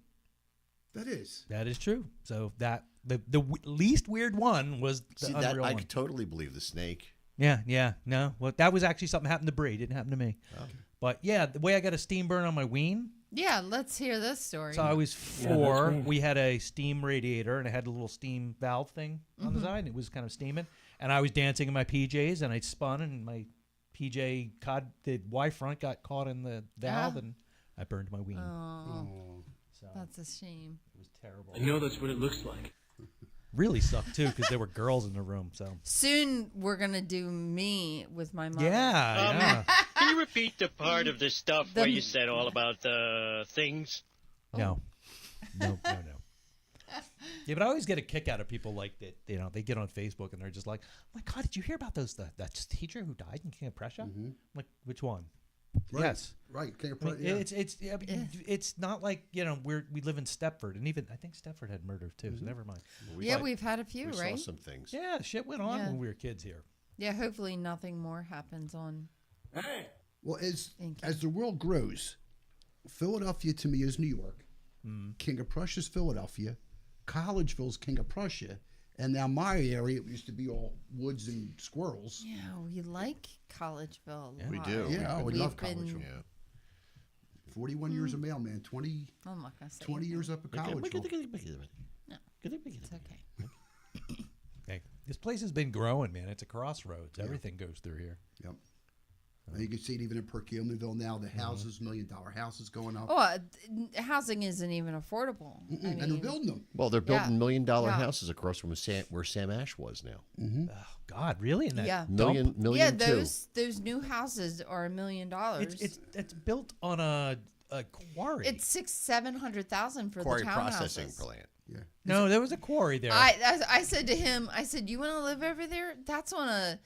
[SPEAKER 8] that is.
[SPEAKER 5] That is true. So that the least weird one was the
[SPEAKER 7] See that?
[SPEAKER 5] unreal
[SPEAKER 7] I
[SPEAKER 5] one.
[SPEAKER 7] could totally believe the snake.
[SPEAKER 5] Yeah. No, well, that was actually something happened to Bree. It didn't happen to me.
[SPEAKER 7] Oh.
[SPEAKER 5] But yeah, the way I got a steam burn on my ween.
[SPEAKER 6] Yeah, let's hear this story.
[SPEAKER 5] So I was 4. We had a steam radiator, and it had a little steam valve thing on the side. And it was kind of steaming. And I was dancing in my PJs, and I spun, and my PJ cod, the Y front got caught in the valve, and I burned my ween.
[SPEAKER 6] Oh,
[SPEAKER 5] So
[SPEAKER 6] that's a shame.
[SPEAKER 5] it was terrible.
[SPEAKER 4] I know that's what it looks like.
[SPEAKER 5] Really sucked too because there were girls in the room. So
[SPEAKER 6] Soon we're gonna do me with my mother.
[SPEAKER 5] yeah.
[SPEAKER 9] Can you repeat the part of the stuff
[SPEAKER 6] The-
[SPEAKER 9] where you said all about things?
[SPEAKER 5] No. No. Yeah, but I always get a kick out of people like that. You know, they get on Facebook and they're just like, "Oh my God, did you hear about that teacher who died in Camp Prussia?" I'm like, which one?
[SPEAKER 8] Right.
[SPEAKER 5] Yes.
[SPEAKER 8] Right. Can't
[SPEAKER 5] I mean,
[SPEAKER 8] yeah.
[SPEAKER 5] it's not like we live in Stepford, and even I think Stepford had murder too. So never mind.
[SPEAKER 6] We've had a few,
[SPEAKER 7] We
[SPEAKER 6] right?
[SPEAKER 7] saw some things.
[SPEAKER 5] Yeah, shit went on
[SPEAKER 6] Yeah.
[SPEAKER 5] when we were kids here.
[SPEAKER 6] Yeah, hopefully nothing more happens on.
[SPEAKER 8] Well, as
[SPEAKER 6] Thank you.
[SPEAKER 8] as the world grows, Philadelphia to me is New York. King of Prussia is Philadelphia. Collegeville's King of Prussia. And now my area, it used to be all woods and squirrels.
[SPEAKER 6] Yeah, we like Collegeville a lot.
[SPEAKER 7] We do.
[SPEAKER 8] Yeah, we love
[SPEAKER 6] We've been-
[SPEAKER 8] Collegeville.
[SPEAKER 7] Yeah.
[SPEAKER 8] 41 years of mailman, 20
[SPEAKER 6] I'm not gonna say
[SPEAKER 8] 20
[SPEAKER 6] anything.
[SPEAKER 8] years up at Collegeville.
[SPEAKER 6] It's okay.
[SPEAKER 5] Hey, this place has been growing, man. It's a crossroads. Everything goes through here.
[SPEAKER 8] Yep. And you can see it even in Perkiomenville now. The houses, $1 million houses going up.
[SPEAKER 6] Oh, housing isn't even affordable. I
[SPEAKER 8] And they're
[SPEAKER 6] mean,
[SPEAKER 8] building them.
[SPEAKER 7] Well, they're building
[SPEAKER 6] Yeah.
[SPEAKER 7] $1 million
[SPEAKER 6] Yeah.
[SPEAKER 7] houses across from where Sam Ash was now.
[SPEAKER 5] Oh God, really? In that
[SPEAKER 6] Yeah.
[SPEAKER 7] Million
[SPEAKER 6] yeah,
[SPEAKER 7] two.
[SPEAKER 6] those new houses are $1 million.
[SPEAKER 5] It's built on a quarry.
[SPEAKER 6] It's $600,000-$700,000 for
[SPEAKER 7] Quarry
[SPEAKER 6] the
[SPEAKER 7] processing
[SPEAKER 6] townhouses.
[SPEAKER 7] plant.
[SPEAKER 8] Yeah.
[SPEAKER 5] no, there was a quarry there.
[SPEAKER 6] I said to him, I said, "You want to live over there? That's on."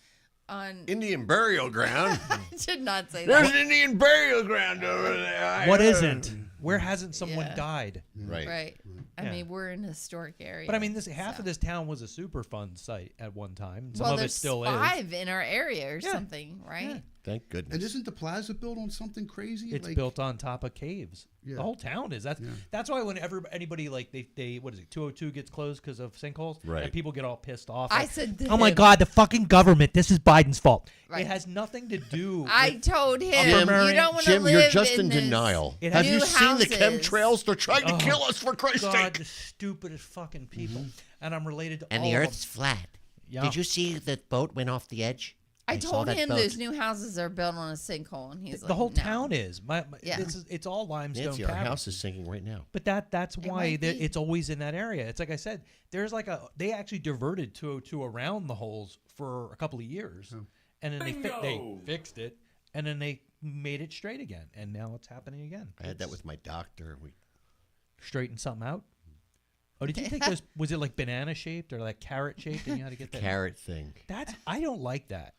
[SPEAKER 7] Indian burial ground.
[SPEAKER 6] I did not say
[SPEAKER 7] There's
[SPEAKER 6] that.
[SPEAKER 7] an Indian burial ground over there.
[SPEAKER 5] What isn't? Where hasn't someone
[SPEAKER 6] Yeah.
[SPEAKER 5] died?
[SPEAKER 7] Right.
[SPEAKER 6] Right. I
[SPEAKER 5] Yeah.
[SPEAKER 6] mean, we're in a historic area.
[SPEAKER 5] But I mean, half
[SPEAKER 6] so.
[SPEAKER 5] of this town was a Superfund site at one time. Some
[SPEAKER 6] Well,
[SPEAKER 5] of it
[SPEAKER 6] there's
[SPEAKER 5] still is.
[SPEAKER 6] 5 in our area or
[SPEAKER 5] Yeah.
[SPEAKER 6] something, right?
[SPEAKER 5] Yeah.
[SPEAKER 7] Thank goodness.
[SPEAKER 8] And isn't the plaza built on something crazy?
[SPEAKER 5] It's
[SPEAKER 8] Like-
[SPEAKER 5] built on top of caves.
[SPEAKER 8] Yeah.
[SPEAKER 5] The whole town is. That's why whenever anybody like they what is it 202 gets closed because of sinkholes,
[SPEAKER 7] Right.
[SPEAKER 5] and people get all pissed off.
[SPEAKER 6] I
[SPEAKER 5] like,
[SPEAKER 6] said to
[SPEAKER 5] "Oh my
[SPEAKER 6] him-
[SPEAKER 5] God, the fucking government! This is Biden's fault."
[SPEAKER 6] Right.
[SPEAKER 5] It has nothing to do.
[SPEAKER 6] I
[SPEAKER 5] with,
[SPEAKER 6] told him,
[SPEAKER 5] Jim,
[SPEAKER 6] you don't want to
[SPEAKER 7] Jim,
[SPEAKER 6] live
[SPEAKER 7] you're just in
[SPEAKER 6] this
[SPEAKER 7] denial.
[SPEAKER 5] It
[SPEAKER 7] Have
[SPEAKER 5] has-
[SPEAKER 7] you
[SPEAKER 6] new
[SPEAKER 7] seen the
[SPEAKER 6] houses.
[SPEAKER 7] chemtrails? They're trying to kill us, for Christ's
[SPEAKER 5] God,
[SPEAKER 7] sake.
[SPEAKER 5] the stupidest fucking people. And I'm related to
[SPEAKER 10] And
[SPEAKER 5] all
[SPEAKER 10] the
[SPEAKER 5] of
[SPEAKER 10] Earth's
[SPEAKER 5] them.
[SPEAKER 10] flat.
[SPEAKER 5] Yeah.
[SPEAKER 10] Did you see that boat went off the edge?
[SPEAKER 6] I
[SPEAKER 10] saw
[SPEAKER 6] told
[SPEAKER 10] that
[SPEAKER 6] him
[SPEAKER 10] boat.
[SPEAKER 6] those new houses are built on a sinkhole, and he's like,
[SPEAKER 5] The whole
[SPEAKER 6] no.
[SPEAKER 5] town is.
[SPEAKER 6] Yeah.
[SPEAKER 5] It's all limestone.
[SPEAKER 7] Nancy, our
[SPEAKER 5] caverns.
[SPEAKER 7] house is sinking right now.
[SPEAKER 5] But that's why
[SPEAKER 6] might be.
[SPEAKER 5] it's always in that area. It's like I said, they actually diverted 202 around the holes for a couple of years, and then they fixed it, and then they made it straight again, and now it's happening again.
[SPEAKER 7] I had that with my doctor. We
[SPEAKER 5] Straighten something out. Oh, did you take those? Was it like banana shaped or like carrot shaped? And you had to get that
[SPEAKER 7] carrot thing.
[SPEAKER 5] I don't like that.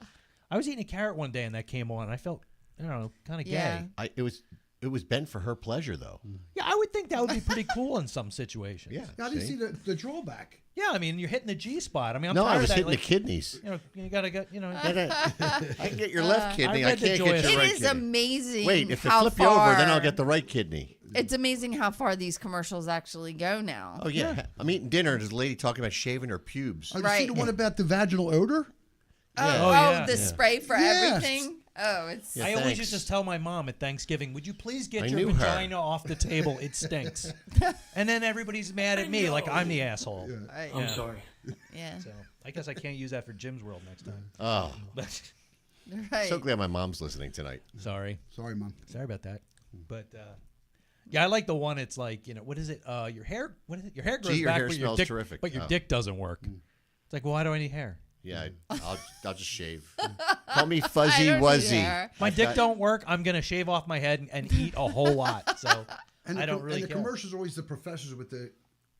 [SPEAKER 5] I was eating a carrot one day and that came on. I felt I don't know, kind of
[SPEAKER 6] Yeah.
[SPEAKER 5] gay.
[SPEAKER 7] It was bent for her pleasure, though.
[SPEAKER 5] Yeah, I would think that would be pretty cool in some situations.
[SPEAKER 7] Yeah.
[SPEAKER 8] I didn't see the drawback.
[SPEAKER 5] Yeah, I mean, you're hitting the G spot. I mean, I'm
[SPEAKER 7] No,
[SPEAKER 5] tired
[SPEAKER 7] I was
[SPEAKER 5] of that,
[SPEAKER 7] hitting
[SPEAKER 5] like,
[SPEAKER 7] the kidneys.
[SPEAKER 5] You know, you gotta get, you know.
[SPEAKER 7] I can get your left kidney.
[SPEAKER 5] I
[SPEAKER 7] I
[SPEAKER 5] read the
[SPEAKER 7] can't
[SPEAKER 5] joyous-
[SPEAKER 7] get your
[SPEAKER 6] It
[SPEAKER 7] right
[SPEAKER 6] is
[SPEAKER 7] kidney.
[SPEAKER 6] amazing.
[SPEAKER 7] Wait, if they
[SPEAKER 6] how
[SPEAKER 7] flip
[SPEAKER 6] far,
[SPEAKER 7] you over, then I'll get the right kidney.
[SPEAKER 6] It's amazing how far these commercials actually go now.
[SPEAKER 7] Oh yeah. I'm eating dinner and there's a lady talking about shaving her pubes.
[SPEAKER 8] Oh, you see the one about the vaginal odor?
[SPEAKER 5] Yeah.
[SPEAKER 6] The spray for
[SPEAKER 8] Yes.
[SPEAKER 6] everything. Oh, it's.
[SPEAKER 7] Yeah,
[SPEAKER 5] I always
[SPEAKER 7] thanks.
[SPEAKER 5] used to tell my mom at Thanksgiving, "Would you please get
[SPEAKER 7] I
[SPEAKER 5] your
[SPEAKER 7] knew her.
[SPEAKER 5] vagina off the table? It stinks." And then everybody's mad at me like I'm the asshole.
[SPEAKER 4] I'm sorry.
[SPEAKER 6] Yeah.
[SPEAKER 5] So I guess I can't use that for Jim's World next time.
[SPEAKER 7] Oh,
[SPEAKER 5] But
[SPEAKER 6] Right.
[SPEAKER 7] so glad my mom's listening tonight.
[SPEAKER 5] sorry
[SPEAKER 8] Sorry, Mom.
[SPEAKER 5] about that. But yeah, I like the one. It's like, you know, what is it? Your hair. What is it? Your hair grows
[SPEAKER 7] Gee, your
[SPEAKER 5] back,
[SPEAKER 7] hair
[SPEAKER 5] but your
[SPEAKER 7] smells
[SPEAKER 5] dick,
[SPEAKER 7] terrific.
[SPEAKER 5] but your
[SPEAKER 7] Oh.
[SPEAKER 5] dick doesn't work. It's like, well, why do I need hair?
[SPEAKER 7] Yeah, I'll just shave. Call me
[SPEAKER 6] I
[SPEAKER 7] Fuzzy
[SPEAKER 6] don't need
[SPEAKER 7] Wuzzy.
[SPEAKER 6] hair.
[SPEAKER 5] My
[SPEAKER 7] I've
[SPEAKER 5] dick
[SPEAKER 7] got-
[SPEAKER 5] don't work. I'm gonna shave off my head and eat a whole lot. So
[SPEAKER 8] And
[SPEAKER 5] I don't really
[SPEAKER 8] and the
[SPEAKER 5] care.
[SPEAKER 8] commercials are always the professors with the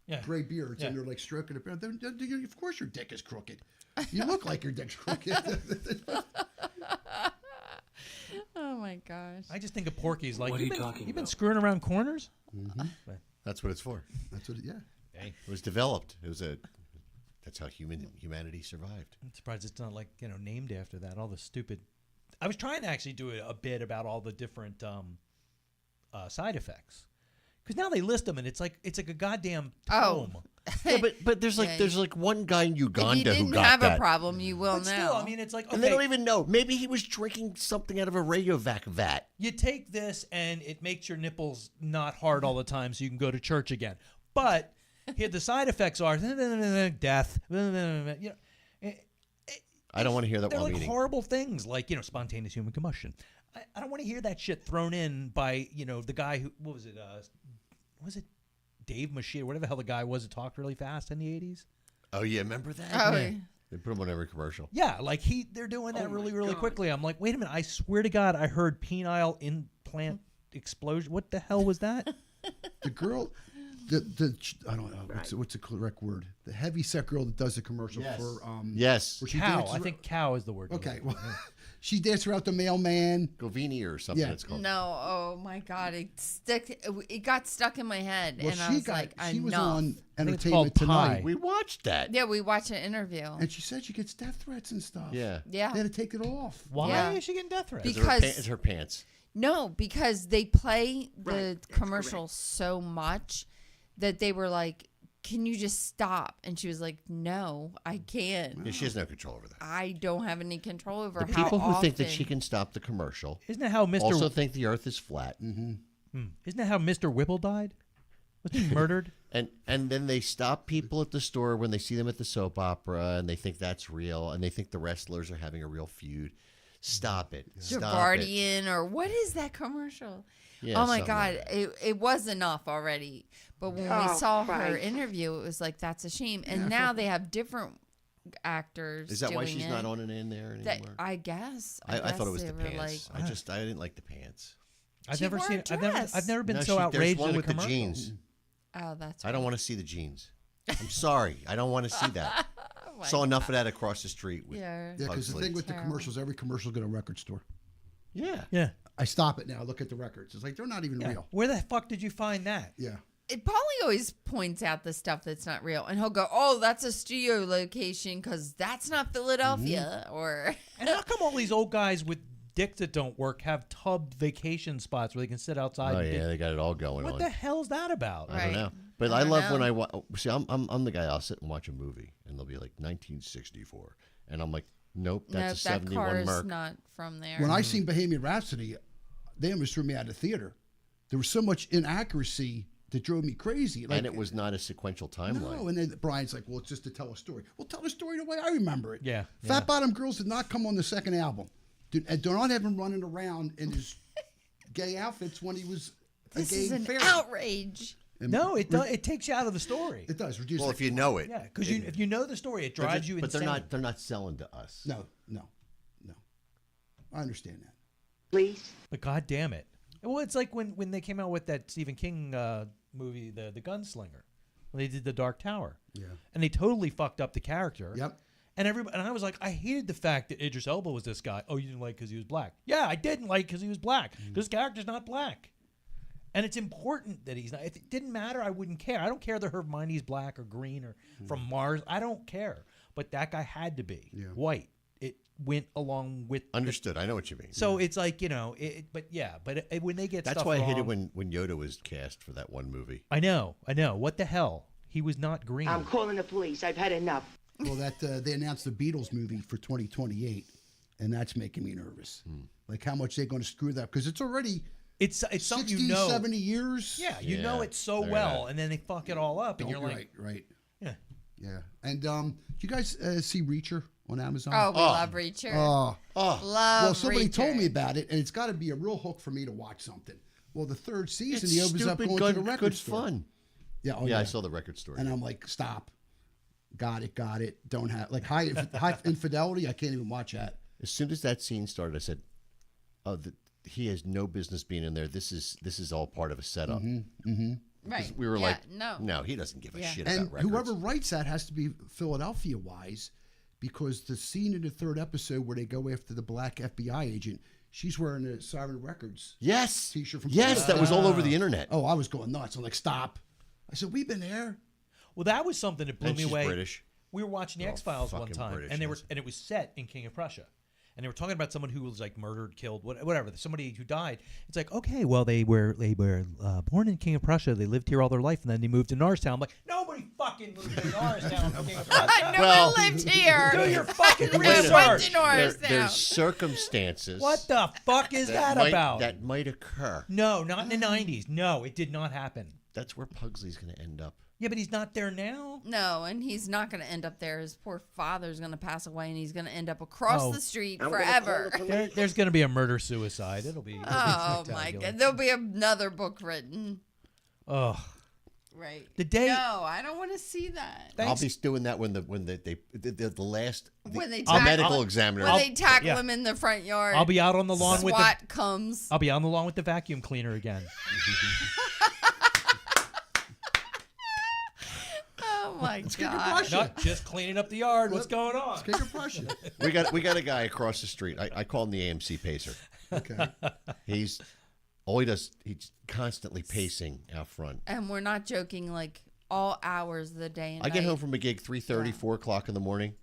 [SPEAKER 5] Yeah.
[SPEAKER 8] gray beards, and
[SPEAKER 5] Yeah.
[SPEAKER 8] they're like stroking it. Of course, your dick is crooked. You look like your dick's crooked.
[SPEAKER 6] Oh my gosh.
[SPEAKER 5] I just think of Porky's like,
[SPEAKER 4] What are
[SPEAKER 5] you've
[SPEAKER 4] you
[SPEAKER 5] been,
[SPEAKER 4] talking
[SPEAKER 5] you've been
[SPEAKER 4] about?
[SPEAKER 5] screwing around corners.
[SPEAKER 7] That's what it's for.
[SPEAKER 8] That's what. Yeah.
[SPEAKER 7] It was developed. That's how humanity survived.
[SPEAKER 5] I'm surprised it's not like, you know, named after that. All the stupid. I was trying to actually do a bit about all the different side effects, because now they list them and it's like a goddamn
[SPEAKER 6] Oh.
[SPEAKER 5] tome.
[SPEAKER 7] Yeah, but there's
[SPEAKER 6] Yeah.
[SPEAKER 7] like one guy in
[SPEAKER 6] If you
[SPEAKER 7] Uganda who
[SPEAKER 6] didn't
[SPEAKER 7] got
[SPEAKER 6] have
[SPEAKER 7] that.
[SPEAKER 6] a problem, you will
[SPEAKER 5] But
[SPEAKER 6] now.
[SPEAKER 5] still, I mean, it's like, okay,
[SPEAKER 7] And they don't even know. Maybe he was drinking something out of a Radiovac vat.
[SPEAKER 5] you take this and it makes your nipples not hard all the time, so you can go to church again. But here the side effects are death. You know,
[SPEAKER 7] I don't want to hear that
[SPEAKER 5] They're
[SPEAKER 7] while
[SPEAKER 5] like
[SPEAKER 7] I'm eating.
[SPEAKER 5] horrible things, like spontaneous human combustion. I don't want to hear that shit thrown in by the guy who was it Dave Machia, whatever the hell the guy was that talked really fast in the 80s.
[SPEAKER 7] Oh yeah, remember that?
[SPEAKER 6] Oh,
[SPEAKER 5] Yeah.
[SPEAKER 7] They put him on every commercial.
[SPEAKER 5] Yeah, like they're doing that really quickly. I'm like, wait a minute, I swear to God, I heard penile implant explosion. What the hell was that?
[SPEAKER 8] The girl, I don't know what's the correct word. The heavy set girl that does the commercial for
[SPEAKER 7] Yes.
[SPEAKER 8] where she
[SPEAKER 5] Cow.
[SPEAKER 8] dances
[SPEAKER 5] I think cow is the word.
[SPEAKER 8] Okay, well, she danced around the mailman.
[SPEAKER 7] Govini or something.
[SPEAKER 8] Yeah.
[SPEAKER 7] It's called.
[SPEAKER 6] No, oh my God, it got stuck in my head,
[SPEAKER 8] Well,
[SPEAKER 6] and I was like,
[SPEAKER 8] she was
[SPEAKER 6] enough.
[SPEAKER 8] on
[SPEAKER 5] think it's
[SPEAKER 8] Entertainment
[SPEAKER 5] called Pi.
[SPEAKER 8] Tonight,
[SPEAKER 7] We watched that.
[SPEAKER 6] Yeah, we watched an interview.
[SPEAKER 8] and she said she gets death threats and stuff.
[SPEAKER 7] Yeah.
[SPEAKER 6] Yeah,
[SPEAKER 8] They had to take it off.
[SPEAKER 5] Why
[SPEAKER 6] Yeah.
[SPEAKER 5] is she getting death threats?
[SPEAKER 6] Because-
[SPEAKER 7] It's her pants.
[SPEAKER 6] no, because they play the commercial so much that they were like, "Can you just stop?" And she was like, "No, I can't.
[SPEAKER 7] Yeah, she has no control over that.
[SPEAKER 6] I don't have any control over
[SPEAKER 7] The
[SPEAKER 6] how
[SPEAKER 7] people who think that
[SPEAKER 6] often-
[SPEAKER 7] she can stop the commercial
[SPEAKER 5] Isn't that how Mr.
[SPEAKER 7] also think the Earth is flat.
[SPEAKER 8] Mm-hmm.
[SPEAKER 5] Isn't that how Mr. Whipple died? Was he murdered?
[SPEAKER 7] And then they stop people at the store when they see them at the soap opera, and they think that's real, and they think the wrestlers are having a real feud. Stop it. Stop it.
[SPEAKER 6] Guardian or what is that commercial?
[SPEAKER 7] Yeah,
[SPEAKER 6] oh my
[SPEAKER 7] something
[SPEAKER 6] God,
[SPEAKER 7] like that.
[SPEAKER 6] it was enough already. But when we saw her interview, it was like, that's a shame. And now they have different actors.
[SPEAKER 7] Is that why
[SPEAKER 6] doing
[SPEAKER 7] she's
[SPEAKER 6] it.
[SPEAKER 7] not on it in there
[SPEAKER 6] That,
[SPEAKER 7] anymore?
[SPEAKER 6] I guess.
[SPEAKER 7] I thought it was
[SPEAKER 6] they
[SPEAKER 7] the
[SPEAKER 6] were
[SPEAKER 7] pants.
[SPEAKER 6] like-
[SPEAKER 7] I didn't like the pants.
[SPEAKER 5] I've
[SPEAKER 6] She
[SPEAKER 5] never
[SPEAKER 6] wore
[SPEAKER 5] seen.
[SPEAKER 6] a dress.
[SPEAKER 5] I've never been
[SPEAKER 7] No,
[SPEAKER 5] so
[SPEAKER 7] there's
[SPEAKER 5] outraged
[SPEAKER 7] one
[SPEAKER 5] at a
[SPEAKER 7] with the
[SPEAKER 5] commercial.
[SPEAKER 7] jeans.
[SPEAKER 6] Oh, that's.
[SPEAKER 7] I don't want to see the jeans. I'm sorry. I don't want to see that.
[SPEAKER 6] Oh my
[SPEAKER 7] Saw enough of that across the street. With
[SPEAKER 6] Yeah.
[SPEAKER 8] Yeah, because the
[SPEAKER 7] Pugsley.
[SPEAKER 8] thing with the
[SPEAKER 6] Terrible.
[SPEAKER 8] commercials, every commercial's got a record store.
[SPEAKER 7] Yeah.
[SPEAKER 5] Yeah.
[SPEAKER 8] I stop it now. Look at the records. It's like they're not even real.
[SPEAKER 5] Where the fuck did you find that?
[SPEAKER 8] Yeah.
[SPEAKER 6] Paulie always points out the stuff that's not real, and he'll go, "Oh, that's a studio location because that's not Philadelphia." Or
[SPEAKER 5] And how come all these old guys with dicks that don't work have tub vacation spots where they can sit outside?
[SPEAKER 7] Oh
[SPEAKER 5] and
[SPEAKER 7] yeah, they got it all going
[SPEAKER 5] What
[SPEAKER 7] on.
[SPEAKER 5] the hell's that about?
[SPEAKER 7] I don't know. But I love when I see. I'm the guy. I'll sit and watch a movie, and they'll be like 1964, and I'm like, nope, that's a
[SPEAKER 6] that
[SPEAKER 7] 71
[SPEAKER 6] car is
[SPEAKER 7] Merc.
[SPEAKER 6] not from there.
[SPEAKER 8] When I seen Bohemian Rhapsody, they almost threw me out of the theater. There was so much inaccuracy that drove me crazy. Like,
[SPEAKER 7] And it was not a sequential timeline.
[SPEAKER 8] no, and then Brian's like, well, it's just to tell a story. Well, tell the story the way I remember it.
[SPEAKER 5] Yeah,
[SPEAKER 8] Fat Bottom Girls did not come on the second album. Do not have him running around in his gay outfits when he was
[SPEAKER 6] this
[SPEAKER 8] a gay
[SPEAKER 6] is an
[SPEAKER 8] fairy.
[SPEAKER 6] outrage.
[SPEAKER 5] No, it takes you out of the story.
[SPEAKER 8] It does. Reduce
[SPEAKER 7] Well,
[SPEAKER 8] it.
[SPEAKER 7] if you know it.
[SPEAKER 5] Yeah, because if you know the story, it
[SPEAKER 7] But
[SPEAKER 5] drives you
[SPEAKER 7] but
[SPEAKER 5] insane.
[SPEAKER 7] they're not selling to us.
[SPEAKER 8] No. I understand that.
[SPEAKER 5] But god damn it. Well, it's like when they came out with that Stephen King movie, the Gunslinger, when they did The Dark Tower.
[SPEAKER 8] Yeah.
[SPEAKER 5] And they totally fucked up the character.
[SPEAKER 8] Yep.
[SPEAKER 5] And I was like, I hated the fact that Idris Elba was this guy. Oh, you didn't like because he was black. Yeah, I didn't like because he was black. Because his character's not black. And it's important that he's not. If it didn't matter, I wouldn't care. I don't care that Hermione's black or green or from Mars. I don't care. But that guy had to be white. It went along with.
[SPEAKER 7] Understood. I know what you mean.
[SPEAKER 5] So it's like, but when they get
[SPEAKER 7] That's
[SPEAKER 5] stuff
[SPEAKER 7] why I
[SPEAKER 5] wrong,
[SPEAKER 7] hated when Yoda was cast for that one movie.
[SPEAKER 5] I know. What the hell? He was not green.
[SPEAKER 11] I'm calling the police. I've had enough.
[SPEAKER 8] Well, they announced the Beatles movie for 2028, and that's making me nervous. Like how much they're going to screw that because it's already
[SPEAKER 5] it's
[SPEAKER 8] 60,
[SPEAKER 5] something you know.
[SPEAKER 8] 70 years.
[SPEAKER 5] Yeah, you
[SPEAKER 7] Yeah,
[SPEAKER 5] know it so
[SPEAKER 7] they're
[SPEAKER 5] well,
[SPEAKER 7] not.
[SPEAKER 5] and then they fuck it all up, and you're like,
[SPEAKER 8] right.
[SPEAKER 5] yeah.
[SPEAKER 8] Yeah. And do you guys see Reacher on Amazon?
[SPEAKER 6] Oh, we love Reacher.
[SPEAKER 8] Oh.
[SPEAKER 6] Love
[SPEAKER 8] Well, somebody
[SPEAKER 6] Reacher.
[SPEAKER 8] told me about it, and it's got to be a real hook for me to watch something. Well, the third season,
[SPEAKER 7] It's
[SPEAKER 8] he opens up
[SPEAKER 7] stupid,
[SPEAKER 8] going to
[SPEAKER 7] good,
[SPEAKER 8] the record
[SPEAKER 7] good
[SPEAKER 8] store.
[SPEAKER 7] fun.
[SPEAKER 8] Yeah,
[SPEAKER 7] Yeah, I saw the record store.
[SPEAKER 8] And I'm like, stop. Got it. Don't have like high infidelity. I can't even watch that.
[SPEAKER 7] As soon as that scene started, I said, "Oh, he has no business being in there. This is all part of a setup."
[SPEAKER 6] Right.
[SPEAKER 7] We were
[SPEAKER 6] Yeah,
[SPEAKER 7] like,
[SPEAKER 6] no,
[SPEAKER 7] he doesn't give a
[SPEAKER 6] Yeah.
[SPEAKER 7] shit
[SPEAKER 8] And
[SPEAKER 7] about records.
[SPEAKER 8] whoever writes that has to be Philadelphia wise, because the scene in the third episode where they go after the black FBI agent, she's wearing a Siren Records
[SPEAKER 7] Yes,
[SPEAKER 8] t-shirt from
[SPEAKER 7] yes, that was all over the internet.
[SPEAKER 8] Oh, I was going nuts. I'm like, stop. I said, we've been there.
[SPEAKER 5] Well, that was something that blew
[SPEAKER 7] And
[SPEAKER 5] me
[SPEAKER 7] she's
[SPEAKER 5] away.
[SPEAKER 7] British.
[SPEAKER 5] We were watching the
[SPEAKER 7] Oh,
[SPEAKER 5] X-Files one
[SPEAKER 7] fucking
[SPEAKER 5] time,
[SPEAKER 7] British,
[SPEAKER 5] and it was set in King of Prussia, and they were talking about someone who was like murdered, killed, whatever, somebody who died. It's like, okay, well, they were born in King of Prussia, they lived here all their life, and then they moved to Norristown. I'm like, nobody fucking moved to Norristown from King of Prussia.
[SPEAKER 6] No one lived here.
[SPEAKER 5] Do your fucking
[SPEAKER 6] We went
[SPEAKER 5] research.
[SPEAKER 6] to Norristown.
[SPEAKER 7] There's circumstances.
[SPEAKER 5] What the fuck is that about?
[SPEAKER 7] That might occur.
[SPEAKER 5] No, not in the 90s. No, it did not happen.
[SPEAKER 7] That's where Pugsley's going to end up.
[SPEAKER 5] Yeah, but he's not there now.
[SPEAKER 6] No, and he's not going to end up there. His poor father's going to pass away, and he's going to end up across the street forever.
[SPEAKER 5] There's going to be a murder-suicide. It'll be
[SPEAKER 6] Oh, my God. There'll be another book written.
[SPEAKER 5] Oh.
[SPEAKER 6] Right.
[SPEAKER 5] The day.
[SPEAKER 6] No, I don't want to see that.
[SPEAKER 7] I'll be doing that when the
[SPEAKER 6] tackle,
[SPEAKER 7] medical examiner.
[SPEAKER 6] When they tackle him in the front yard.
[SPEAKER 5] I'll be out on the lawn with
[SPEAKER 6] SWAT comes.
[SPEAKER 5] I'll be on the lawn with the vacuum cleaner again.
[SPEAKER 6] Oh my
[SPEAKER 8] God!
[SPEAKER 5] Not just cleaning up the yard. What's going on?
[SPEAKER 8] Let's kick a pressure.
[SPEAKER 7] we got a guy across the street. I call him the AMC pacer.
[SPEAKER 8] Okay.
[SPEAKER 7] He's constantly pacing out front.
[SPEAKER 6] And we're not joking, like all hours of the day and
[SPEAKER 7] I
[SPEAKER 6] night.
[SPEAKER 7] get home from a gig 3:30, 4 o'clock in the morning.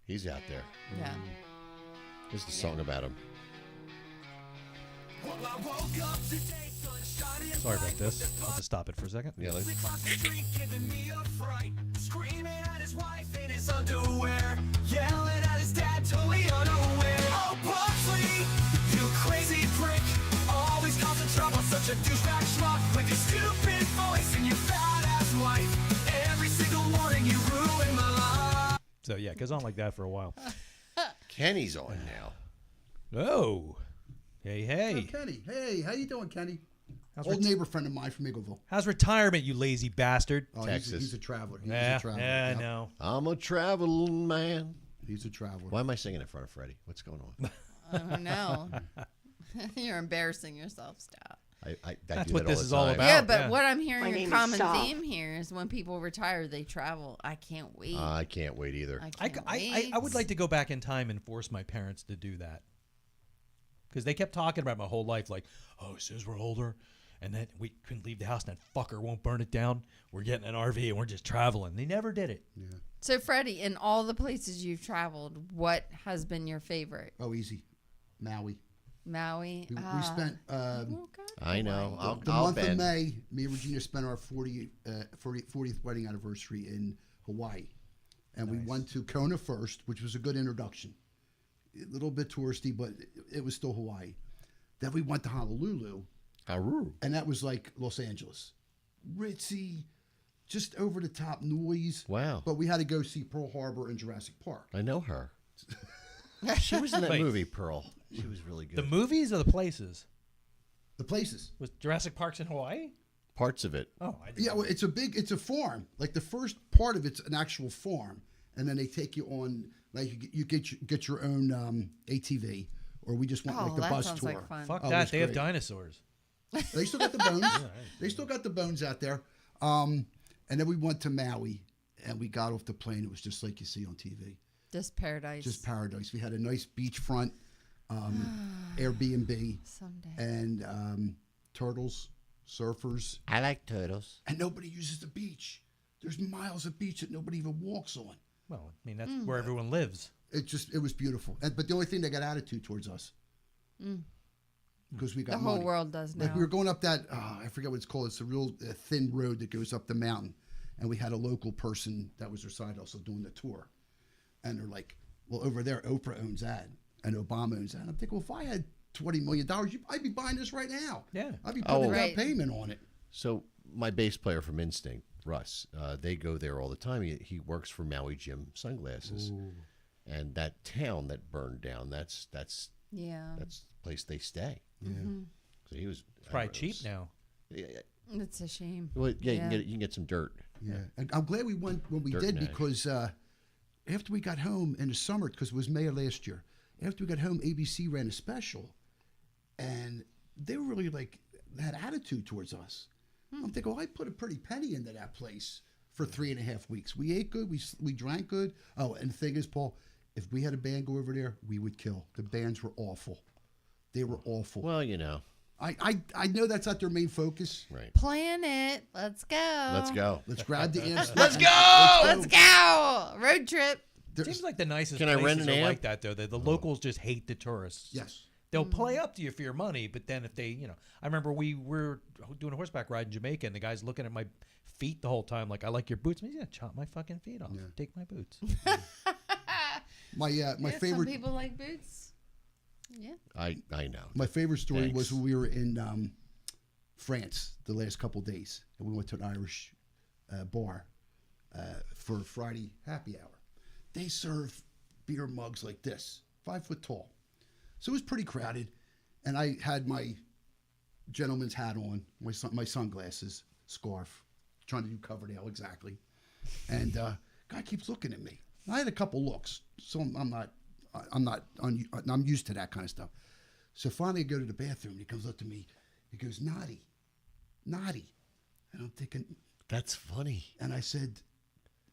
[SPEAKER 7] He's out there.
[SPEAKER 6] Yeah.
[SPEAKER 7] There's the song about him.
[SPEAKER 5] Sorry about this. I'll just stop it for a second.
[SPEAKER 7] Yeah. Like,
[SPEAKER 12] Screaming at his wife in his underwear, yelling at his dad, totally unaware. Oh, Pugsley, you crazy prick, always causing trouble, such a douchebag schmuck with your stupid voice and your fat ass wife. Every single morning you ruin my life.
[SPEAKER 5] So yeah, it goes on like that for a while.
[SPEAKER 7] Kenny's on now.
[SPEAKER 5] Oh, hey.
[SPEAKER 8] Oh, Kenny, hey, how you doing, Kenny? Old neighbor friend of mine from Eagleville.
[SPEAKER 5] How's retirement, you lazy bastard?
[SPEAKER 8] Oh,
[SPEAKER 7] Texas.
[SPEAKER 8] He's a traveler. He's
[SPEAKER 5] Yeah,
[SPEAKER 8] a traveler.
[SPEAKER 5] I know.
[SPEAKER 7] I'm a traveling man.
[SPEAKER 8] He's a traveler.
[SPEAKER 7] Why am I singing in front of Freddie? What's going on?
[SPEAKER 6] I don't know. You're embarrassing yourself, Stout.
[SPEAKER 5] That's
[SPEAKER 7] do
[SPEAKER 5] what
[SPEAKER 7] that
[SPEAKER 5] this
[SPEAKER 7] all
[SPEAKER 5] is
[SPEAKER 7] the
[SPEAKER 5] all
[SPEAKER 7] time.
[SPEAKER 5] about.
[SPEAKER 6] Yeah, but
[SPEAKER 5] yeah.
[SPEAKER 6] what I'm
[SPEAKER 11] My
[SPEAKER 6] hearing a
[SPEAKER 11] name is
[SPEAKER 6] common
[SPEAKER 11] Sal.
[SPEAKER 6] theme here is when people retire, they travel. I can't wait.
[SPEAKER 7] I can't wait either.
[SPEAKER 5] I would like to go back in time and force my parents to do that. Because they kept talking about my whole life, like, oh, as soon as we're older, and then we couldn't leave the house, and that fucker won't burn it down. We're getting an RV, and we're just traveling. They never did it.
[SPEAKER 8] Yeah.
[SPEAKER 6] So, Freddie, in all the places you've traveled, what has been your favorite?
[SPEAKER 8] Oh, easy. Maui.
[SPEAKER 6] Maui.
[SPEAKER 8] We spent
[SPEAKER 7] I know.
[SPEAKER 8] the
[SPEAKER 7] I'll
[SPEAKER 8] month of
[SPEAKER 7] bend.
[SPEAKER 8] May. Me and Regina spent our 40th wedding anniversary in Hawaii, and we went to Kona first, which was a good introduction. A little bit touristy, but it was still Hawaii. Then we went to Honolulu, and that was like Los Angeles, ritzy, just over the top noise.
[SPEAKER 7] Wow!
[SPEAKER 8] But we had to go see Pearl Harbor and Jurassic Park.
[SPEAKER 7] I know her. She was in that movie, Pearl. She was really good.
[SPEAKER 5] The movies or the places?
[SPEAKER 8] The places.
[SPEAKER 5] Was Jurassic Park's in Hawaii?
[SPEAKER 7] Parts of it.
[SPEAKER 5] Oh, I didn't
[SPEAKER 8] Yeah,
[SPEAKER 5] know.
[SPEAKER 8] well, it's a farm. Like the first part of it's an actual farm, and then they take you on. Like you get your own ATV, or we just went like the
[SPEAKER 6] that
[SPEAKER 8] bus
[SPEAKER 6] sounds
[SPEAKER 8] tour.
[SPEAKER 6] like fun.
[SPEAKER 5] Fuck
[SPEAKER 8] Oh, it
[SPEAKER 5] that.
[SPEAKER 8] was
[SPEAKER 5] They have
[SPEAKER 8] great.
[SPEAKER 5] dinosaurs.
[SPEAKER 8] They still got the bones. They still got the bones out there. And then we went to Maui, and we got off the plane. It was just like you see on TV.
[SPEAKER 6] Just paradise.
[SPEAKER 8] Just paradise. We had a nice beachfront Airbnb.
[SPEAKER 6] Someday.
[SPEAKER 8] And turtles, surfers.
[SPEAKER 10] I like turtles.
[SPEAKER 8] And nobody uses the beach. There's miles of beach that nobody even walks on.
[SPEAKER 5] Well, I mean, that's where everyone lives.
[SPEAKER 8] It was beautiful. But the only thing, they got attitude towards us. Because we got
[SPEAKER 6] The whole
[SPEAKER 8] money.
[SPEAKER 6] world does now.
[SPEAKER 8] Like we were going up that, I forget what it's called. It's a real thin road that goes up the mountain. And we had a local person that was their side hustle doing the tour. And they're like, well, over there, Oprah owns that. And Obama owns that. And I'm thinking, well, if I had $20 million, I'd be buying this right now.
[SPEAKER 5] Yeah.
[SPEAKER 8] I'd be putting a down
[SPEAKER 6] Right.
[SPEAKER 8] payment on it.
[SPEAKER 7] So my bass player from Instinct, Russ, they go there all the time. He works for Maui Jim Sunglasses.
[SPEAKER 8] Ooh.
[SPEAKER 7] And that town that burned down, that's
[SPEAKER 6] Yeah.
[SPEAKER 7] the place they stay.
[SPEAKER 8] Yeah.
[SPEAKER 7] So he was
[SPEAKER 5] It's probably cheap now.
[SPEAKER 7] Yeah,
[SPEAKER 6] It's a shame.
[SPEAKER 7] well, yeah,
[SPEAKER 6] Yeah.
[SPEAKER 7] you can get some dirt.
[SPEAKER 8] Yeah. And I'm glad we went when we
[SPEAKER 7] Dirt
[SPEAKER 8] did
[SPEAKER 7] and ash.
[SPEAKER 8] because after we got home in the summer, because it was May of last year, after we got home, ABC ran a special, and they were really like had attitude towards us. I'm thinking, well, I put a pretty penny into that place for 3.5 weeks. We ate good, we drank good. Oh, and the thing is, Paul, if we had a band go over there, we would kill. The bands were awful. They were awful.
[SPEAKER 7] Well, you know.
[SPEAKER 8] I know that's not their main focus.
[SPEAKER 7] Right.
[SPEAKER 6] Plan it. Let's go.
[SPEAKER 7] Let's go.
[SPEAKER 8] Let's grab the amps.
[SPEAKER 7] Let's go!
[SPEAKER 6] Let's go. Road trip.
[SPEAKER 5] Seems like the nicest
[SPEAKER 7] Can I
[SPEAKER 5] places
[SPEAKER 7] rent an
[SPEAKER 5] are
[SPEAKER 7] amp?
[SPEAKER 5] like that, though. The locals just hate the tourists.
[SPEAKER 8] Yes.
[SPEAKER 5] They'll play up to you for your money, but then if they, I remember we were doing a horseback ride in Jamaica, and the guy's looking at my feet the whole time, like, I like your boots. He's gonna chop my fucking feet off.
[SPEAKER 8] Yeah.
[SPEAKER 5] Take my boots.
[SPEAKER 8] My
[SPEAKER 6] Yeah,
[SPEAKER 8] favorite.
[SPEAKER 6] Some people like boots. Yeah.
[SPEAKER 7] I know.
[SPEAKER 8] My favorite story
[SPEAKER 7] Thanks.
[SPEAKER 8] was when we were in France the last couple days, and we went to an Irish bar for Friday happy hour. They serve beer mugs like this, 5 foot tall. So it was pretty crowded, and I had my gentleman's hat on, my sunglasses, scarf, trying to do Coverdale exactly, and guy keeps looking at me. I had a couple looks, so I'm used to that kind of stuff. So finally, I go to the bathroom, and he comes up to me. He goes, "Naughty, naughty," and I'm thinking,
[SPEAKER 7] that's funny.
[SPEAKER 8] And I said,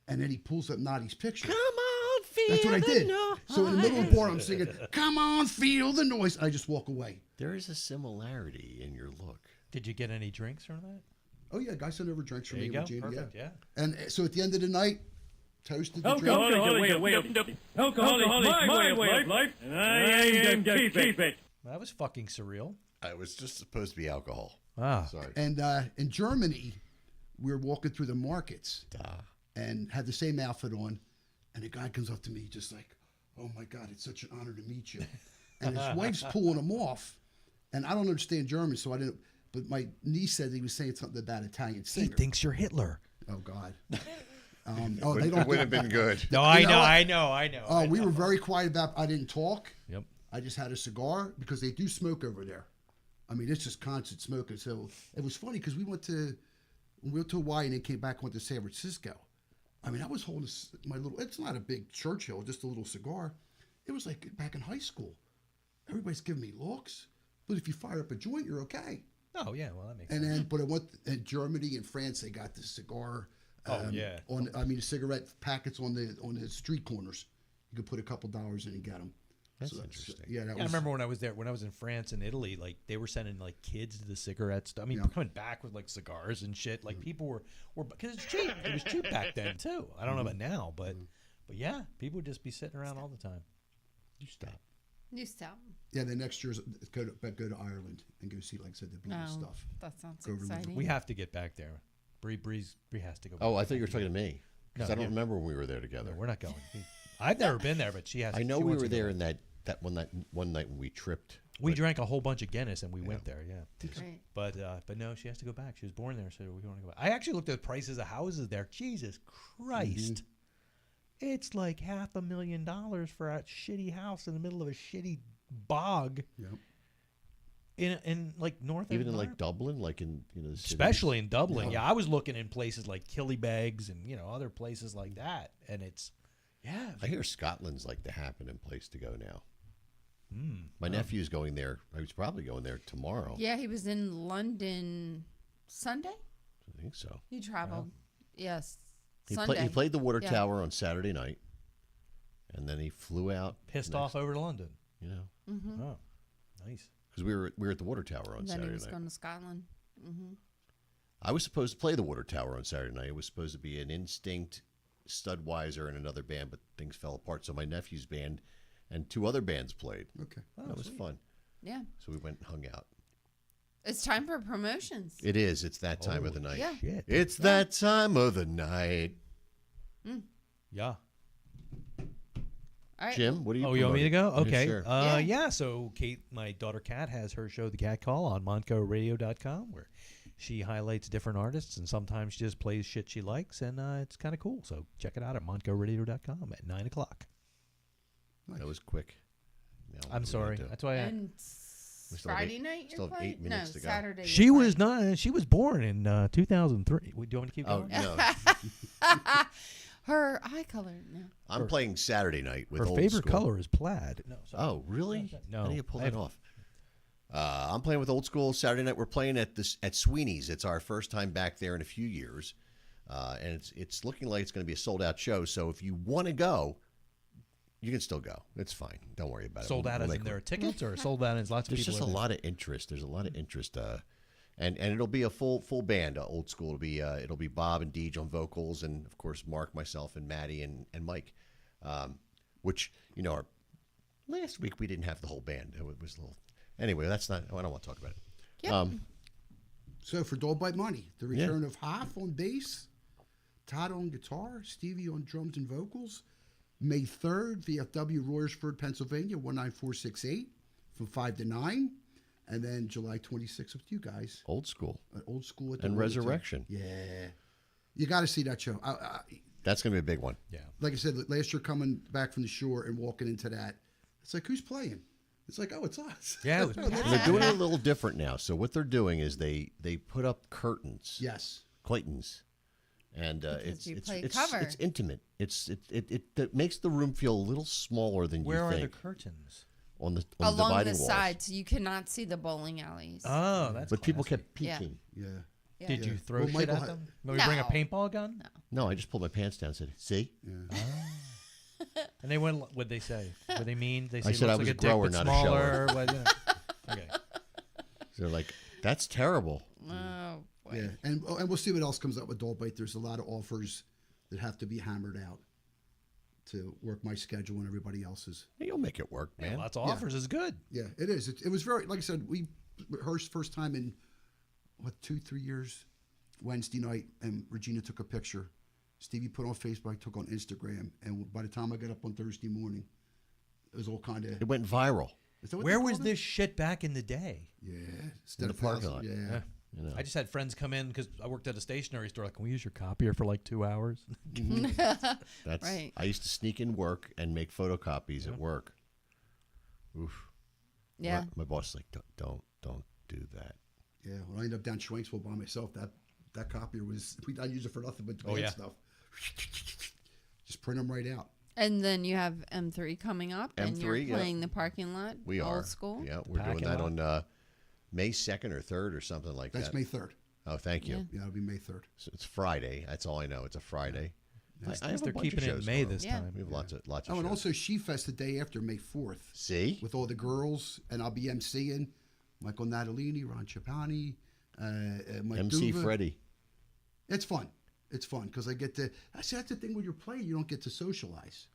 [SPEAKER 8] and then he pulls up Naughty's picture.
[SPEAKER 10] Come on, feel
[SPEAKER 8] That's what I did.
[SPEAKER 10] the
[SPEAKER 8] So in the middle of the bar, I'm singing, "Come on, feel the noise." I just walk away.
[SPEAKER 7] There is a similarity in your look.
[SPEAKER 5] Did you get any drinks from that?
[SPEAKER 8] Oh yeah, guy sent over drinks for
[SPEAKER 5] There
[SPEAKER 8] me.
[SPEAKER 5] you go.
[SPEAKER 8] With Jamie,
[SPEAKER 5] Perfect, yeah.
[SPEAKER 8] And so at the end of the night, toasted the drink.
[SPEAKER 4] Alcoholic my way of life, and I aim to keep it.
[SPEAKER 5] That was fucking surreal.
[SPEAKER 7] It was just supposed to be alcohol.
[SPEAKER 5] Ah.
[SPEAKER 7] Sorry.
[SPEAKER 8] And in Germany, we were walking through the markets and had the same outfit on, and a guy comes up to me just like, "Oh my God, it's such an honor to meet you." And his wife's pulling him off, and I don't understand German, so I didn't. But my niece said he was saying something about Italian singer.
[SPEAKER 5] He thinks you're Hitler.
[SPEAKER 8] Oh God.
[SPEAKER 7] They would have been good.
[SPEAKER 5] No, I know.
[SPEAKER 8] Oh, we were very quiet about. I didn't talk.
[SPEAKER 5] Yep.
[SPEAKER 8] I just had a cigar because they do smoke over there. I mean, it's just constant smoking. So it was funny because we went to Hawaii and then came back, went to San Francisco. I mean, I was holding my little. It's not a big Churchill, just a little cigar. It was like back in high school. Everybody's giving me looks, but if you fire up a joint, you're okay.
[SPEAKER 5] Oh yeah, well that makes
[SPEAKER 8] And
[SPEAKER 5] sense.
[SPEAKER 8] then, but I went in Germany and France. They got the cigar.
[SPEAKER 5] Yeah.
[SPEAKER 8] The cigarette packets on the street corners. You could put a couple dollars in and get them.
[SPEAKER 7] That's interesting.
[SPEAKER 5] I remember when I was there, when I was in France and Italy, like they were sending like kids to the cigarette stuff. I mean, coming back with like cigars and shit. Like people were because it's cheap. It was cheap back then too. I don't know about now, but yeah, people would just be sitting around all the time.
[SPEAKER 7] You stop.
[SPEAKER 6] You stop.
[SPEAKER 8] Yeah, the next year's go to Ireland and go see, like I said, the Beatles stuff.
[SPEAKER 6] That sounds
[SPEAKER 8] Go over
[SPEAKER 6] exciting.
[SPEAKER 5] We have to get back there. Bree has to go.
[SPEAKER 7] Oh,
[SPEAKER 5] back.
[SPEAKER 7] I thought you were talking to me because
[SPEAKER 5] No,
[SPEAKER 7] I don't
[SPEAKER 5] yeah.
[SPEAKER 7] remember when we were there together.
[SPEAKER 5] No, we're not going. I've never been there, but she has.
[SPEAKER 7] I know
[SPEAKER 5] she
[SPEAKER 7] we
[SPEAKER 5] wants
[SPEAKER 7] were
[SPEAKER 5] to go.
[SPEAKER 7] there in that one night when we tripped.
[SPEAKER 5] We drank a whole bunch of Guinness and we went there. Yeah.
[SPEAKER 6] Great.
[SPEAKER 5] But no, she has to go back. She was born there, so we want to go back. I actually looked at the prices of houses there. Jesus Christ. It's like $500,000 for a shitty house in the middle of a shitty bog.
[SPEAKER 8] Yep.
[SPEAKER 5] In like north,
[SPEAKER 7] Even in like Dublin, like in the cities?
[SPEAKER 5] especially in Dublin. Yeah, I was looking in places like Killybegs and other places like that, and it's
[SPEAKER 7] I hear Scotland's like the happening place to go now. My nephew's going there. I was probably going there tomorrow.
[SPEAKER 6] Yeah, he was in London Sunday.
[SPEAKER 7] I think so.
[SPEAKER 6] He traveled. Yes.
[SPEAKER 7] He
[SPEAKER 6] Sunday.
[SPEAKER 7] played the Water
[SPEAKER 6] Yeah.
[SPEAKER 7] Tower on Saturday night, and then he flew out.
[SPEAKER 5] pissed off over to London.
[SPEAKER 6] Mm-hmm.
[SPEAKER 5] Oh, nice.
[SPEAKER 7] Because we were at the Water Tower on
[SPEAKER 6] And then
[SPEAKER 7] Saturday
[SPEAKER 6] he was
[SPEAKER 7] night.
[SPEAKER 6] going to Scotland. Mm-hmm.
[SPEAKER 7] I was supposed to play the Water Tower on Saturday night. It was supposed to be an Instinct, Studweiser, and another band, but things fell apart. So my nephew's band and 2 other bands played.
[SPEAKER 8] Okay.
[SPEAKER 7] That was fun.
[SPEAKER 6] Yeah.
[SPEAKER 7] So we went and hung out.
[SPEAKER 6] It's time for promotions.
[SPEAKER 7] It is. It's that time of the night.
[SPEAKER 6] Yeah.
[SPEAKER 5] Shit.
[SPEAKER 7] It's that time of the night.
[SPEAKER 5] Yeah.
[SPEAKER 6] All right.
[SPEAKER 7] Jim, what do you
[SPEAKER 5] Oh, you want me to go?
[SPEAKER 7] promoting?
[SPEAKER 5] Okay.
[SPEAKER 7] Yeah, sure.
[SPEAKER 5] Yeah. So Kate, my daughter Kat, has her show, The Cat Call, on MoncoRadio.com, where she highlights different artists, and sometimes she just plays shit she likes, and it's kind of cool. So check it out at MoncoRadio.com at 9 o'clock.
[SPEAKER 7] That was quick. Now, what
[SPEAKER 5] I'm
[SPEAKER 7] do we
[SPEAKER 5] sorry.
[SPEAKER 7] do?
[SPEAKER 5] That's why
[SPEAKER 6] And
[SPEAKER 7] still have
[SPEAKER 6] Friday night
[SPEAKER 7] still
[SPEAKER 6] you're
[SPEAKER 7] have 8
[SPEAKER 6] playing?
[SPEAKER 7] minutes
[SPEAKER 6] No,
[SPEAKER 7] to go.
[SPEAKER 6] Saturday.
[SPEAKER 5] she
[SPEAKER 6] you're
[SPEAKER 5] was
[SPEAKER 6] playing.
[SPEAKER 5] not. She was born in 2003. Do you want me to keep
[SPEAKER 7] Oh,
[SPEAKER 5] going?
[SPEAKER 7] no.
[SPEAKER 6] Her eye color. No.
[SPEAKER 7] I'm playing Saturday night with
[SPEAKER 5] Her
[SPEAKER 7] Old
[SPEAKER 5] favorite
[SPEAKER 7] School.
[SPEAKER 5] color is plaid. No. Sorry.
[SPEAKER 7] Oh, really?
[SPEAKER 5] No,
[SPEAKER 7] How do you pull
[SPEAKER 5] I
[SPEAKER 7] that
[SPEAKER 5] have-
[SPEAKER 7] off? I'm playing with Old School Saturday night. We're playing at Sweeney's. It's our first time back there in a few years, and it's looking like it's going to be a sold out show. So if you want to go, you can still go. It's fine. Don't worry about it.
[SPEAKER 5] Sold out as in there are tickets, or sold out as lots of
[SPEAKER 7] There's
[SPEAKER 5] people?
[SPEAKER 7] just a
[SPEAKER 5] in there?
[SPEAKER 7] lot of interest. There's a lot of interest, and it'll be a full band. Old School. It'll be Bob and Deej on vocals, and of course Mark, myself, and Maddie and Mike. Which our last week we didn't have the whole band. It was a little. Anyway, that's not. I don't want to talk about it.
[SPEAKER 6] Yep.
[SPEAKER 8] So for Dog Bite Money, the return of Hoff on bass, Todd on guitar, Stevie on drums and vocals. May 3rd, VFW, Royersford, Pennsylvania, 19468, from 5 to 9. And then July 26th with you guys.
[SPEAKER 7] Old School.
[SPEAKER 8] Old School at the
[SPEAKER 7] And
[SPEAKER 8] Wilmington.
[SPEAKER 7] Resurrection.
[SPEAKER 8] Yeah. You got to see that show.
[SPEAKER 7] That's going to be a big one.
[SPEAKER 5] Yeah.
[SPEAKER 8] Like I said, last year coming back from the shore and walking into that, it's like, who's playing? It's like, oh, it's us.
[SPEAKER 5] Yeah. It was
[SPEAKER 7] And they're doing it a little different now. So what they're doing is they put up curtains.
[SPEAKER 8] Yes.
[SPEAKER 7] Claytons. And
[SPEAKER 6] Because you play
[SPEAKER 7] it's
[SPEAKER 6] cover.
[SPEAKER 7] it's intimate. It makes the room feel a little smaller than
[SPEAKER 5] Where
[SPEAKER 7] you
[SPEAKER 5] are
[SPEAKER 7] think.
[SPEAKER 5] the curtains?
[SPEAKER 7] On the
[SPEAKER 6] Along
[SPEAKER 7] dividing
[SPEAKER 6] the
[SPEAKER 7] walls.
[SPEAKER 6] side, so you cannot see the bowling alleys.
[SPEAKER 5] Oh, that's
[SPEAKER 7] But people
[SPEAKER 5] classy.
[SPEAKER 7] kept peeking.
[SPEAKER 8] Yeah.
[SPEAKER 5] Did you throw
[SPEAKER 8] Well,
[SPEAKER 5] shit
[SPEAKER 8] Michael
[SPEAKER 5] at
[SPEAKER 8] had-
[SPEAKER 5] them? Maybe bring a
[SPEAKER 6] No.
[SPEAKER 5] paintball gun?
[SPEAKER 7] No, I just pulled my pants down and said, see?
[SPEAKER 5] And they went, what'd they say? Were they mean? They say,
[SPEAKER 7] I said
[SPEAKER 5] looks
[SPEAKER 7] I was
[SPEAKER 5] like
[SPEAKER 7] a
[SPEAKER 5] dick,
[SPEAKER 7] grower,
[SPEAKER 5] but
[SPEAKER 7] not a
[SPEAKER 5] smaller.
[SPEAKER 7] shower.
[SPEAKER 5] What, Okay.
[SPEAKER 7] So they're like, that's terrible.
[SPEAKER 6] Oh, boy.
[SPEAKER 8] Yeah. And we'll see what else comes up with Adult Bite. There's a lot of offers that have to be hammered out to work my schedule and everybody else's.
[SPEAKER 7] You'll make it work, man.
[SPEAKER 5] Yeah, lots of offers is good.
[SPEAKER 8] Yeah, it is. It was very, like I said, we rehearsed first time in, 2-3 years, Wednesday night, and Regina took a picture. Stevie put on Facebook, I took on Instagram, and by the time I got up on Thursday morning, it was all kind of.
[SPEAKER 7] It went viral.
[SPEAKER 8] Is that what
[SPEAKER 5] Where
[SPEAKER 8] they
[SPEAKER 5] was
[SPEAKER 8] called it?
[SPEAKER 5] this shit back in the day?
[SPEAKER 8] Yeah,
[SPEAKER 7] In
[SPEAKER 8] instead
[SPEAKER 7] the
[SPEAKER 8] of
[SPEAKER 7] parking
[SPEAKER 8] 1,000,
[SPEAKER 7] lot.
[SPEAKER 8] Yeah.
[SPEAKER 7] You know.
[SPEAKER 5] I just had friends come in because I worked at a stationery store. Like, can we use your copier for like 2 hours?
[SPEAKER 7] That's
[SPEAKER 6] Right.
[SPEAKER 7] I used to sneak in work and make photocopies at work. Oof.
[SPEAKER 6] Yeah.
[SPEAKER 7] My boss is like, don't do that.
[SPEAKER 8] Yeah, when I ended up down Schwenksville by myself, that copier was, I use it for nothing but
[SPEAKER 5] Oh, yeah.
[SPEAKER 8] stuff. Just print them right out.
[SPEAKER 6] And then you have M3 coming up, and you're
[SPEAKER 7] M3, yeah.
[SPEAKER 6] playing the parking lot.
[SPEAKER 7] We are.
[SPEAKER 6] Old School.
[SPEAKER 7] Yeah, we're
[SPEAKER 5] Packing
[SPEAKER 7] doing that
[SPEAKER 5] lot.
[SPEAKER 7] on May 2nd or 3rd or something like
[SPEAKER 8] That's
[SPEAKER 7] that.
[SPEAKER 8] May 3rd.
[SPEAKER 7] Oh, thank you.
[SPEAKER 8] Yeah, it'll be May 3rd.
[SPEAKER 7] So it's Friday. That's all I know. It's a Friday. I have a
[SPEAKER 5] They're
[SPEAKER 7] bunch of
[SPEAKER 5] keeping it in
[SPEAKER 7] shows
[SPEAKER 5] May
[SPEAKER 7] going on.
[SPEAKER 5] this
[SPEAKER 6] Yeah.
[SPEAKER 5] time.
[SPEAKER 7] We have lots of
[SPEAKER 8] Oh,
[SPEAKER 7] shows.
[SPEAKER 8] and also She-Fest the day after, May 4th.
[SPEAKER 7] See?
[SPEAKER 8] With all the girls, and I'll be emceeing. Michael Natalini, Ron Chapani, Mike
[SPEAKER 7] MC
[SPEAKER 8] Duva.
[SPEAKER 7] Freddie.
[SPEAKER 8] It's fun. It's fun because I get to. See, that's the thing when you're playing, you don't get to socialize.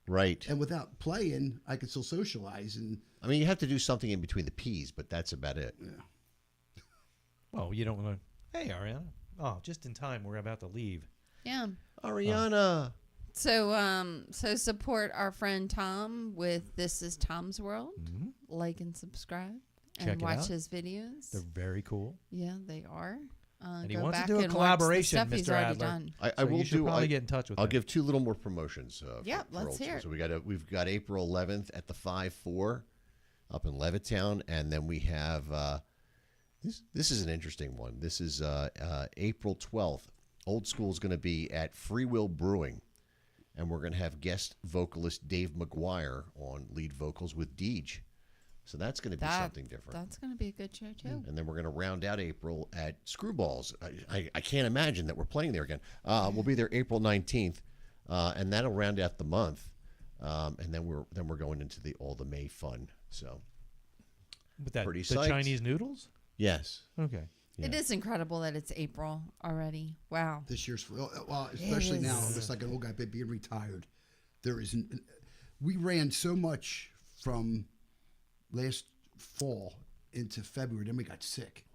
[SPEAKER 7] Right.
[SPEAKER 8] And without playing, I can still socialize. And
[SPEAKER 7] I mean, you have to do something in between the P's, but that's about it.
[SPEAKER 8] yeah,
[SPEAKER 5] Well, you don't want to, hey, Ariana. Oh, just in time. We're about to leave.
[SPEAKER 6] Yeah.
[SPEAKER 7] Ariana.
[SPEAKER 6] So support our friend Tom with This Is Tom's World. Like and subscribe.
[SPEAKER 5] Check
[SPEAKER 6] and
[SPEAKER 5] it
[SPEAKER 6] watch
[SPEAKER 5] out.
[SPEAKER 6] his videos.
[SPEAKER 5] They're very cool.
[SPEAKER 6] Yeah, they are.
[SPEAKER 5] And he
[SPEAKER 6] go
[SPEAKER 5] wants to
[SPEAKER 6] back
[SPEAKER 5] do a
[SPEAKER 6] and watch the
[SPEAKER 5] collaboration,
[SPEAKER 6] stuff he's
[SPEAKER 5] Mr.
[SPEAKER 6] already
[SPEAKER 5] Adler.
[SPEAKER 6] done.
[SPEAKER 7] I
[SPEAKER 5] So
[SPEAKER 7] will
[SPEAKER 5] you should
[SPEAKER 7] do.
[SPEAKER 5] probably get in touch with
[SPEAKER 7] I'll
[SPEAKER 5] him.
[SPEAKER 7] give 2 little more promotions.
[SPEAKER 6] Yep,
[SPEAKER 7] for
[SPEAKER 6] let's
[SPEAKER 7] Old
[SPEAKER 6] hear
[SPEAKER 7] School.
[SPEAKER 6] it.
[SPEAKER 7] So we've got April 11th at the 5-4 up in Levittown, and then we have this is an interesting one. This is April 12th. Old School is going to be at Free Will Brewing, and we're going to have guest vocalist Dave McGuire on lead vocals with Deej. So that's going to be something different.
[SPEAKER 6] That's going to be a good show, too.
[SPEAKER 7] And then we're going to round out April at Screwballs. I can't imagine that we're playing there again. We'll be there April 19th, and that'll round out the month. And then we're going into all the May fun. So
[SPEAKER 5] With that,
[SPEAKER 7] pretty
[SPEAKER 5] the
[SPEAKER 7] psyched.
[SPEAKER 5] Chinese noodles?
[SPEAKER 7] Yes.
[SPEAKER 5] Okay.
[SPEAKER 6] It is incredible that it's April already. Wow.
[SPEAKER 8] this year's well, especially
[SPEAKER 6] It
[SPEAKER 8] now,
[SPEAKER 6] is.
[SPEAKER 8] it's like an old guy being retired. There isn't. We ran so much from last fall into February. Then we got sick.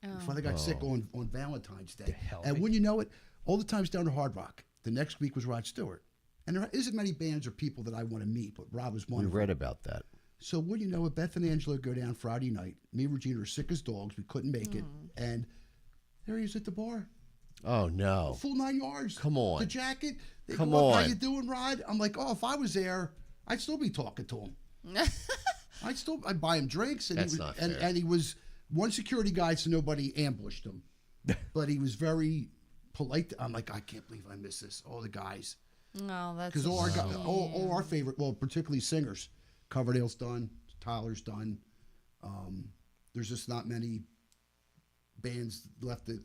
[SPEAKER 8] We finally got sick on Valentine's Day. And when you know it, all the times down to Hard Rock. The next week was Rod Stewart. And there isn't many bands or people that I want to meet, but Rob was one
[SPEAKER 7] We
[SPEAKER 8] of them.
[SPEAKER 7] read about that.
[SPEAKER 8] So what do you know? Beth and Angela go down Friday night. Me and Regina are sick as dogs. We couldn't make it. And there he is at the bar.
[SPEAKER 7] Oh, no.
[SPEAKER 8] Full 9 yards.
[SPEAKER 7] Come on.
[SPEAKER 8] The jacket. They
[SPEAKER 7] Come
[SPEAKER 8] go up,
[SPEAKER 7] on.
[SPEAKER 8] How you doing, Rod? I'm like, oh, if I was there, I'd still be talking to him. I'd buy him drinks. And
[SPEAKER 7] That's
[SPEAKER 8] he was,
[SPEAKER 7] not fair.
[SPEAKER 8] And he was one security guy, so nobody ambushed him. But he was very polite. I'm like, I can't believe I missed this. All the guys.
[SPEAKER 6] Oh, that's
[SPEAKER 8] Because all our favorite, well, particularly singers, Coverdale's done, Tyler's done. There's just not many bands left that.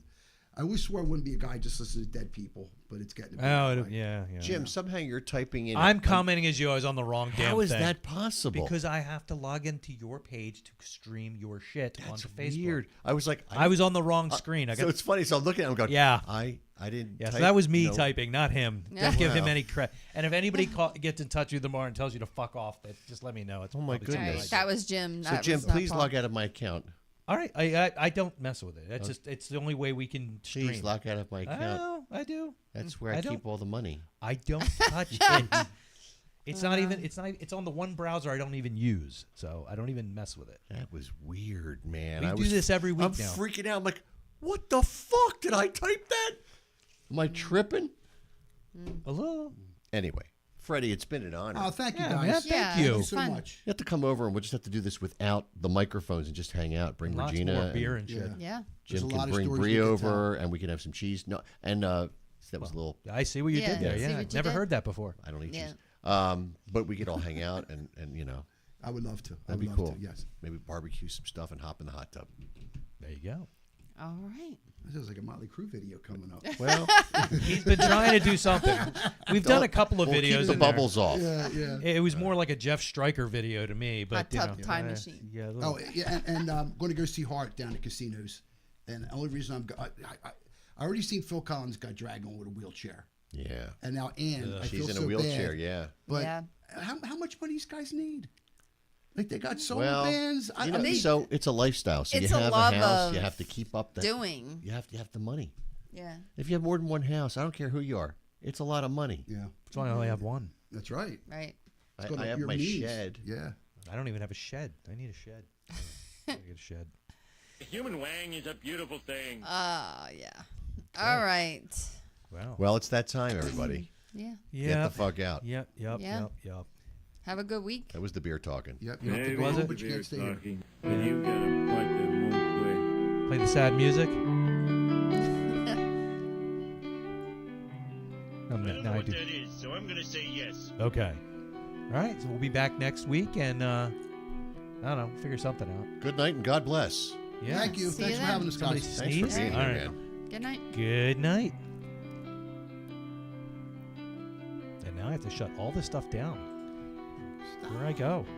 [SPEAKER 8] I always swore I wouldn't be a guy just listening to dead people, but it's getting.
[SPEAKER 5] Yeah.
[SPEAKER 7] Jim, somehow you're typing in.
[SPEAKER 5] I'm commenting as you. I was on the wrong damn thing.
[SPEAKER 7] How is that possible?
[SPEAKER 5] Because I have to log into your page to stream your shit onto Facebook.
[SPEAKER 7] Weird. I was like,
[SPEAKER 5] I was on the wrong screen.
[SPEAKER 7] So it's funny. So I'm looking at him going,
[SPEAKER 5] Yeah.
[SPEAKER 7] I didn't.
[SPEAKER 5] Yeah, so
[SPEAKER 7] type,
[SPEAKER 5] that was me
[SPEAKER 7] you know,
[SPEAKER 5] typing, not him. Don't give him
[SPEAKER 7] Wow.
[SPEAKER 5] any credit. And if anybody gets in touch with you tomorrow and tells you to fuck off, just let me know. It's
[SPEAKER 7] Oh, my
[SPEAKER 5] probably something
[SPEAKER 7] goodness.
[SPEAKER 5] like
[SPEAKER 6] That was Jim.
[SPEAKER 7] So
[SPEAKER 6] That
[SPEAKER 7] Jim,
[SPEAKER 6] was not
[SPEAKER 7] please
[SPEAKER 6] Paul.
[SPEAKER 7] log out of my account.
[SPEAKER 5] All right, I don't mess with it. It's the only way we can stream.
[SPEAKER 7] Please log out of my account.
[SPEAKER 5] I do.
[SPEAKER 7] That's where I
[SPEAKER 5] don't-
[SPEAKER 7] keep all the money.
[SPEAKER 5] I don't touch it. It's not even. It's not. It's on the one browser I don't even use, so I don't even mess with it.
[SPEAKER 7] That was weird, man.
[SPEAKER 5] We do this every week
[SPEAKER 7] I'm
[SPEAKER 5] now.
[SPEAKER 7] freaking out. I'm like, what the fuck? Did I type that? Am I tripping?
[SPEAKER 5] Hello.
[SPEAKER 7] Anyway, Freddie, it's been an honor.
[SPEAKER 8] Oh, thank you,
[SPEAKER 5] Yeah,
[SPEAKER 8] guys.
[SPEAKER 5] man, thank you.
[SPEAKER 8] so
[SPEAKER 6] Fun.
[SPEAKER 8] much.
[SPEAKER 7] You have to come over and we'll just have to do this without the microphones and just hang out. Bring
[SPEAKER 5] Lots
[SPEAKER 7] Regina
[SPEAKER 5] more beer and shit.
[SPEAKER 6] Yeah.
[SPEAKER 8] There's
[SPEAKER 7] Jim
[SPEAKER 8] a lot
[SPEAKER 7] can
[SPEAKER 8] of
[SPEAKER 7] bring
[SPEAKER 8] stories
[SPEAKER 7] Brie
[SPEAKER 8] we could
[SPEAKER 7] over and we can have some cheese. No, and that was a little.
[SPEAKER 5] I see what you
[SPEAKER 6] Yeah,
[SPEAKER 5] did there.
[SPEAKER 6] see
[SPEAKER 5] Yeah,
[SPEAKER 6] what
[SPEAKER 5] I've
[SPEAKER 6] you
[SPEAKER 5] never
[SPEAKER 6] did?
[SPEAKER 5] heard that before.
[SPEAKER 7] I don't eat
[SPEAKER 6] Yeah.
[SPEAKER 7] cheese. But we could all hang out and you know.
[SPEAKER 8] I would love to.
[SPEAKER 7] That'd
[SPEAKER 8] I
[SPEAKER 7] be
[SPEAKER 8] would
[SPEAKER 7] cool.
[SPEAKER 8] love to, yes.
[SPEAKER 7] Maybe barbecue some stuff and hop in the hot tub.
[SPEAKER 5] There you go.
[SPEAKER 6] All right.
[SPEAKER 8] This is like a Motley Crue video coming up.
[SPEAKER 7] Well,
[SPEAKER 5] He's been trying to do something. We've done a couple of
[SPEAKER 7] we'll
[SPEAKER 5] videos.
[SPEAKER 7] keep the
[SPEAKER 5] in there.
[SPEAKER 7] bubbles off.
[SPEAKER 8] Yeah, yeah.
[SPEAKER 5] It was more like a Jeff Stryker video to me, but
[SPEAKER 6] Hot
[SPEAKER 5] you
[SPEAKER 6] tub
[SPEAKER 5] know,
[SPEAKER 6] time machine.
[SPEAKER 5] Yeah. a
[SPEAKER 8] Oh,
[SPEAKER 5] little-
[SPEAKER 8] yeah, and I'm going to go see Hart down at casinos. And the only reason I already seen Phil Collins got dragged on with a wheelchair.
[SPEAKER 7] Yeah.
[SPEAKER 8] And now Ann, I feel
[SPEAKER 7] She's in
[SPEAKER 8] so
[SPEAKER 7] a wheelchair,
[SPEAKER 8] bad.
[SPEAKER 7] yeah.
[SPEAKER 8] But
[SPEAKER 6] Yeah.
[SPEAKER 8] how much money these guys need? Like they got solo
[SPEAKER 7] Well,
[SPEAKER 8] bands.
[SPEAKER 7] you know, so it's a lifestyle. So
[SPEAKER 6] It's
[SPEAKER 7] you
[SPEAKER 6] a
[SPEAKER 7] have
[SPEAKER 6] love
[SPEAKER 7] a house, you
[SPEAKER 6] of
[SPEAKER 7] have to keep up that.
[SPEAKER 6] doing.
[SPEAKER 7] You have the money.
[SPEAKER 6] Yeah.
[SPEAKER 7] If you have more than one house, I don't care who you are. It's a lot of money.
[SPEAKER 8] Yeah,
[SPEAKER 5] That's why I only have one.
[SPEAKER 8] that's right.
[SPEAKER 6] Right.
[SPEAKER 8] It's got
[SPEAKER 7] I have
[SPEAKER 8] your
[SPEAKER 7] my
[SPEAKER 8] needs.
[SPEAKER 7] shed.
[SPEAKER 8] Yeah.
[SPEAKER 5] I don't even have a shed. I need a shed. I get a shed.
[SPEAKER 9] Human wang is a beautiful thing.
[SPEAKER 6] Yeah. All right.
[SPEAKER 5] Wow.
[SPEAKER 7] Well, it's that time, everybody.
[SPEAKER 6] Yeah.
[SPEAKER 7] Get the fuck out.
[SPEAKER 5] Yep.
[SPEAKER 6] Yeah.
[SPEAKER 5] Yep.
[SPEAKER 6] Have a good week.
[SPEAKER 7] That was the beer talking.
[SPEAKER 8] Yep. You have to go
[SPEAKER 5] Was
[SPEAKER 8] home,
[SPEAKER 5] it?
[SPEAKER 8] but you can't stay here.
[SPEAKER 9] And you gotta fight them one way.
[SPEAKER 5] Play the sad music.
[SPEAKER 9] I don't know what that is, so I'm gonna say yes.
[SPEAKER 5] Okay. All right. So we'll be back next week, and I don't know, figure something out.
[SPEAKER 7] Good night and God bless.
[SPEAKER 5] Yeah.
[SPEAKER 8] Thank you.
[SPEAKER 6] See
[SPEAKER 8] Thanks
[SPEAKER 6] you
[SPEAKER 8] for
[SPEAKER 6] then.
[SPEAKER 8] having us,
[SPEAKER 5] Somebody
[SPEAKER 8] guys.
[SPEAKER 7] Thanks for
[SPEAKER 5] sneeze?
[SPEAKER 7] being
[SPEAKER 5] All
[SPEAKER 7] here,
[SPEAKER 5] right.
[SPEAKER 7] man.
[SPEAKER 6] Good night.
[SPEAKER 5] Good night. And now I have to shut all this stuff down. Where I go?